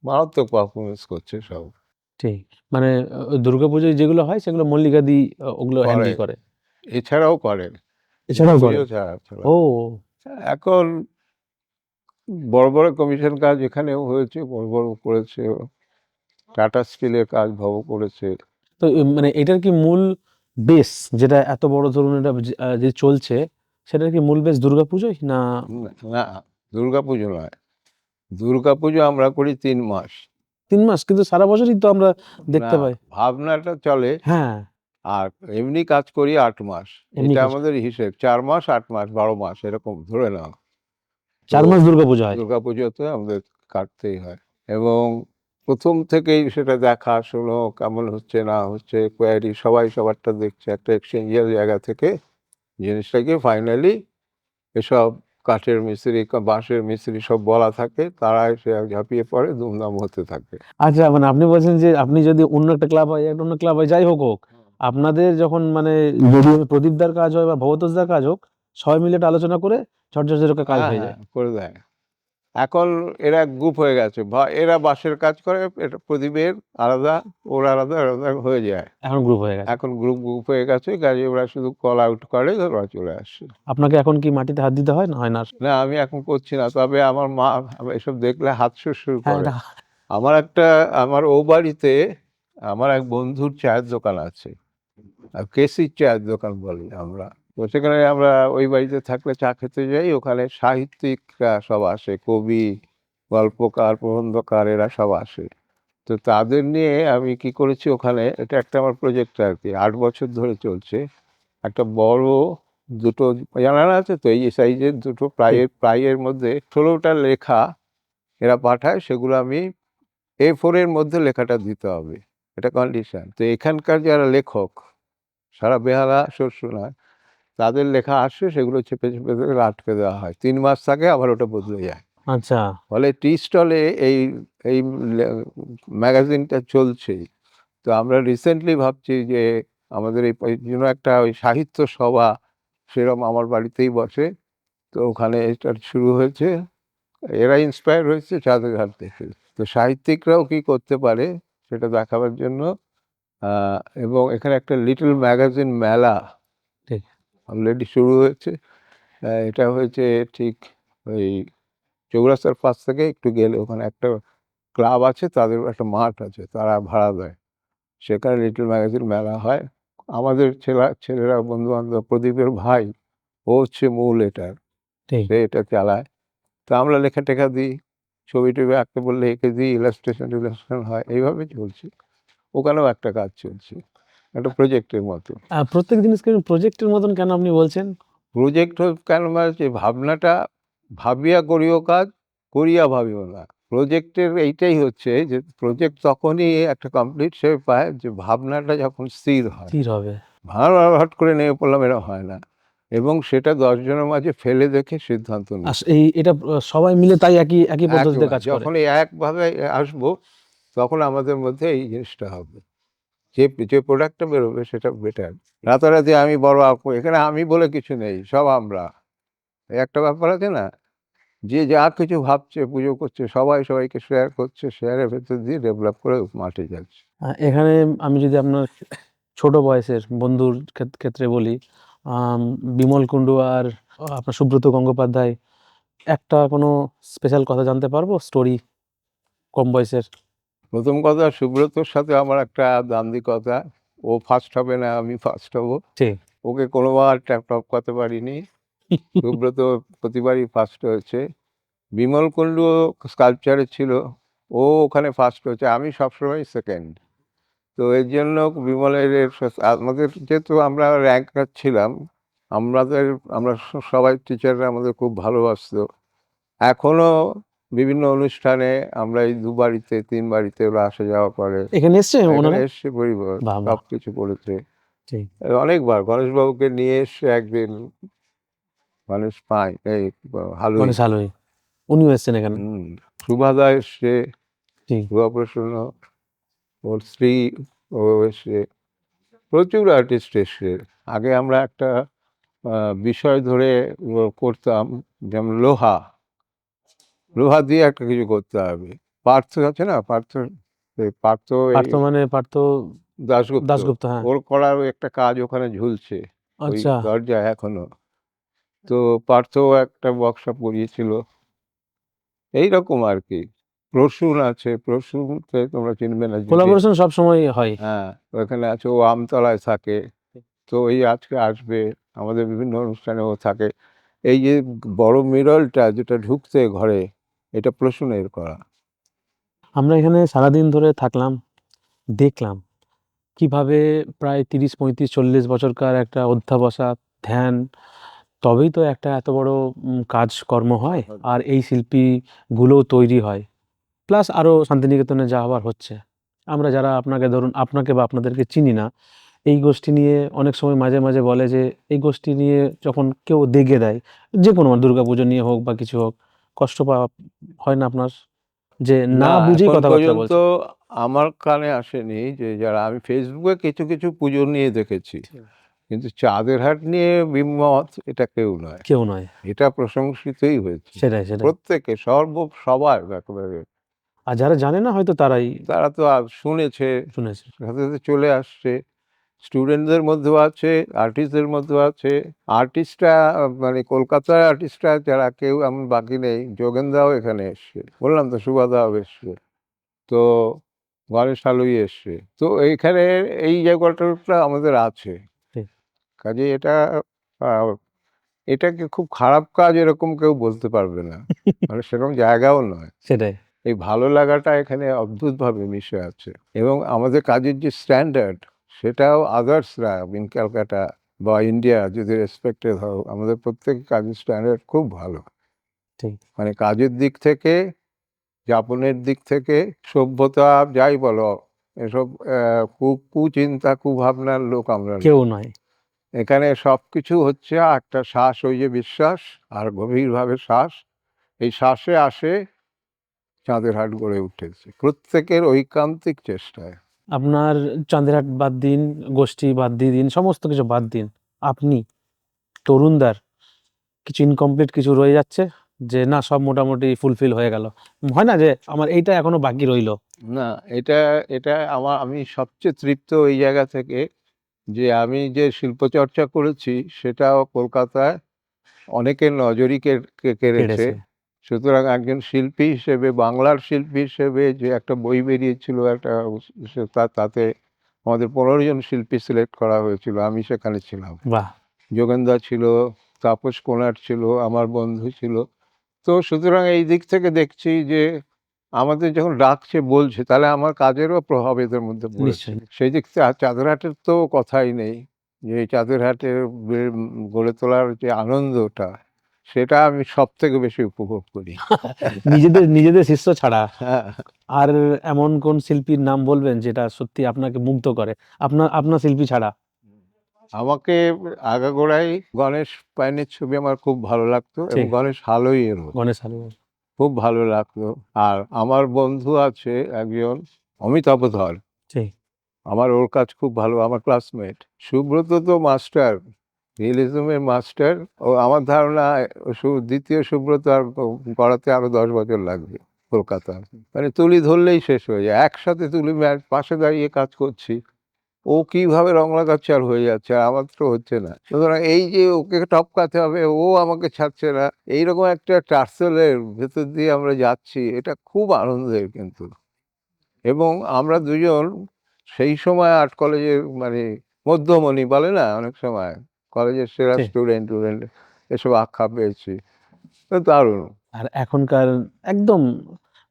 মারাত্মক পারফরমেন্স করছে সব। ঠিক। মানে দুর্গাপুজোয় যেগুলো হয় সেগুলো মল্লিকাদি ওগুলো করে, হ্যান্ডেল করে। এছাড়াও করে, এছাড়াও করে? পুজো ছাড়া। ও! এখন বড় বড় কমিশন কাজ এখানেও হয়েছে, বড় বড় করেছে, টাটা স্টিলের কাজ ভালো করেছে। তো মানে এটার কি মূল বেস, যেটা এত বড় ধরুন এটা যে চলছে, সেটার কি মূল বেস দুর্গাপুজোই না? না, দুর্গাপুজো নয়, দুর্গাপুজো আমরা করি ৩ মাস। ৩ মাস? কিন্তু সারা বছরই তো আমরা না, দেখতে পাই। ভাবনাটা চলে, হ্যাঁ, আর এমনি কাজ করি ৮ মাস। এমনি এটা কাজ। আমাদের হিসেব, ৪ মাস, ৮ মাস, ১২ মাস এরকম ধরে নাও। ৪ তো মাস দুর্গাপুজো হয়। দুর্গাপুজোতে আমাদের কাটতেই হয়, এবং প্রথম থেকেই সেটা দেখা শোনো, কেমন হচ্ছে না হচ্ছে, কোয়ারি সবাই সবারটা দেখছে, একটা এক্সচেঞ্জের জায়গা থেকে জিনিসটাকে ফাইনালি এসব কাঠের মিস্ত্রি, বাঁশের মিস্ত্রি সব বলা থাকে, তারা এসে ঝাঁপিয়ে পড়ে, দুমদাম হতে থাকে। আচ্ছা, মানে আপনি বলছেন যে আপনি যদি অন্য একটা ক্লাব হয়, একটা অন্য ক্লাব হয়, যাই হোক, আপনাদের যখন মানে যদি প্রদীপদার কাজ হয় বা ভবতোষদার কাজ হোক, সবাই মিলে একটা আলোচনা করে ঝরঝর করে কাজ হ্যাঁ, হয়ে হ্যাঁ, যায়। করে দেয়। এখন এরা গ্রুপ হয়ে গেছে, এরা বাঁশের কাজ করে, এটা প্রদীপের আলাদা, ওর আলাদা আলাদা হয়ে যায়। এখন গ্রুপ হয়ে গেছে। এখন গ্রুপ হয়ে গেছে, কাজে ওরা শুধু কল আউট করে, ওরা চলে আসছে। আপনাকে এখন কি মাটিতে হাত দিতে হয় না হয় না? না, আমি এখন করছি না, তবে আমার মা এসব দেখলে হাত শুরু হ্যাঁ, করে। এটা আমার ও বাড়িতে আমার এক বন্ধুর চায়ের দোকান আছে, কেসির চায়ের দোকান বলি আমরা। তো সেখানে আমরা ওই বাড়িতে থাকলে চা খেতে যাই, ওখানে সাহিত্যিকরা সব আসে, কবি, গল্পকার, প্রবন্ধকার, এরা সব আসে। তো তাদের নিয়ে আমি কি করেছি, ওখানে এটা একটা আমার প্রজেক্ট আর কি, ৮ বছর ধরে চলছে। একটা বড় দুটো জানালা আছে তো, এই সাইজের দুটো প্রাইয়ের মধ্যে ১৬টা লেখা এরা পাঠায়, সেগুলো আমি A4 এর মধ্যে লেখাটা দিতে হবে, এটা কন্ডিশন। তো এখানকার যারা লেখক, সারা বেহালা শস্যনাগ, তাদের লেখা আসে, সেগুলো চেপে চেপে করে আটকে দেওয়া হয়, ৩ মাস থাকে, আবার ওটা বদলে যায়। আচ্ছা। ফলে টি স্টলে এই এই ম্যাগাজিনটা চলছেই। তো আমরা রিসেন্টলি ভাবছি যে আমাদের এই জন্য একটা ওই সাহিত্য সভা সেরকম আমার বাড়িতেই বসে, তো ওখানে এটা শুরু হয়েছে। এরা ইন্সপায়ার হয়েছে চাঁদের ঘাট দেখে। তো সাহিত্যিকরাও কি করতে পারে সেটা দেখাবার জন্য, এবং এখানে একটা লিটল ম্যাগাজিন মেলা ঠিক। অলরেডি শুরু হয়েছে। এটা হয়েছে ঠিক ওই চৌরাস্তার পাশ থেকে একটু গেলে ওখানে একটা ক্লাব আছে, তাদের একটা মাঠ আছে, তারা ভাড়া দেয়, সেখানে লিটল ম্যাগাজিন মেলা হয়। আমাদের ছেলেরা, বন্ধু বান্ধব, প্রদীপের ভাই, ও হচ্ছে মূল এটার, ঠিক। সে এটা চালায়। তো আমরা লেখা টেখা দিই, ছবি টবি আঁকতে বললে এঁকে দিই, ইলাস্ট্রেশন হয়, এইভাবে চলছে। ওখানেও একটা কাজ চলছে, একটা প্রজেক্টের মতো। প্রত্যেক জিনিসকে প্রজেক্টের মতন কেন আপনি বলছেন? প্রজেক্ট কেন মানে যে ভাবনাটা, ভাবিয়া করিও কাজ, করিয়া ভাবিও না। প্রজেক্টের এইটাই হচ্ছে যে প্রজেক্ট তখনই একটা কমপ্লিট শেপ পায় যে ভাবনাটা যখন স্থির হয়। স্থির হবে। হট করে নেমে পড়লাম, এটা হয় না, এবং সেটা ১০ জনের মাঝে ফেলে দেখে সিদ্ধান্ত নিই। এটা সবাই মিলে তাই একই পদ্ধতিতে একবার কাজ করে। যখন এই একভাবে আসবো, তখন আমাদের মধ্যে এই জিনিসটা হবে, যে যে প্রোডাক্টটা বেরোবে সেটা বেটার। রাতারাতি আমি বড় আঁকবো, এখানে আমি বলে কিছু নেই, সব আমরা। এই একটা ব্যাপার আছে না, যে যা কিছু ভাবছে, পুজো করছে, সবাই সবাইকে শেয়ার করছে, শেয়ারের ভেতর দিয়ে ডেভেলপ করে মাঠে যাচ্ছে। এখানে আমি যদি আপনার ছোট বয়সের বন্ধুর ক্ষেত্রে বলি, বিমল কুণ্ডু আর আপনার সুব্রত গঙ্গোপাধ্যায়, একটা কোনো স্পেশাল কথা জানতে পারবো, স্টোরি কম বয়সের? প্রথম কথা, সুব্রতর সাথে আমার একটা দান্দিকতা, ও ফার্স্ট হবে না আমি ফার্স্ট হব, ঠিক। ওকে কোনোবার টপকাতে পারিনি। সুব্রত প্রতিবারই ফার্স্ট হয়েছে। বিমল কুণ্ডু স্কাল্পচারে ছিল, ও ওখানে ফার্স্ট হয়েছে, আমি সবসময় সেকেন্ড। তো এর জন্য বিমলের আমাদের যেহেতু আমরা র্যাঙ্কার ছিলাম, আমরা সবাই টিচাররা আমাদের খুব ভালোবাসতো। এখনো বিভিন্ন অনুষ্ঠানে আমরা এই 2 বাড়িতে 3 বাড়িতে ওরা আসা যাওয়া করে। এখানে এসছে এখানে ওনারা? এসছে পরিবার, বাহ, বাহ। সবকিছু করেছে। ঠিক। অনেকবার গণেশবাবুকে নিয়ে এসছে একদিন, গণেশ পাই এই হালুই। গণেশ হালুই, উনিও এসছেন এখানে। সুভাদা এসছে, ঠিক। শুভপ্রসন্ন, ওর স্ত্রী, ও এসছে, প্রচুর আর্টিস্ট এসছে। আগে আমরা একটা বিষয় ধরে করতাম, যেমন লোহা দিয়ে একটা কিছু করতে হবে। পার্থ আছে না, পার্থ পার্থ মানে পার্থ দাশগুপ্ত, দাশগুপ্ত, হ্যাঁ। ওর করার একটা কাজ ওখানে ঝুলছে ওই আচ্ছা। দরজায় এখনো। তো পার্থও একটা ওয়ার্কশপ করিয়েছিল, এইরকম আর কি। প্রসূন আছে, প্রসূনকে তোমরা চিনবে না যদি। কোলাবোরেশন সব সময় হয়। হ্যাঁ, ওখানে আছে, ও আমতলায় থাকে। তো এই আজকে আসবে, আমাদের বিভিন্ন অনুষ্ঠানে ও থাকে। এই যে বড় মিররটা যেটা ঢুকছে ঘরে, এটা প্রসূনের করা। আমরা এখানে সারাদিন ধরে থাকলাম, দেখলাম কিভাবে প্রায় 30, 35, 40 বছরকার একটা অধ্যাবসা, ধ্যান, তবেই তো একটা এত বড় কাজকর্ম হয়, আর এই শিল্পীগুলো তৈরি হয়। প্লাস আরও শান্তিনিকেতনে যা আবার হচ্ছে, আমরা যারা আপনাকে ধরুন আপনাকে বা আপনাদেরকে চিনি না, এই গোষ্ঠী নিয়ে অনেক সময় মাঝে মাঝে বলে যে এই গোষ্ঠী নিয়ে যখন কেউ দেখিয়ে দেয়, যে কোনো দুর্গাপুজো নিয়ে হোক বা কিছু হোক, কষ্ট পাওয়া হয় না আপনার, যে না না, বুঝেই এখন কথাবার্তা পর্যন্ত বলছে? আমার কানে আসেনি। যে যারা, আমি ফেসবুকে কিছু কিছু পুজো নিয়ে দেখেছি, কিন্তু চাঁদের হাট নিয়ে বিমত এটা কেউ নয়। কেউ নয়। এটা প্রশংসিতই হয়েছে সেটাই, সেটাই। প্রত্যেকে, সবার একেবারে। আর যারা জানে না হয়তো তারাই তারা তো শুনেছে, শুনেছে। সাথে সাথে চলে আসছে। স্টুডেন্টদের মধ্যেও আছে, আর্টিস্টদের মধ্যেও আছে। আর্টিস্টরা মানে কলকাতার আর্টিস্টরা যারা কেউ এমন বাকি নেই। যোগেনদাও এখানে এসছে, বললাম তো, সুভাদাও এসছে, তো গণেশ হালুই এসছে। তো এইখানে এই জায়গাটা আমাদের আছে। ঠিক। কাজে আহ, এটাকে খুব খারাপ কাজ এরকম কেউ বলতে পারবে না, মানে সেরকম জায়গাও নয়। সেটাই। এই ভালো লাগাটা এখানে অদ্ভুতভাবে মিশে আছে। এবং আমাদের কাজের যে স্ট্যান্ডার্ড, সেটাও আদার্সরা ইন ক্যালকাটা বা ইন্ডিয়া যদি রেসপেক্টেড হয়, আমাদের প্রত্যেক কাজের স্ট্যান্ডার্ড খুব ভালো। ঠিক। মানে কাজের দিক থেকে, যাপনের দিক থেকে, সভ্যতা যাই বলো, এসব কুচিন্তা কুভাবনার লোক আমরা কেউ নই। নয়। এখানে সব কিছু হচ্ছে একটা শ্বাস, ওই যে বিশ্বাস, আর গভীরভাবে শ্বাস, এই শ্বাসে আসে চাঁদের হাট গড়ে উঠেছে প্রত্যেকের ঐকান্তিক চেষ্টায়। আপনার চাঁদেরহাট বাদ দিন, গোষ্ঠী বাদ দিয়ে দিন, সমস্ত কিছু বাদ দিন, আপনি তরুণদার কিছু ইনকমপ্লিট কিছু রয়ে যাচ্ছে, যে না সব মোটামুটি ফুলফিল হয়ে গেল, হয় না যে আমার এইটা এখনো বাকি রইলো? না, এটা এটা আমি সবচেয়ে তৃপ্ত এই জায়গা থেকে, যে আমি যে শিল্পচর্চা করেছি সেটাও কলকাতায় অনেকের নজরই কেড়েছে। কেড়েছে। সুতরাং একজন শিল্পী হিসেবে, বাংলার শিল্পী হিসেবে, যে একটা বই বেরিয়েছিল একটা, তাতে আমাদের 15 জন শিল্পী সিলেক্ট করা হয়েছিল, আমি সেখানে ছিলাম। বাহ। যোগেন্দা ছিল, তাপস কোনার ছিল, আমার বন্ধু ছিল। তো সুতরাং এই দিক থেকে দেখছি যে আমাদের যখন ডাকছে, বলছে, তাহলে আমার কাজেরও প্রভাব এদের মধ্যে পড়েছে। নিশ্চয়ই। সেই দিক থেকে চাঁদের হাটের তো কথাই নেই, যে এই চাঁদের হাটের গড়ে তোলার যে আনন্দটা, সেটা আমি সব থেকে বেশি উপভোগ করি। নিজেদের নিজেদের শিষ্য ছাড়া হ্যাঁ, আর এমন কোন শিল্পীর নাম বলবেন যেটা সত্যি আপনাকে মুগ্ধ করে, আপনার আপনার শিল্পী ছাড়া? আমাকে আগাগোড়াই গণেশ পাইনের ছবি আমার খুব ভালো লাগতো, এবং ঠিক। গণেশ হালুইয়েরও গণেশ হালুই। খুব ভালো লাগতো। আর আমার বন্ধু আছে একজন, অমিতাভ ধর, ঠিক। আমার ওর কাজ খুব ভালো, আমার ক্লাসমেট। সুব্রত তো মাস্টার, রিয়েলিজমের মাস্টার। ও আমার ধারণা দ্বিতীয় সুব্রত আর করাতে আরো 10 বছর লাগবে কলকাতা। মানে তুলি ধরলেই শেষ হয়ে যায়, একসাথে তুলি পাশে দাঁড়িয়ে কাজ করছি, ও কিভাবে রং লাগাচ্ছে আর হয়ে যাচ্ছে, আর আমার তো হচ্ছে না। সুতরাং এই যে ওকে টপকাতে হবে, ও আমাকে ছাড়ছে না, এইরকম একটা টার্সেলের ভেতর দিয়ে আমরা যাচ্ছি, এটা খুব আনন্দের কিন্তু। এবং আমরা দুজন সেই সময় আর্ট কলেজের মানে মধ্যমণি বলে না, অনেক সময় কলেজের সেরা ঠিক। স্টুডেন্ট এসব আখ্যা পেয়েছি। তো দারুণ। আর এখনকার একদম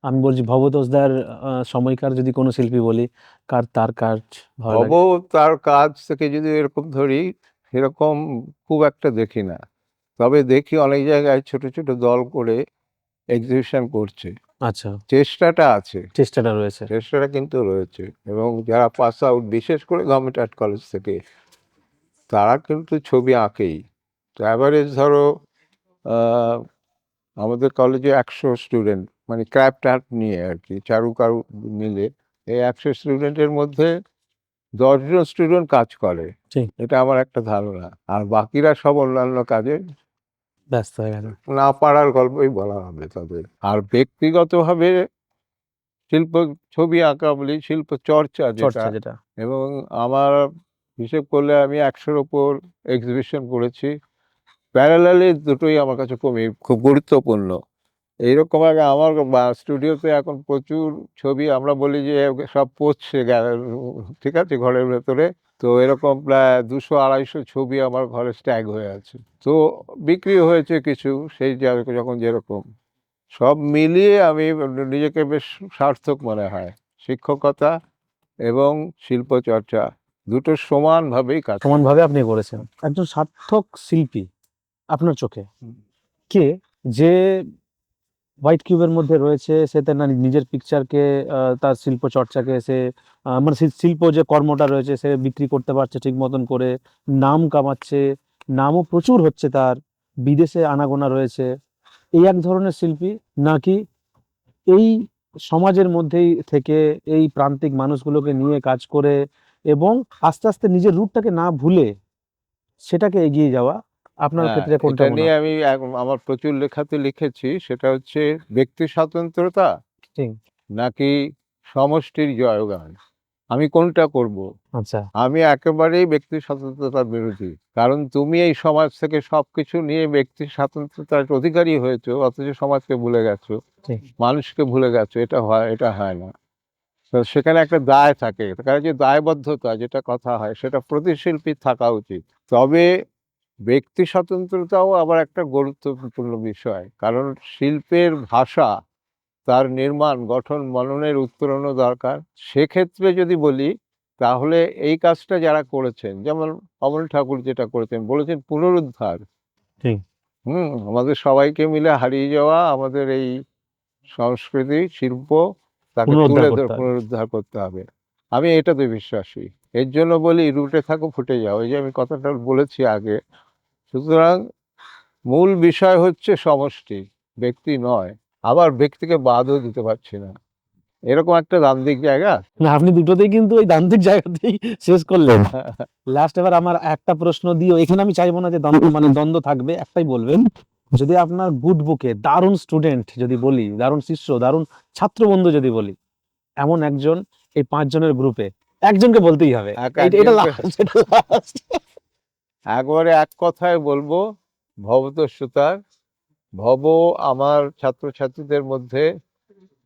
আমি বলছি ভবতোষদার সময়কার যদি কোনো শিল্পী বলি, তার কাজ ভালো ভব লাগে? তার কাজ থেকে যদি এরকম ধরি, সেরকম খুব একটা দেখি না, তবে দেখি অনেক জায়গায় ছোট ছোট দল করে এক্সিবিশন করছে। আচ্ছা, চেষ্টাটা আছে, চেষ্টাটা রয়েছে। চেষ্টাটা কিন্তু রয়েছে। এবং যারা পাস আউট, বিশেষ করে গভর্নমেন্ট আর্ট কলেজ থেকে, তারা কিন্তু ছবি আঁকেই। তো অ্যাভারেজ ধরো আহ, আমাদের কলেজে 100 স্টুডেন্ট, মানে ক্রাফট আর্ট নিয়ে আর কি, চারু মিলে, এই 100 স্টুডেন্টের মধ্যে 10 জন স্টুডেন্ট কাজ করে, ঠিক। এটা আমার একটা ধারণা। আর বাকিরা সব অন্যান্য কাজে ব্যস্ত হয়ে গেল। না পারার গল্পই বলা হবে তাদের। আর ব্যক্তিগতভাবে শিল্প, ছবি আঁকা বলি, শিল্প চর্চা যেটা, চর্চা যেটা। এবং আমার হিসেব করলে আমি 100-র ওপর এক্সিবিশন করেছি। প্যারালালি দুটোই আমার কাছে খুব গুরুত্বপূর্ণ। এইরকম আগে আমার স্টুডিওতে এখন প্রচুর ছবি, আমরা বলি যে সব পড়ছে ঠিক আছে ঘরের ভেতরে। তো এরকম প্রায় 200-250 ছবি আমার ঘরে স্ট্যাগ হয়ে আছে। তো বিক্রি হয়েছে কিছু, সেই যখন যেরকম সব মিলিয়ে আমি নিজেকে বেশ সার্থক মনে হয়। শিক্ষকতা এবং শিল্প চর্চা দুটো সমানভাবেই কাজ করে। সমানভাবে আপনি করেছেন। একজন সার্থক শিল্পী আপনার চোখে হুম। কে, যে হোয়াইট কিউবের মধ্যে রয়েছে, সে তার নিজের পিকচারকে, তার শিল্প চর্চাকে সে মানে শিল্প যে কর্মটা রয়েছে সে বিক্রি করতে পারছে ঠিক মতন করে, নাম কামাচ্ছে, নামও প্রচুর হচ্ছে তার, বিদেশে আনাগোনা রয়েছে, এই এক ধরনের শিল্পী, নাকি এই সমাজের মধ্যেই থেকে এই প্রান্তিক মানুষগুলোকে নিয়ে কাজ করে এবং আস্তে আস্তে নিজের রুটটাকে না ভুলে সেটাকে এগিয়ে যাওয়া, আপনার হ্যাঁ, ক্ষেত্রে কোনটা এটা মনে নিয়ে হয়? আমি আমার প্রচুর লেখাতে লিখেছি। সেটা হচ্ছে ব্যক্তি স্বাতন্ত্র্যতা ঠিক। নাকি সমষ্টির জয়গান। আমি কোনটা করব? আচ্ছা। আমি একেবারেই ব্যক্তি স্বাতন্ত্র্যতার বিরোধী। কারণ তুমি এই সমাজ থেকে সবকিছু নিয়ে ব্যক্তি স্বাতন্ত্র্যতার অধিকারী হয়েছো, অথচ সমাজকে ভুলে গেছো, ঠিক। মানুষকে ভুলে গেছো। এটা হয় না। তো সেখানে একটা দায় থাকে। কারণ যে দায়বদ্ধতা যেটা কথা হয়, সেটা প্রতি শিল্পীর থাকা উচিত। তবে ব্যক্তি স্বাতন্ত্র্যতাও আবার একটা গুরুত্বপূর্ণ বিষয়। কারণ শিল্পের ভাষা, তার নির্মাণ, গঠন, মননের উত্তরণও দরকার। সেক্ষেত্রে যদি বলি, তাহলে এই কাজটা যারা করেছেন, যেমন অমল ঠাকুর যেটা করেছেন, বলেছেন পুনরুদ্ধার। ঠিক। আমাদের সবাইকে মিলে হারিয়ে যাওয়া আমাদের এই সংস্কৃতি, শিল্প, তাকে পুনরুদ্ধার করতে হবে। পুনরুদ্ধার করতে হবে। আমি এটাতে বিশ্বাসী। এর জন্য বলি, রুটে থাকো ফুটে যাও। এই যে আমি কথাটা বলেছি আগে। সুতরাং মূল বিষয় হচ্ছে সমষ্টি, ব্যক্তি নয়। আবার ব্যক্তিকে বাদও দিতে পারছি না, এরকম একটা দ্বান্দ্বিক জায়গা। না, আপনি দুটোতেই কিন্তু ওই দান্তিক জায়গাতেই শেষ করলেন। লাস্ট এবার আমার একটা প্রশ্ন দিও, এখানে আমি চাইবো না যে দ্বন্দ্ব থাকবে, একটাই বলবেন। যদি আপনার গুড বুকে দারুণ স্টুডেন্ট যদি বলি, দারুণ শিষ্য, দারুণ ছাত্র বন্ধু যদি বলি, এমন একজন এই 5 জনের গ্রুপে একজনকে বলতেই হবে, এটা এটা একজনকে লাস্ট, এটা লাস্ট। একবারে এক কথায় বলবো, ভবতোষ সুতার। ভব আমার ছাত্রছাত্রীদের মধ্যে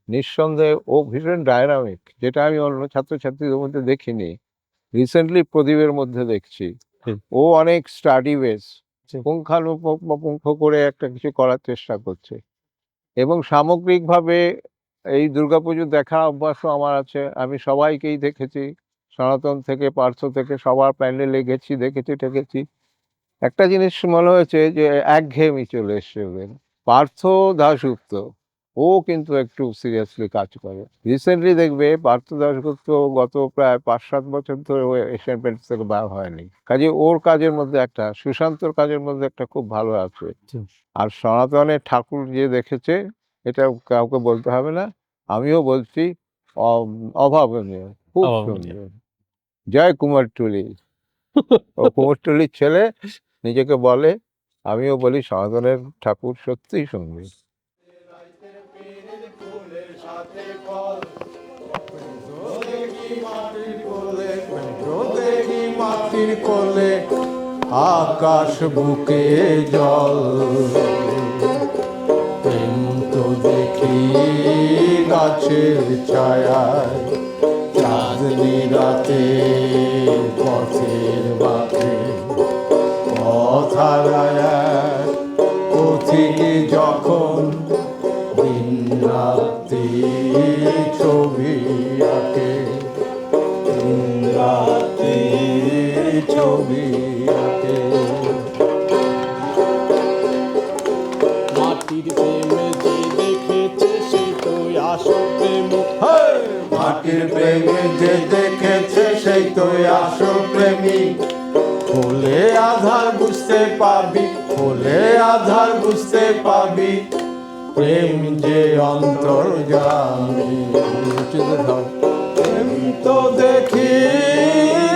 নিঃসন্দেহে ও ভীষণ ডায়নামিক, যেটা আমি অন্য ছাত্রছাত্রীদের মধ্যে দেখিনি। রিসেন্টলি প্রদীপের মধ্যে দেখছি। ঠিক। ও অনেক স্টাডি বেস, ঠিক। পুঙ্খানুপুঙ্খ করে একটা কিছু করার চেষ্টা করছে। এবং সামগ্রিকভাবে এই দুর্গাপুজো দেখার অভ্যাসও আমার আছে। আমি সবাইকেই দেখেছি, সনাতন থেকে পার্থ থেকে সবার প্যান্ডেলে গেছি, দেখেছি টেকেছি। একটা জিনিস মনে হয়েছে যে একঘেয়েমি চলে এসছে ওদের। পার্থ দাশগুপ্ত, ও কিন্তু একটু সিরিয়াসলি কাজ করে। রিসেন্টলি দেখবে পার্থ দাশগুপ্ত গত প্রায় 5-7 বছর ধরে ও এশিয়ান পেন্টস থেকে বার হয়নি। কাজে ওর কাজের মধ্যে একটা, সুশান্তর কাজের মধ্যে একটা খুব ভালো আছে। ঠিক। আর সনাতনের ঠাকুর যে দেখেছে, এটা কাউকে বলতে হবে না, আমিও বলছি, অভাবনীয়, খুব অভাবনীয়। সুন্দর। জয় কুমারটুলি। ও কুমোরটুলির ছেলে, নিজেকে বলে, আমিও বলি সনাতনের ঠাকুর সত্যিই সঙ্গী। মাটির কোলে আকাশ বুকে জল, প্রেম তো দেখি গাছের ছায়ায়, চাঁদনি রাতে পথের বাঁকে, পথহারায় পথিক যখন দিন রাত্রি ছবি আঁকে, দিন রাত্রি ছবি আঁকে। মাটির প্রেমে যে দেখেছে সে তো আসল প্রেম, মাটির প্রেমে যে দেখেছে সেই তো আসল প্রেমী, হলে আধার বুঝতে পারবি, হলে আধার বুঝতে পারবি, প্রেম যে অন্তর্যামী। প্রেম তো দেখি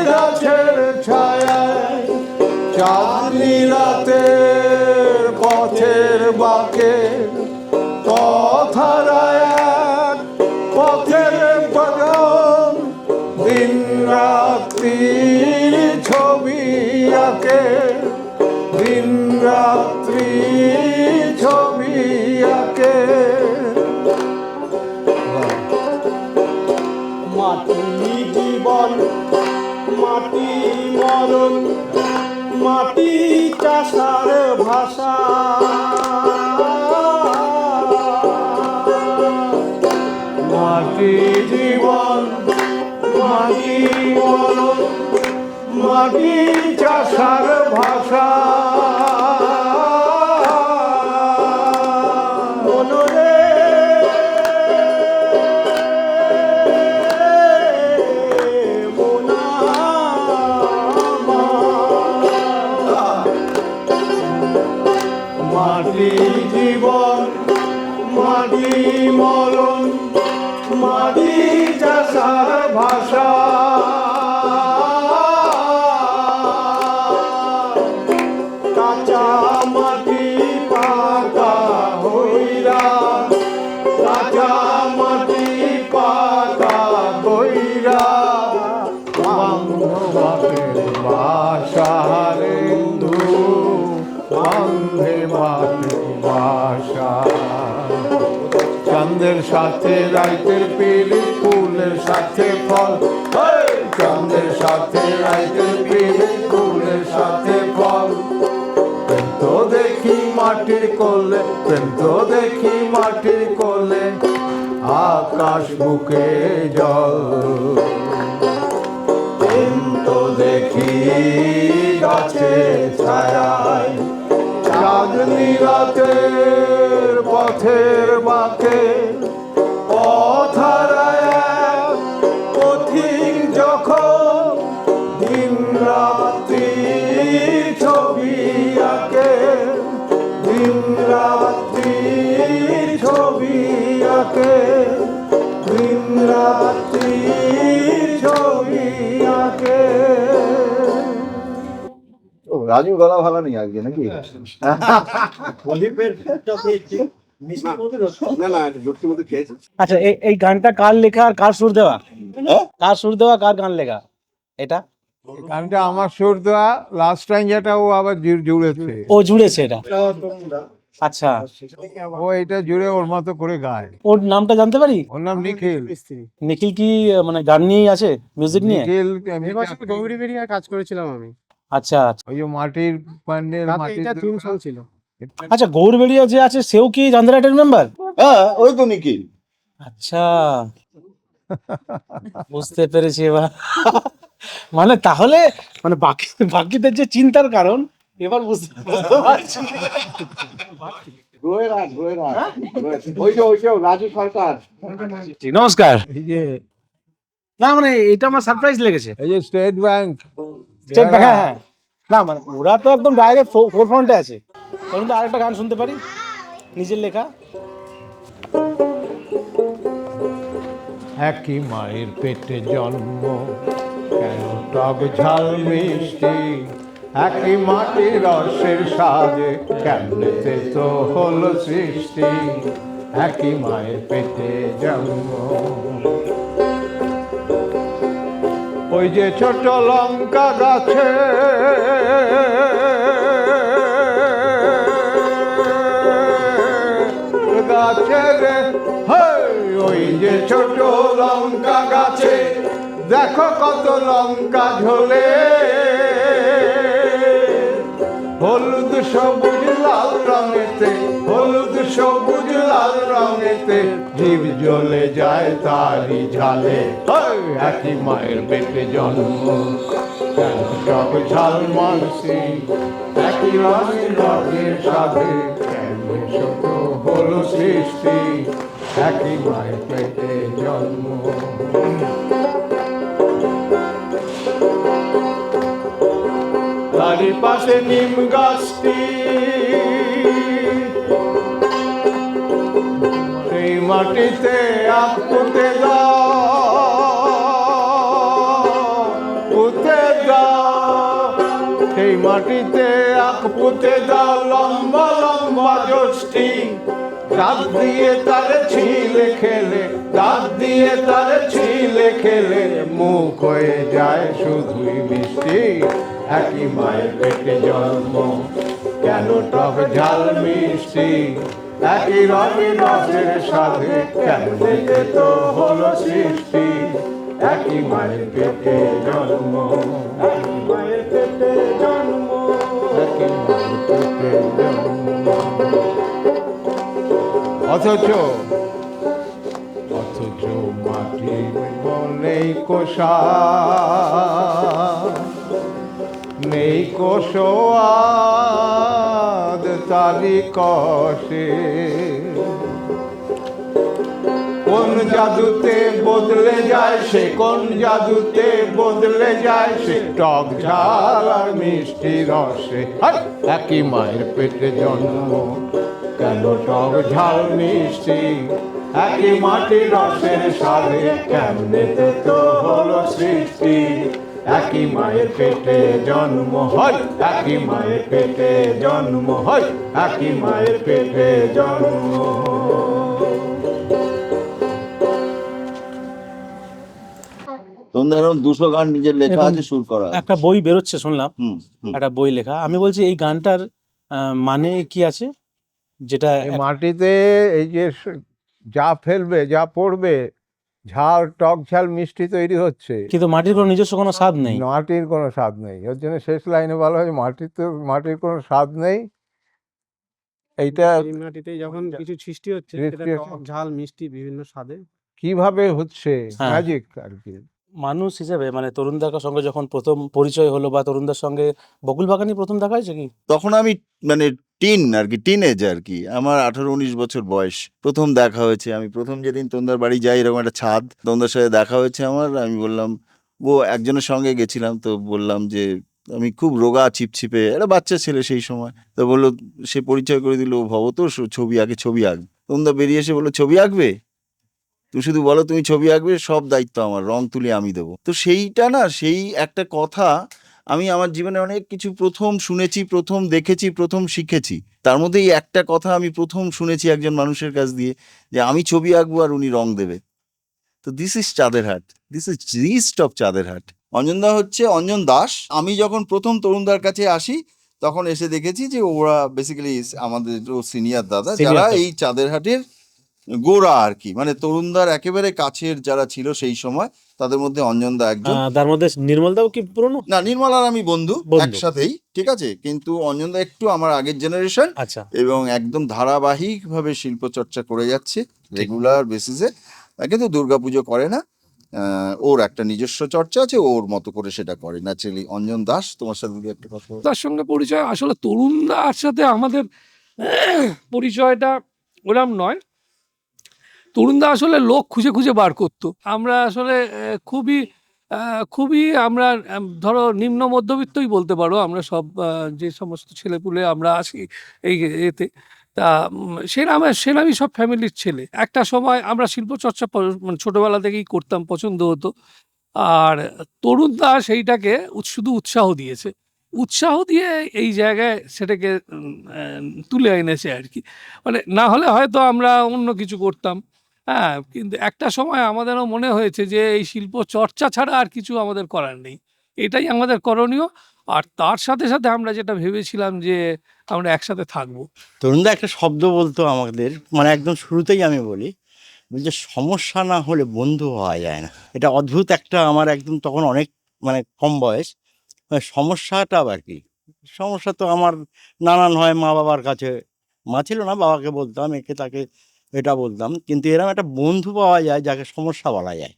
গাছের ছায়ায়, চাঁদনি রাতের পথের বাঁকে, পথহারায় পথের বাগান, দিন রাত্রি ছবি আঁকে, দিন রাত্রি ছবি আঁকে। মাটি জীবন মাটি মরণ, মাটি চাষার ভাষা, মাটি জীবন মাটি মরণ, মাটি চাষার ভাষা, মনরে মোনা মাটি জীবন মাটি মরণ, মাটি চাষার ভাষা, কাঁচা মাটি পাকা হইরা, কাঁচা মাটি পাকা হইরা, বান্ধবাদের বাসা রে হিন্দু, বান্ধে বাদের বাসা। চাঁদের সাথে রাইতের পিলি, ফুলের সাথে ফল, চাঁদের সাথে রাইতের পিলি, ফুলের সাথে ফল, প্রেম তো দেখি মাটির কোলে, প্রেম তো দেখি মাটির কোলে, আকাশ বুকে জল, প্রেম তো দেখি গাছের ছায়ায়, চাঁদনি রাতের পথের বাঁকে, পথহারায় পথিক যখন দিন রাত্রি ছবি আঁকে, দিন রাত্রি ছবি আঁকে, দিন রাত্রি ছবি আঁকে। রাজুর গলা ভালো নেই আজকে নাকি? প্রদীপের একটা পেয়েছি, মিষ্টির মধ্যে রস। না না, জোরটির মধ্যে খেয়েছে। আচ্ছা, এই গানটা কার লেখা আর কার সুর দেওয়া? কার সুর দেওয়া, কার গান লেখা এটা? গানটা আমার সুর দেওয়া, লাস্ট টাইম যেটা ও আবার জুড়েছে, ও জুড়েছে এটা? আচ্ছা, ও এটা জুড়ে ওর মতো করে গায়। ওর নামটা জানতে পারি? ওর নাম নিখিল। নিখিল কি মানে গান নিয়েই আছে, মিউজিক নিয়ে? নিখিল গৌরী বেরিয়া কাজ করেছিলাম আমি, আচ্ছা আচ্ছা। ওই যে মাটির প্যান্ডেল, মাটির থিম সং ছিল। আচ্ছা, গৌরবেড়িয়া যে আছে সেও কি জান্দারাটের মেম্বার? হ্যাঁ, ওই তো নিখিল। আচ্ছা, বুঝতে পেরেছি এবার। মানে তাহলে মানে বাকিদের যে চিন্তার কারণ এবার বুঝতে পারছি। ওই যে রাজু সরকার। নমস্কার। এই যে না মানে এটা আমার সারপ্রাইজ লেগেছে। এই যে স্টেট ব্যাংক, হ্যাঁ হ্যাঁ, না মানে ওরা তো একদম ডাইরেক্ট ফোর ফ্রন্টে আছে। তখন তো আরেকটা গান শুনতে পারি নিজের লেখা। একই মায়ের পেটে জন্ম, কেন টক ঝাল মিষ্টি একই মাটির রসের সাজে কেমনেতে তো হলো সৃষ্টি, একই মায়ের পেটে জন্ম। ওই যে ছোট লঙ্কা গাছে গাছের, ওই যে ছোট লঙ্কা গাছে দেখো কত লঙ্কা ঝোলে, হলুদ সবুজ লাল রঙেতে, হলুদ সবুজ লাল রঙেতে জীব জ্বলে যায় তারি ঝালে। একই মায়ের পেটে জন্ম, কেন সব ঝাল মানসি, একই রঙের সাথে কেমন ছোট হলো সৃষ্টি, একই মায়ের পেটে জন্ম। তারই পাশে নিম গাছটি, সেই মাটিতে আখ পুঁতে দাও, পুঁতে দাও, সেই মাটিতে আখ পুঁতে দাও, লম্বা লম্বা জোষ্ঠী, দাঁত দিয়ে তারে ছিলে খেলে, দাঁত দিয়ে তারে ছিলে খেলে মুখ হয়ে যায় শুধুই মিষ্টি, একই মায়ের পেটে জন্ম, কেন টক ঝাল মিষ্টি, একই রঙের রসের সাথে কেমনে তো হলো সৃষ্টি, একই মায়ের পেটে জন্ম, একই মায়ের পেটে জন্ম, একই মায়ের পেটে জন্ম। অথচ মাটি নেই কোষা, নেই কোষাদ তারি কষে, কোন জাদুতে বদলে যায় সে, কোন জাদুতে বদলে যায় সে, টক ঝাল আর মিষ্টি রসে, একই মায়ের পেটে জন্ম, কেন টক ঝাল মিষ্টি, একই মাটির রসের সাথে কেমনে তো হলো সৃষ্টি, একই মায়ের পেটে জন্ম হয়, একই মায়ের পেটে জন্ম হয়, একই মায়ের পেটে জন্ম। তোমাদের এরকম 200 গান নিজের লেখা এখন আছে, সুর করা আছে। একটা বই বেরোচ্ছে শুনলাম, হুম হুম। একটা বই লেখা। আমি বলছি এই গানটার মানে কি আছে, যেটা এই মাটিতে এই যে যা ফেলবে, যা পড়বে, ঝাল টক ঝাল মিষ্টি তৈরি হচ্ছে, কিন্তু মাটির কোনো নিজস্ব কোনো স্বাদ নেই। মাটির কোনো স্বাদ নেই। ওর জন্য শেষ লাইনে বলা হয় মাটির কোনো স্বাদ নেই। এইটা এই মাটিতে যখন কিছু সৃষ্টি হচ্ছে, সৃষ্টি সেটা হচ্ছে। টক ঝাল মিষ্টি বিভিন্ন স্বাদে। কিভাবে হচ্ছে হ্যাঁ। ম্যাজিক আর কি। মানুষ হিসেবে মানে তরুণদার সঙ্গে যখন প্রথম পরিচয় হলো, বা তরুণদার সঙ্গে বকুল বাগানই প্রথম দেখা হয়েছে কি? তখন আমি মানে আর কি টিনেজ আর কি, আমার 18-19 বছর বয়স, প্রথম দেখা হয়েছে। আমি প্রথম যেদিন তন্দার বাড়ি যাই, এরকম একটা ছাদ, তন্দার সাথে দেখা হয়েছে আমার। আমি বললাম, ও একজনের সঙ্গে গেছিলাম, তো বললাম যে আমি খুব রোগা চিপচিপে একটা বাচ্চা ছেলে সেই সময়। তো বললো, সে পরিচয় করে দিল, ও ভব তো ছবি আঁকে, ছবি আঁকবে। তন্দা বেরিয়ে এসে বললো, ছবি আঁকবে? তুমি শুধু বলো তুমি ছবি আঁকবে, সব দায়িত্ব আমার, রং তুলি আমি দেবো। তো সেইটা না, সেই একটা কথা আমি আমার জীবনে অনেক কিছু প্রথম শুনেছি, প্রথম দেখেছি, প্রথম শিখেছি। তার মধ্যে এই একটা কথা আমি প্রথম শুনেছি একজন মানুষের কাছ দিয়ে, যে আমি ছবি আঁকবো আর উনি রং দেবে। তো this is Chanderhat, this is east of Chanderhat. অঞ্জনদা হচ্ছে অঞ্জন দাস। আমি যখন প্রথম তরুণদার কাছে আসি, তখন এসে দেখেছি যে ওরা বেসিক্যালি আমাদের সিনিয়র দাদা, Senior যারা দাদা। এই চাঁদেরহাটের গোড়া আর কি, মানে তরুণদার একেবারে কাছের যারা ছিল সেই সময়, তাদের মধ্যে অঞ্জনদা একজন। তার মধ্যে নির্মলদাও কি পুরনো? না, নির্মল আর আমি বন্ধু বন্ধু। একসাথেই, ঠিক আছে, কিন্তু অঞ্জনদা একটু আমার আগের জেনারেশন, আচ্ছা, এবং একদম ধারাবাহিকভাবে শিল্প চর্চা করে যাচ্ছে রেগুলার বেসিসে। কিন্তু দুর্গাপুজো করে না, ওর একটা নিজস্ব চর্চা আছে, ওর মতো করে সেটা করে ন্যাচারালি। অঞ্জন দাস, তোমার সাথে যদি একটা কথা বলো। তার সঙ্গে পরিচয়, আসলে তরুণদার সাথে আমাদের পরিচয়টা ওরম নয়। তরুণদা আসলে লোক খুঁজে খুঁজে বার করতো। আমরা আসলে খুবই আমরা ধরো নিম্ন মধ্যবিত্তই বলতে পারো, আমরা সব যে সমস্ত ছেলেপুলে আমরা আসি এই এতে। তা সেরামই সব ফ্যামিলির ছেলে। একটা সময় আমরা শিল্পচর্চা মানে ছোটবেলা থেকেই করতাম, পছন্দ হতো। আর তরুণদা সেইটাকে শুধু উৎসাহ দিয়েছে উৎসাহ দিয়ে এই জায়গায় সেটাকে তুলে এনেছে আর কি। মানে না হলে হয়তো আমরা অন্য কিছু করতাম। হ্যাঁ, কিন্তু একটা সময় আমাদেরও মনে হয়েছে যে এই শিল্প চর্চা ছাড়া আর কিছু আমাদের করার নেই, এটাই আমাদের করণীয়। আর তার সাথে সাথে আমরা যেটা ভেবেছিলাম যে আমরা একসাথে থাকবো। তরুণদা একটা শব্দ বলতো আমাদের, মানে একদম শুরুতেই আমি বলি, যে সমস্যা না হলে বন্ধু হওয়া যায় না। এটা অদ্ভুত একটা, আমার একদম তখন অনেক মানে কম বয়স, সমস্যাটা আবার কি? সমস্যা তো আমার নানান হয়, মা বাবার কাছে, মা ছিল না, বাবাকে বলতাম, একে তাকে এটা বলতাম, কিন্তু এরকম একটা বন্ধু পাওয়া যায় যাকে সমস্যা বলা যায়।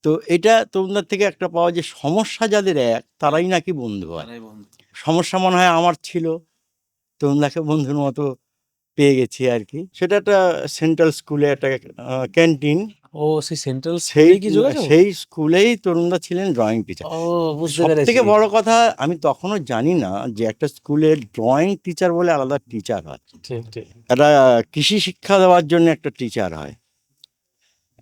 তো এটা তরুণদার থেকে একটা পাওয়া, যে সমস্যা যাদের এক তারাই নাকি বন্ধু হয়। সমস্যা মনে হয় আমার ছিল, তরুণদাকে বন্ধুর মতো পেয়ে গেছি আর কি। সেটা একটা সেন্ট্রাল স্কুলে একটা ক্যান্টিন, ও সেই সেন্ট্রাল সেই স্কুলেই তরুণদা ছিলেন ড্রয়িং টিচার। ও বুঝতে সব পেরেছি। থেকে বড় কথা, আমি তখনও জানি না যে একটা স্কুলের ড্রয়িং টিচার বলে আলাদা টিচার হয়, ঠিক ঠিক। একটা কৃষি শিক্ষা দেওয়ার জন্য একটা টিচার হয়,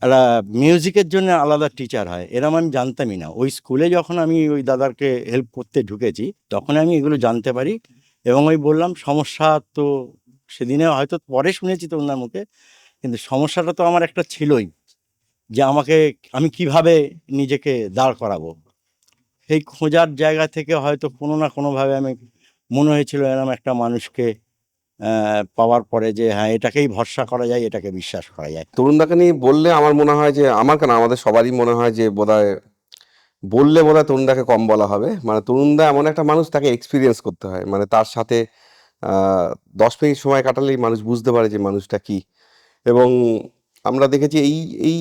একটা মিউজিকের জন্য আলাদা টিচার হয়, এরম আমি জানতামই না। ওই স্কুলে যখন আমি ওই দাদারকে হেল্প করতে ঢুকেছি তখন আমি এগুলো জানতে পারি। এবং ওই বললাম সমস্যা তো সেদিনে হয়তো পরে শুনেছি তো ওনার মুখে, কিন্তু সমস্যাটা তো আমার একটা ছিলই, যে আমি কিভাবে নিজেকে দাঁড় করাবো। সেই খোঁজার জায়গা থেকে হয়তো কোনো না কোনোভাবে আমি মনে হয়েছিল এরকম একটা মানুষকে পাওয়ার পরে, যে হ্যাঁ, এটাকেই ভরসা করা যায়, এটাকে বিশ্বাস করা যায়। তরুণদাকে নিয়ে বললে আমার মনে হয় যে, আমার কেন, আমাদের সবারই মনে হয় যে বোধহয় বললে বোধহয় তরুণদাকে কম বলা হবে। মানে তরুণদা এমন একটা মানুষ, তাকে এক্সপিরিয়েন্স করতে হয়। মানে তার সাথে 10 মিনিট সময় কাটালেই মানুষ বুঝতে পারে যে মানুষটা কি। এবং আমরা দেখেছি এই এই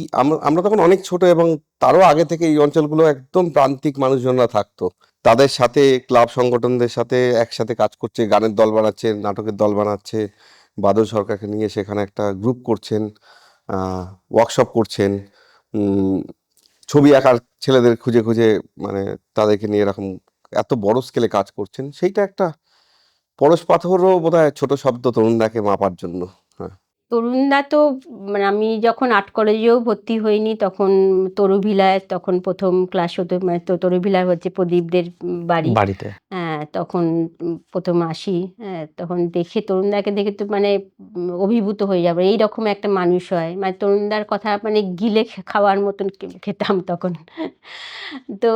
আমরা তখন অনেক ছোট, এবং তারও আগে থেকে এই অঞ্চলগুলো একদম প্রান্তিক মানুষজনরা থাকতো। তাদের সাথে ক্লাব সংগঠনদের সাথে একসাথে কাজ করছে, গানের দল বানাচ্ছে, নাটকের দল বানাচ্ছে, বাদল সরকারকে নিয়ে সেখানে একটা গ্রুপ করছেন, ওয়ার্কশপ করছেন, ছবি আঁকার ছেলেদের খুঁজে খুঁজে মানে তাদেরকে নিয়ে এরকম এত বড় স্কেলে কাজ করছেন। সেইটা একটা পরশ পাথরও বোধহয় ছোট শব্দ তরুণদাকে মাপার জন্য। হ্যাঁ, তরুণদা তো মানে আমি যখন আর্ট কলেজেও ভর্তি হইনি তখন তরুভিলায় তখন প্রথম ক্লাস হতো, মানে তরুভিলা হচ্ছে প্রদীপদের বাড়ি। বাড়িতে হ্যাঁ, তখন প্রথম আসি। হ্যাঁ, তখন তরুণদাকে দেখে তো মানে অভিভূত হয়ে যাবো, এইরকম একটা মানুষ হয়। মানে তরুণদার কথা মানে গিলে খাওয়ার মতন খেতাম তখন। তো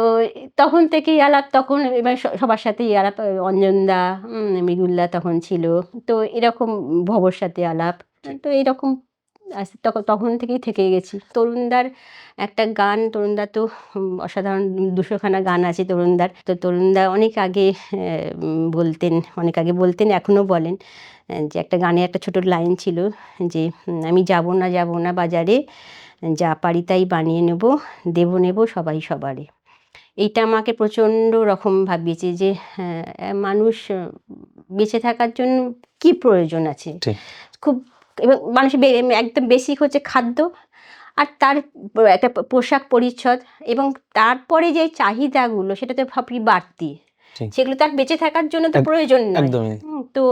তখন থেকেই আলাপ, তখন এবার সবার সাথেই আলাপ, অঞ্জনদা, মৃদুলদা তখন ছিল, তো এরকম ভবর সাথে আলাপ, তো এইরকম তখন থেকেই থেকে গেছি। তরুণদার একটা গান, তরুণদা তো অসাধারণ 200খানা গান আছে তরুণদার। তো তরুণদা অনেক আগে বলতেন, এখনও বলেন, যে একটা গানে একটা ছোট লাইন ছিল যে আমি যাব না বাজারে, যা পারি তাই বানিয়ে নেব সবাই সবারে। এইটা আমাকে প্রচণ্ড রকম ভাবিয়েছে যে মানুষ বেঁচে থাকার জন্য কি প্রয়োজন আছে। ঠিক। খুব, এবং মানুষের একদম বেসিক হচ্ছে খাদ্য, আর তার একটা পোশাক পরিচ্ছদ, এবং তারপরে যে চাহিদাগুলো সেটা তো ভাবি বাড়তি, ঠিক। সেগুলো তার বেঁচে থাকার জন্য তো প্রয়োজন নয়। একদমই। তো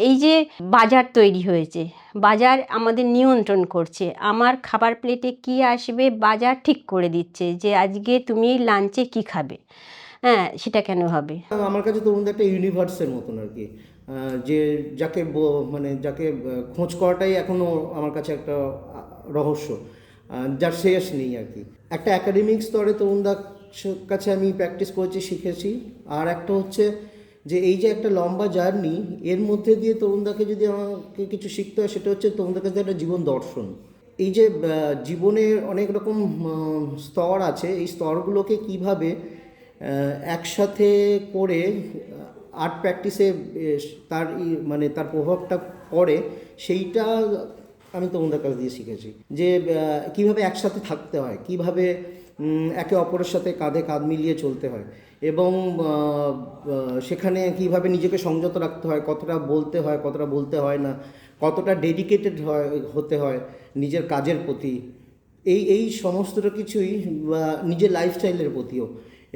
এই যে বাজার তৈরি হয়েছে, বাজার আমাদের নিয়ন্ত্রণ করছে, আমার খাবার প্লেটে কি আসবে বাজার ঠিক করে দিচ্ছে, যে আজকে তুমি লাঞ্চে কি খাবে, হ্যাঁ সেটা কেন হবে। আমার কাছে তরুণদা একটা ইউনিভার্সের মতন আর কি, যে যাকে খোঁজ করাটাই এখনো আমার কাছে একটা রহস্য, যার শেষ নেই আর কি। একটা একাডেমিক স্তরে তরুণদার কাছে আমি প্র্যাকটিস করেছি, শিখেছি। আর একটা হচ্ছে যে এই যে একটা লম্বা জার্নি, এর মধ্যে দিয়ে তরুণদাকে যদি আমাকে কিছু শিখতে হয়, সেটা হচ্ছে তরুণদার কাছে একটা জীবন দর্শন। এই যে জীবনের অনেক রকম স্তর আছে, এই স্তরগুলোকে কিভাবে একসাথে করে আর্ট প্র্যাকটিসে তার প্রভাবটা পড়ে, সেইটা আমি তরুণদার কাছ দিয়ে শিখেছি। যে কিভাবে একসাথে থাকতে হয়, কিভাবে একে অপরের সাথে কাঁধে কাঁধ মিলিয়ে চলতে হয়, এবং সেখানে কিভাবে নিজেকে সংযত রাখতে হয়, কতটা বলতে হয় কতটা বলতে হয় না, কতটা ডেডিকেটেড হতে হয় নিজের কাজের প্রতি, এই সমস্তটা কিছুই, নিজের লাইফস্টাইলের প্রতিও,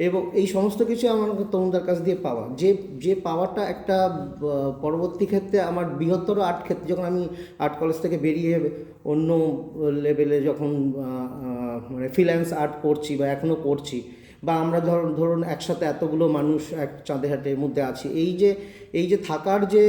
এবং এই সমস্ত কিছু আমার তরুণদার কাছ দিয়ে পাওয়া, যে পাওয়াটা একটা পরবর্তী ক্ষেত্রে আমার বৃহত্তর আর্ট ক্ষেত্রে, যখন আমি আর্ট কলেজ থেকে বেরিয়ে অন্য লেভেলে যখন মানে ফ্রিল্যান্স আর্ট করছি বা এখনও করছি, বা আমরা ধরুন একসাথে এতগুলো মানুষ এক চাঁদে হাটের মধ্যে আছি, এই যে থাকার যে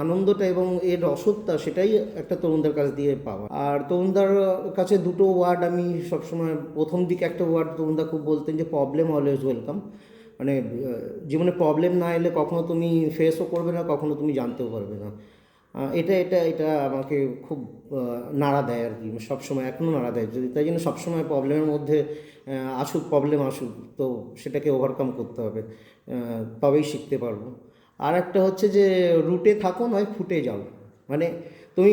আনন্দটা এবং এর রসদটা, সেটাই একটা তরুণদের কাছ দিয়ে পাওয়া। আর তরুণদার কাছে দুটো ওয়ার্ড আমি সবসময়, প্রথম দিকে একটা ওয়ার্ড তরুণদা খুব বলতেন যে প্রবলেম অলওয়েজ ওয়েলকাম। মানে জীবনে প্রবলেম না এলে কখনো তুমি ফেসও করবে না, কখনো তুমি জানতেও পারবে না। এটা আমাকে খুব নাড়া দেয় আর কি, সবসময় এখনও নাড়া দেয়। তাই জন্য সবসময় প্রবলেমের মধ্যে প্রবলেম আসুক, তো সেটাকে ওভারকাম করতে হবে, তবেই শিখতে পারবো। আর একটা হচ্ছে যে রুটে থাকো নয় ফুটে যাও। মানে তুমি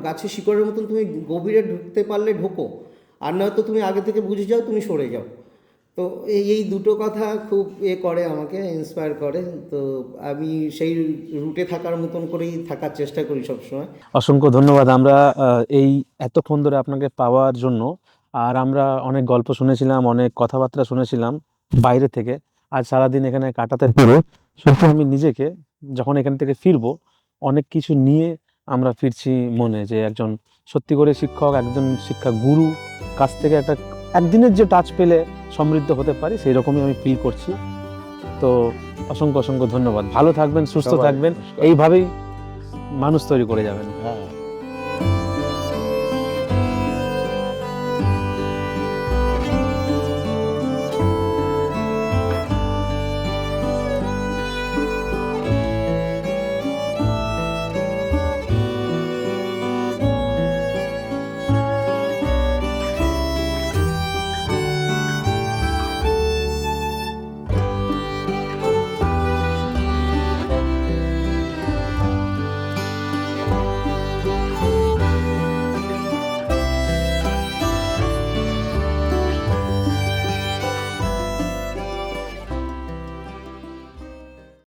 গাছের শিকড়ের মতন তুমি গভীরে ঢুকতে পারলে ঢোকো, আর নয়তো তুমি আগে থেকে বুঝে যাও, তুমি সরে যাও। তো এই দুটো কথা খুব করে, আমাকে ইন্সপায়ার করে। তো আমি সেই রুটে থাকার মতন করেই থাকার চেষ্টা করি সবসময়। অসংখ্য ধন্যবাদ আমরা এই এতক্ষণ ধরে আপনাকে পাওয়ার জন্য। আর আমরা অনেক গল্প শুনেছিলাম, অনেক কথাবার্তা শুনেছিলাম বাইরে থেকে। আজ সারাদিন এখানে কাটাতে পেরে সত্যি আমি নিজেকে, যখন এখান থেকে ফিরবো, অনেক কিছু নিয়ে আমরা ফিরছি মনে, যে একজন সত্যি করে শিক্ষক, একজন শিক্ষা গুরু কাছ থেকে একদিনের যে টাচ পেলে সমৃদ্ধ হতে পারি, সেই রকমই আমি ফিল করছি। তো অসংখ্য ধন্যবাদ। ভালো থাকবেন, সুস্থ সবাই থাকবেন, নমস্কার। এইভাবেই মানুষ তৈরি করে যাবেন। হ্যাঁ।